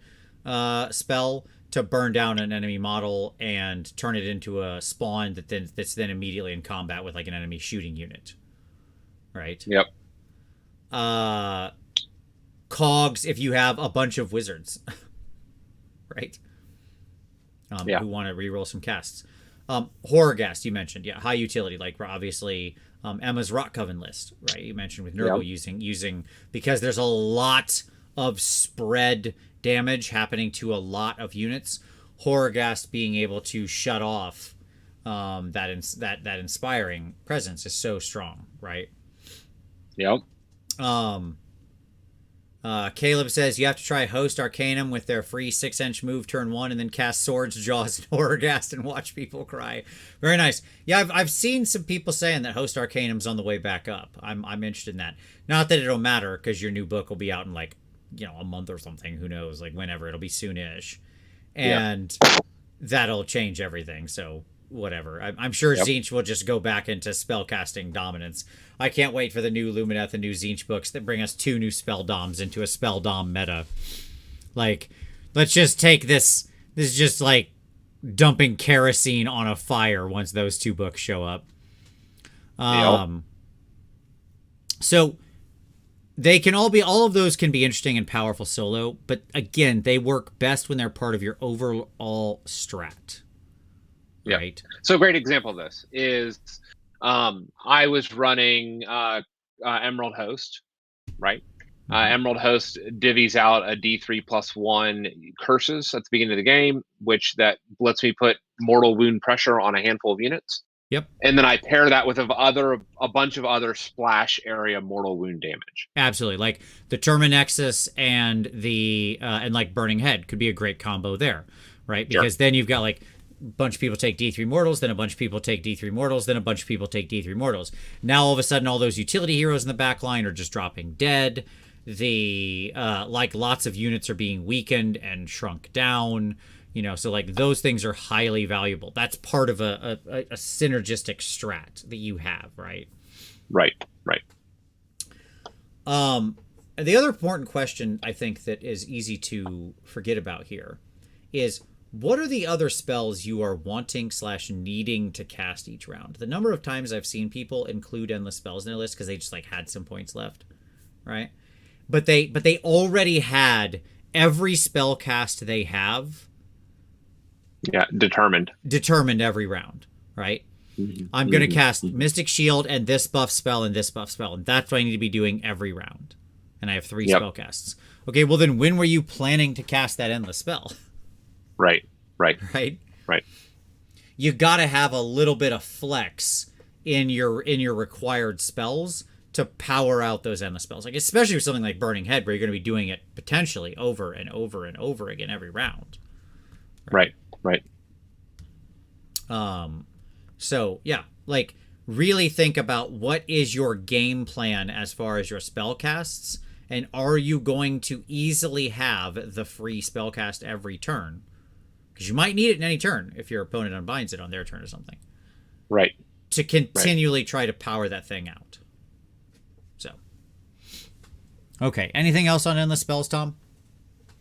S1: spell to burn down an enemy model and turn it into a spawn that's then immediately in combat with like an enemy shooting unit. Right?
S2: Yep.
S1: Cogs if you have a bunch of wizards. Right? Who want to reroll some casts. Horrorghast you mentioned, high utility, like obviously Emma's Rock Coven list, right? You mentioned with Nurgle using because there's a lot of spread damage happening to a lot of units. Horrorghast being able to shut off that inspiring presence is so strong, right?
S2: Yep.
S1: Caleb says you have to try Host Arcanum with their free 6-inch move turn 1 and then cast Swords, Jaws, and Horrorghast and watch people cry. Very nice. Yeah, I've seen some people saying that Host Arcanum's on the way back up. I'm interested in that. Not that it'll matter because your new book will be out in like, a month or something. Who knows? Like whenever. It'll be soonish. And that'll change everything. So whatever. I'm sure Tzeentch will just go back into spellcasting dominance. I can't wait for the new Lumineth and new Tzeentch books that bring us 2 new spell doms into a spell dom meta. Like, let's just take this. This is just like dumping kerosene on a fire once those 2 books show up. So they can all of those can be interesting and powerful solo, but again, they work best when they're part of your overall strat.
S2: Yeah.
S1: Right.
S2: So a great example of this is I was running Emerald Host, right? Emerald Host divvies out a D3 plus 1 curses at the beginning of the game, which that lets me put mortal wound pressure on a handful of units.
S1: Yep.
S2: And then I pair that with a bunch of other splash area mortal wound damage.
S1: Absolutely. Like the Terminexus and the and like Burning Head could be a great combo there, right? Because then you've got like a bunch of people take D3 mortals, then a bunch of people take D3 mortals, then a bunch of people take D3 mortals. Now all of a sudden all those utility heroes in the back line are just dropping dead. The like lots of units are being weakened and shrunk down. So like those things are highly valuable. That's part of a synergistic strat that you have, right?
S2: Right.
S1: The other important question I think that is easy to forget about here is what are the other spells you are wanting / needing to cast each round? The number of times I've seen people include endless spells in their list because they just like had some points left, right? But they already had every spell cast they have.
S2: Yeah, determined
S1: every round, right? I'm going to cast Mystic Shield and this buff spell and this buff spell, and that's what I need to be doing every round. And I have 3 spell casts. Okay, well then when were you planning to cast that endless spell?
S2: Right.
S1: You got to have a little bit of flex in your required spells to power out those endless spells. Like especially with something like Burning Head, where you're going to be doing it potentially over and over and over again every round.
S2: Right.
S1: So yeah, like really think about what is your game plan as far as your spell casts, and are you going to easily have the free spell cast every turn? Because you might need it in any turn if your opponent unbinds it on their turn or something.
S2: Right.
S1: To continually try to power that thing out. So. Okay. Anything else on endless spells, Tom?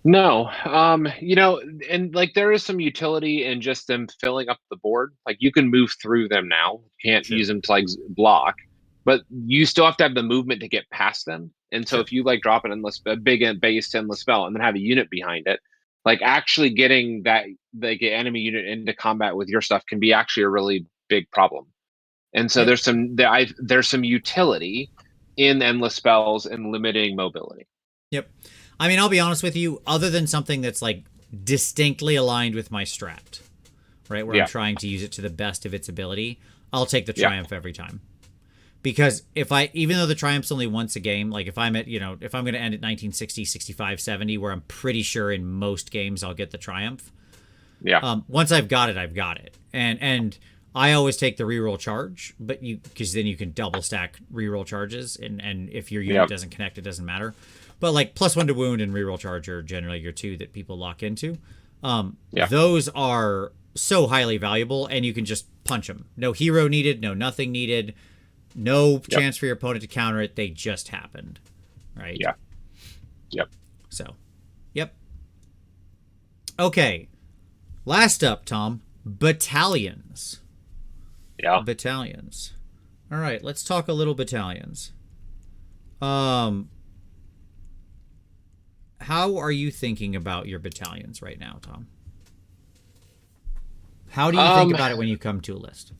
S2: No. And like there is some utility in just them filling up the board. Like you can move through them now. You can't use them to like block, but you still have to have the movement to get past them. And so if you like drop a big base endless spell and then have a unit behind it, like actually getting that like enemy unit into combat with your stuff can be actually a really big problem. And so there's some utility in endless spells and limiting mobility.
S1: Yep. I mean, I'll be honest with you, other than something that's like distinctly aligned with my strat, right? Where I'm trying to use it to the best of its ability, I'll take the Triumph every time. Because even though the Triumph's only once a game, like if I'm at, if I'm going to end at 1960, 65, 70, where I'm pretty sure in most games I'll get the Triumph.
S2: Yeah.
S1: Once I've got it, I've got it. And I always take the reroll charge, because then you can double stack reroll charges. And if your unit doesn't connect, it doesn't matter. But like +1 to wound and reroll charge are generally your 2 that people lock into. Those are so highly valuable, and you can just punch them. No hero needed, no nothing needed, no chance for your opponent to counter it. They just happened, right?
S2: Yep.
S1: So, okay. Last up, Tom, battalions.
S2: Yeah.
S1: Battalions. All right, let's talk a little battalions. How are you thinking about your battalions right now, Tom? How do you think about it when you come to a list?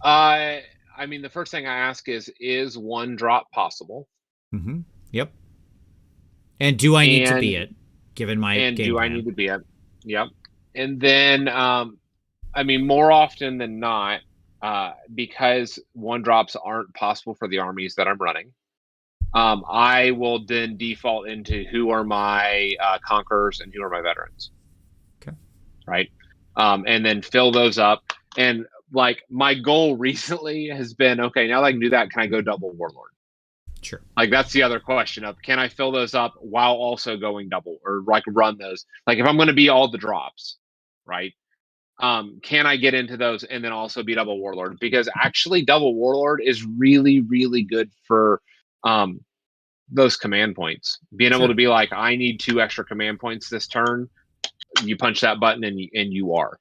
S2: I mean, the first thing I ask is 1 drop possible?
S1: Mm-hmm. Yep. And do I need to be it, given my game plan?
S2: I need to be it? Yep. And then, I mean, more often than not, because 1 drops aren't possible for the armies that I'm running, I will then default into who are my conquerors and who are my veterans.
S1: Okay.
S2: Right. And then fill those up. And like my goal recently has been, okay, now that I can do that, can I go double warlord?
S1: Sure.
S2: Like that's the other question of, can I fill those up while also going double, or like run those? Like if I'm going to be all the drops, right? Can I get into those and then also be double warlord? Because actually double warlord is really, really good for those command points. Being able to be like, I need 2 extra command points this turn. You punch that button and you are.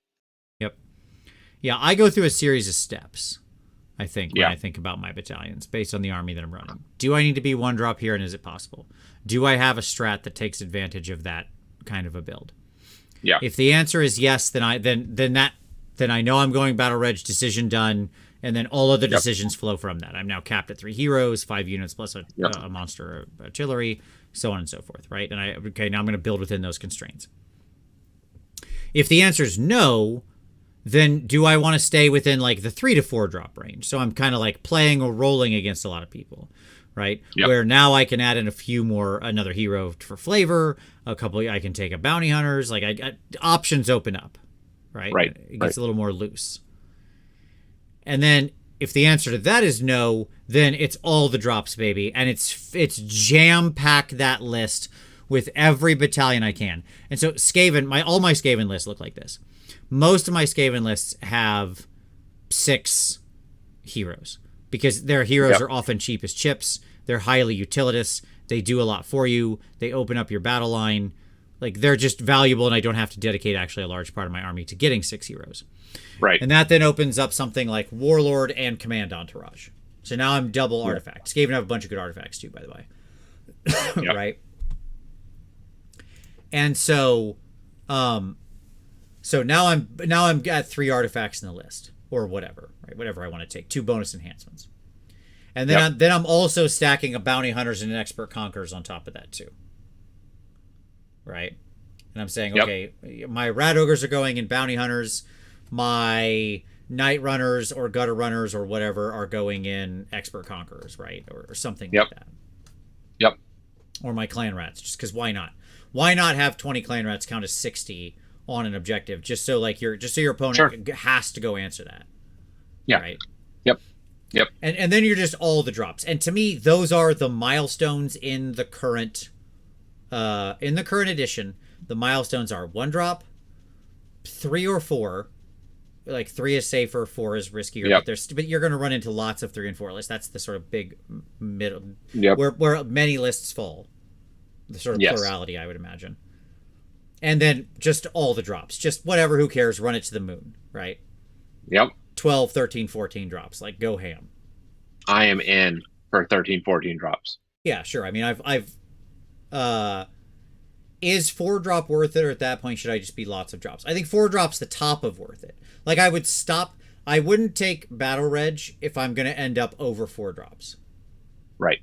S1: Yep. Yeah, I go through a series of steps, I think, when I think about my battalions based on the army that I'm running. Do I need to be 1 drop here, and is it possible? Do I have a strat that takes advantage of that kind of a build?
S2: Yeah.
S1: If the answer is yes, then I know I'm going battle reg, decision done, and then all other decisions flow from that. I'm now capped at 3 heroes, 5 units plus a monster artillery, so on and so forth, right? And now I'm going to build within those constraints. If the answer is no, then do I want to stay within like the 3 to 4 drop range? So I'm kind of like playing or rolling against a lot of people, right? Where now I can add in a few more, another hero for flavor, a couple, I can take a bounty hunters, like options open up, right? It gets a little more loose. And then if the answer to that is no, then it's all the drops, baby. And it's jam-pack that list with every battalion I can. And so Skaven, all my Skaven lists look like this. Most of my Skaven lists have 6 heroes because their heroes are often cheap as chips. They're highly utilitous. They do a lot for you. They open up your battle line. Like, they're just valuable, and I don't have to dedicate actually a large part of my army to getting 6 heroes.
S2: Right.
S1: And that then opens up something like Warlord and Command Entourage. So now I'm double artifacts. Skaven have a bunch of good artifacts too, by the way. Right? And so so now I'm at 3 artifacts in the list, or whatever, right? Whatever I want to take, 2 bonus enhancements. And then I'm also stacking a bounty hunters and an expert conquerors on top of that too. Right? And I'm saying, okay, my rat ogres are going in bounty hunters, my night runners or gutter runners or whatever are going in expert conquerors, right? Or something like that.
S2: Yep.
S1: Or my clan rats, just because why not? Why not have 20 clan rats count as 60 on an objective, just so your opponent has to go answer that.
S2: Yeah.
S1: Right.
S2: Yep.
S1: And then you're just all the drops. And to me, those are the milestones in the current edition. The milestones are 1 drop, 3 or 4. Like 3 is safer, 4 is riskier. But you're going to run into lots of 3 and 4 lists. That's the sort of big middle where many lists fall. The sort of plurality, I would imagine. And then just all the drops. Just whatever, who cares? Run it to the moon, right?
S2: Yep.
S1: 12, 13, 14 drops. Like, go ham.
S2: I am in for 13, 14 drops.
S1: Yeah, sure. I mean, is 4 drop worth it, or at that point should I just be lots of drops? I think 4 drops the top of worth it. Like, I wouldn't take battle reg if I'm going to end up over 4 drops.
S2: Right.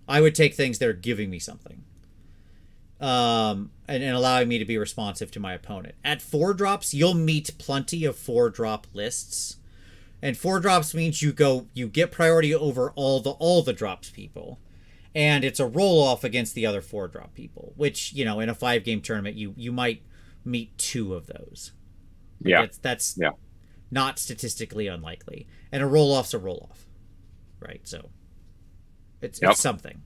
S1: I would take things that are giving me something. And allowing me to be responsive to my opponent. At 4 drops, you'll meet plenty of 4 drop lists. And 4 drops means you get priority over all the drops people. And it's a roll-off against the other 4 drop people, which, in a 5-game tournament, you might meet 2 of those. That's not statistically unlikely. And a roll-off's a roll-off, right? So it's something.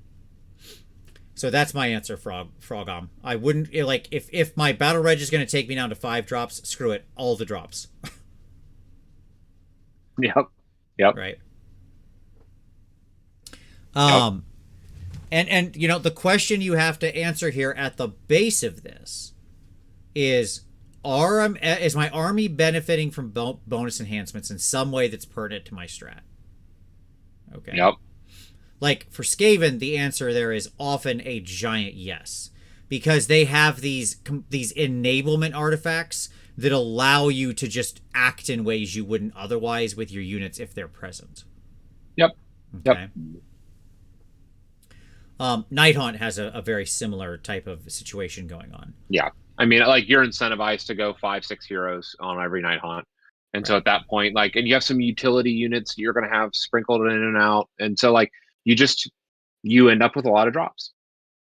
S1: So that's my answer, Frogom. I wouldn't, if my battle reg is going to take me down to 5 drops, screw it, all the drops.
S2: Yep.
S1: Right. And the question you have to answer here at the base of this is my army benefiting from bonus enhancements in some way that's pertinent to my strat? Okay.
S2: Yep.
S1: Like, for Skaven, the answer there is often a giant yes. Because they have these enablement artifacts that allow you to just act in ways you wouldn't otherwise with your units if they're present.
S2: Yep.
S1: Okay. Night Hunt has a very similar type of situation going on.
S2: Yeah. I mean, like, you're incentivized to go 5, 6 heroes on every Night Hunt. And so at that point, like, and you have some utility units you're going to have sprinkled in and out. And so, like, you just, you end up with a lot of drops.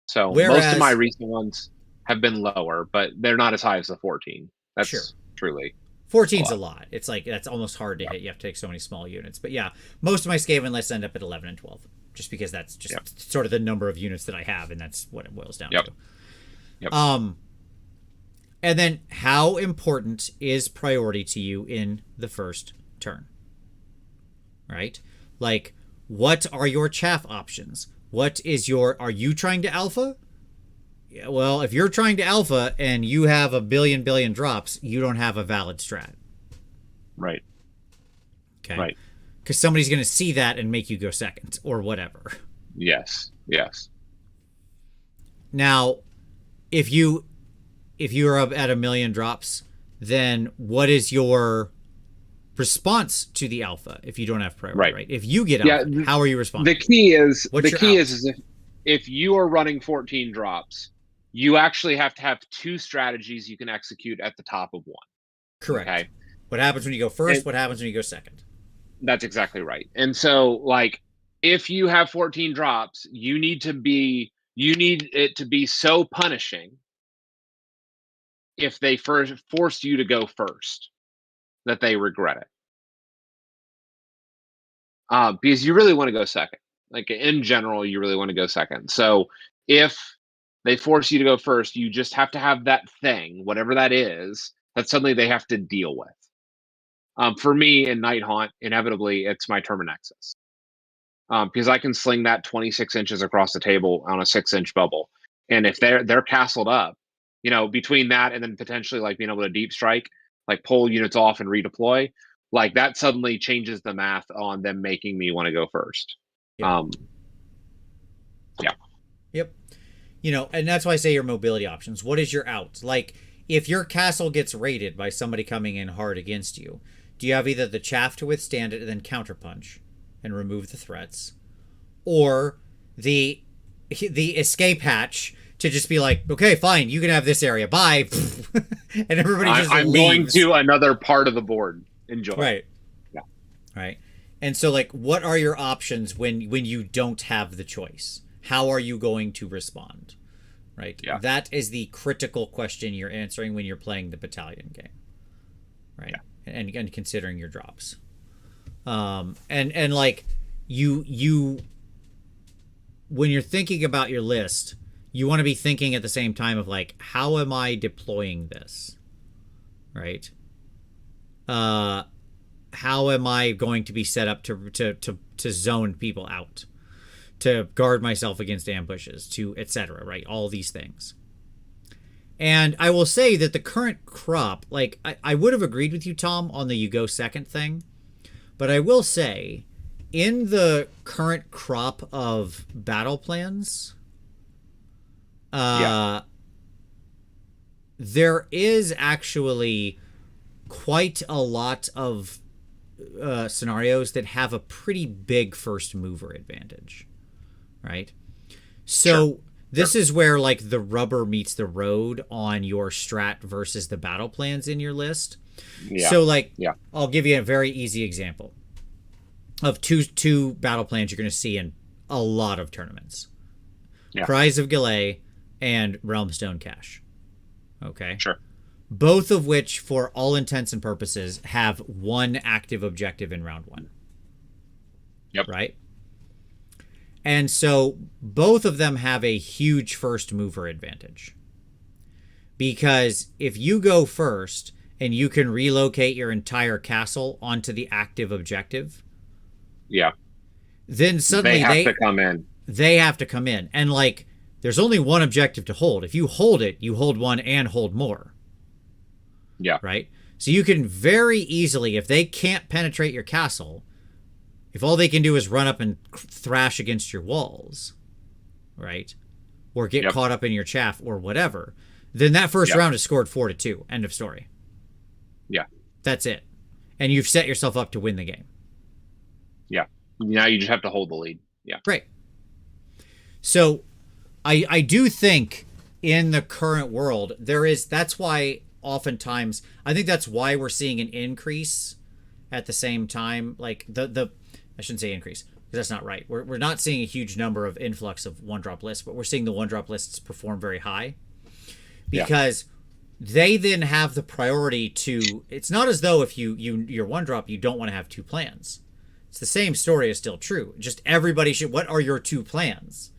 S2: So most of my
S1: Whereas,
S2: recent ones have been lower, but they're not as high as the 14.
S1: sure,
S2: That's truly a
S1: 14's a
S2: lot.
S1: lot. It's like that's almost hard to
S2: Yeah.
S1: hit. You have to take so many small units. But yeah, most of my Skaven lists end up at 11 and 12, just because that's just
S2: Yep.
S1: sort of the number of units that I have, and that's what it boils down
S2: Yep.
S1: to.
S2: Yep.
S1: And then how important is priority to you in the first turn? Right? Like, what are your chaff options? What is your, are you trying to alpha? Yeah, well, if you're trying to alpha and you have a billion drops, you don't have a valid strat.
S2: Right.
S1: Okay.
S2: Right.
S1: Because somebody's going to see that and make you go second or whatever.
S2: Yes. Yes.
S1: Now, if you're up at 1,000,000 drops, then what is your response to the alpha if you don't have priority, right? If you get alpha, how are you responding?
S2: The key is
S1: What's
S2: the key
S1: your
S2: is if you are running 14 drops, you actually have to have two strategies you can execute at the top of one.
S1: Correct.
S2: Okay.
S1: What happens when you go first? What happens when you go second?
S2: That's exactly right. And so, like, if you have 14 drops, you need it to be so punishing if they first force you to go first that they regret it. Because you really want to go second. Like, in general, you really want to go second. So if they force you to go first, you just have to have that thing, whatever that is, that suddenly they have to deal with. For me in Night Haunt, inevitably, it's my Terminexus. Because I can sling that 26 inches across the table on a 6-inch bubble. And if they're castled up, between that and then potentially like being able to deep strike, like pull units off and redeploy, like that suddenly changes the math on them making me want to go first.
S1: Yep.
S2: Yeah.
S1: Yep. And that's why I say your mobility options. What is your out? Like, if your castle gets raided by somebody coming in hard against you, do you have either the chaff to withstand it and then counterpunch and remove the threats, or the escape hatch to just be like, okay, fine, you can have this area, bye, and everybody just
S2: I'm
S1: leaves.
S2: going to another part of the board. Enjoy.
S1: Right.
S2: Yeah.
S1: Right. And so, like, what are your options when you don't have the choice? How are you going to respond? Right.
S2: Yeah.
S1: That is the critical question you're answering when you're playing the battalion game. Right.
S2: Yeah.
S1: And considering your drops. And like you when you're thinking about your list, you want to be thinking at the same time of like, how am I deploying this? Right? How am I going to be set up to zone people out, to guard myself against ambushes, to etc. Right? All these things. And I will say that the current crop, like, I would have agreed with you, Tom, on the you go second thing. But I will say, in the current crop of battle plans, there is actually quite a lot of scenarios that have a pretty big first mover advantage, right? So this is where like the rubber meets the road on your strat versus the battle plans in your list.
S2: Yeah.
S1: So like, I'll give you a very easy example of two battle plans you're going to see in a lot of tournaments.
S2: Yeah.
S1: Prize of Galley and Realmstone Cache. Okay.
S2: Sure.
S1: Both of which, for all intents and purposes, have one active objective in round one.
S2: Yep.
S1: Right? And so both of them have a huge first mover advantage. Because if you go first and you can relocate your entire castle onto the active objective, then suddenly
S2: they have to come in.
S1: They have to come in. And like, there's only one objective to hold. If you hold it, you hold one and hold more.
S2: Yeah.
S1: Right? So you can very easily, if they can't penetrate your castle, if all they can do is run up and thrash against your walls, right? Or get caught up in your chaff or whatever, then that first round is scored 4-2. End of story.
S2: Yeah.
S1: That's it. And you've set yourself up to win the game.
S2: Yeah. Now you just have to hold the lead. Yeah.
S1: Right. So I do think in the current world, that's why oftentimes, I think that's why we're seeing an increase at the same time. Like I shouldn't say increase. That's not right. We're not seeing a huge number of influx of 1-drop lists, but we're seeing the 1-drop lists perform very high because they then have the priority to. It's not as though if you're 1-drop, you don't want to have 2 plans. It's the same story is still true. Just everybody should. What are your 2 plans,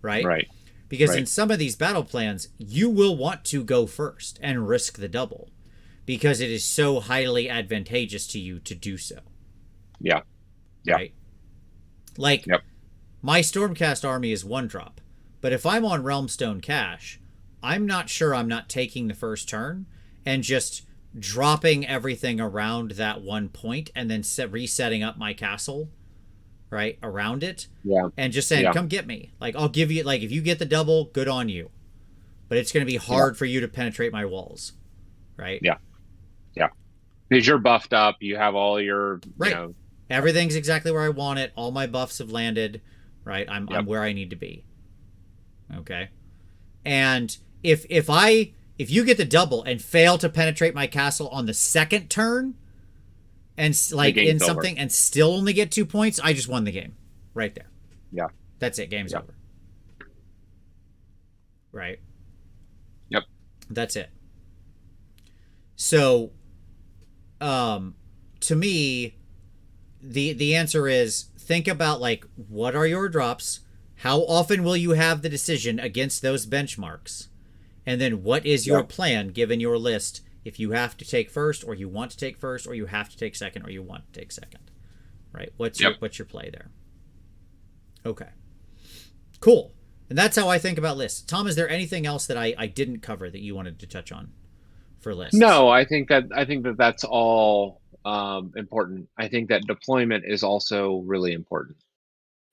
S1: right?
S2: Right.
S1: Because in some of these battle plans, you will want to go first and risk the double because it is so highly advantageous to you to do so.
S2: Yeah. Yeah.
S1: Right? Like, my Stormcast army is 1-drop, but if I'm on Realmstone Cache, I'm not sure I'm not taking the first turn and just dropping everything around that one point and then resetting up my castle, right, around it.
S2: Yeah.
S1: And just saying, come get me. Like, I'll give you, like, if you get the double, good on you. But it's going to be hard for you to penetrate my walls, right?
S2: Yeah. Yeah. Because you're buffed up. You have all your,
S1: right.
S2: You know,
S1: everything's exactly where I want it. All my buffs have landed, right? I'm where I need to be. Okay. And if you get the double and fail to penetrate my castle on the second turn and like in something over. And still only get 2 points, I just won the game right there.
S2: Yeah.
S1: That's it. Game's over. Right.
S2: Yep.
S1: That's it. So, to me, the answer is think about like what are your drops? How often will you have the decision against those benchmarks? And then what is your plan given your list if you have to take first or you want to take first or you have to take second or you want to take second? Right? What's your play there? Okay. Cool. And that's how I think about lists. Tom, is there anything else that I didn't cover that you wanted to touch on for lists?
S2: No, I think that that's all important. I think that deployment is also really important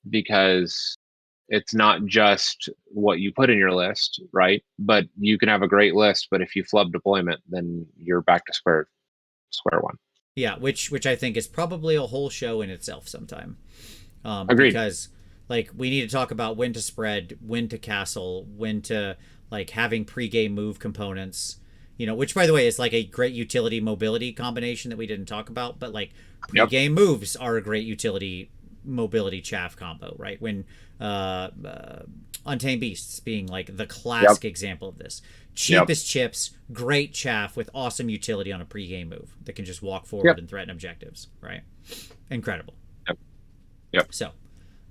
S2: because it's not just what you put in your list, right? But you can have a great list, but if you flub deployment, then you're back to square one.
S1: Yeah, which I think is probably a whole show in itself sometime.
S2: Agreed.
S1: Because like we need to talk about when to spread, when to castle, when to like having pre-game move components. You know, which by the way is like a great utility mobility combination that we didn't talk about, but like pre-game moves are a great utility mobility chaff combo, right? When Untamed Beasts being like the classic example of this. Cheapest chips, great chaff with awesome utility on a pre-game move that can just walk forward and threaten objectives, right? Incredible.
S2: Yep.
S1: So,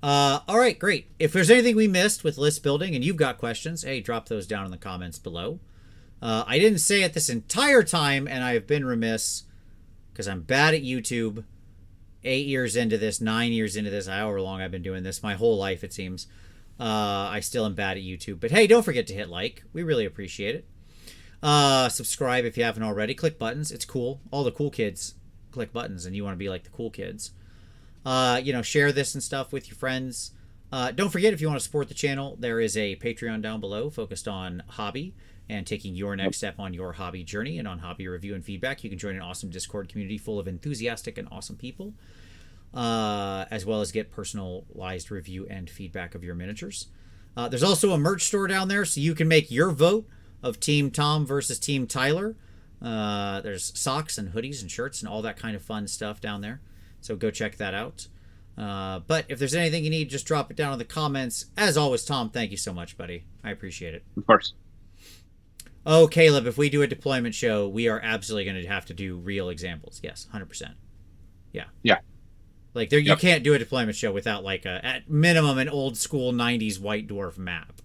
S1: all right, great. If there's anything we missed with list building and you've got questions, hey, drop those down in the comments below. I didn't say it this entire time, and I have been remiss because I'm bad at YouTube. 8 years into this, 9 years into this, however long I've been doing this, my whole life it seems. I still am bad at YouTube. But hey, don't forget to hit like. We really appreciate it. Subscribe if you haven't already. Click buttons. It's cool. All the cool kids click buttons, and you want to be like the cool kids. Share this and stuff with your friends. Don't forget, if you want to support the channel, there is a Patreon down below focused on hobby and taking your next step on your hobby journey and on hobby review and feedback. You can join an awesome Discord community full of enthusiastic and awesome people, as well as get personalized review and feedback of your miniatures. There's also a merch store down there, so you can make your vote of Team Tom versus Team Tyler. There's socks and hoodies and shirts and all that kind of fun stuff down there, so go check that out. But if there's anything you need, just drop it down in the comments. As always, Tom, thank you so much, buddy. I appreciate it.
S2: Of course.
S1: Oh, Caleb, if we do a deployment show, we are absolutely going to have to do real examples. Yes, 100%. Yeah.
S2: Yeah.
S1: Like, there, you can't do a deployment show without, like, at minimum, an old school 90s White Dwarf map.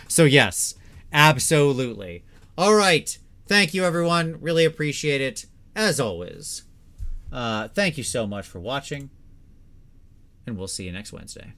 S1: So, yes, absolutely. All right. Thank you, everyone. Really appreciate it. As always, thank you so much for watching, and we'll see you next Wednesday.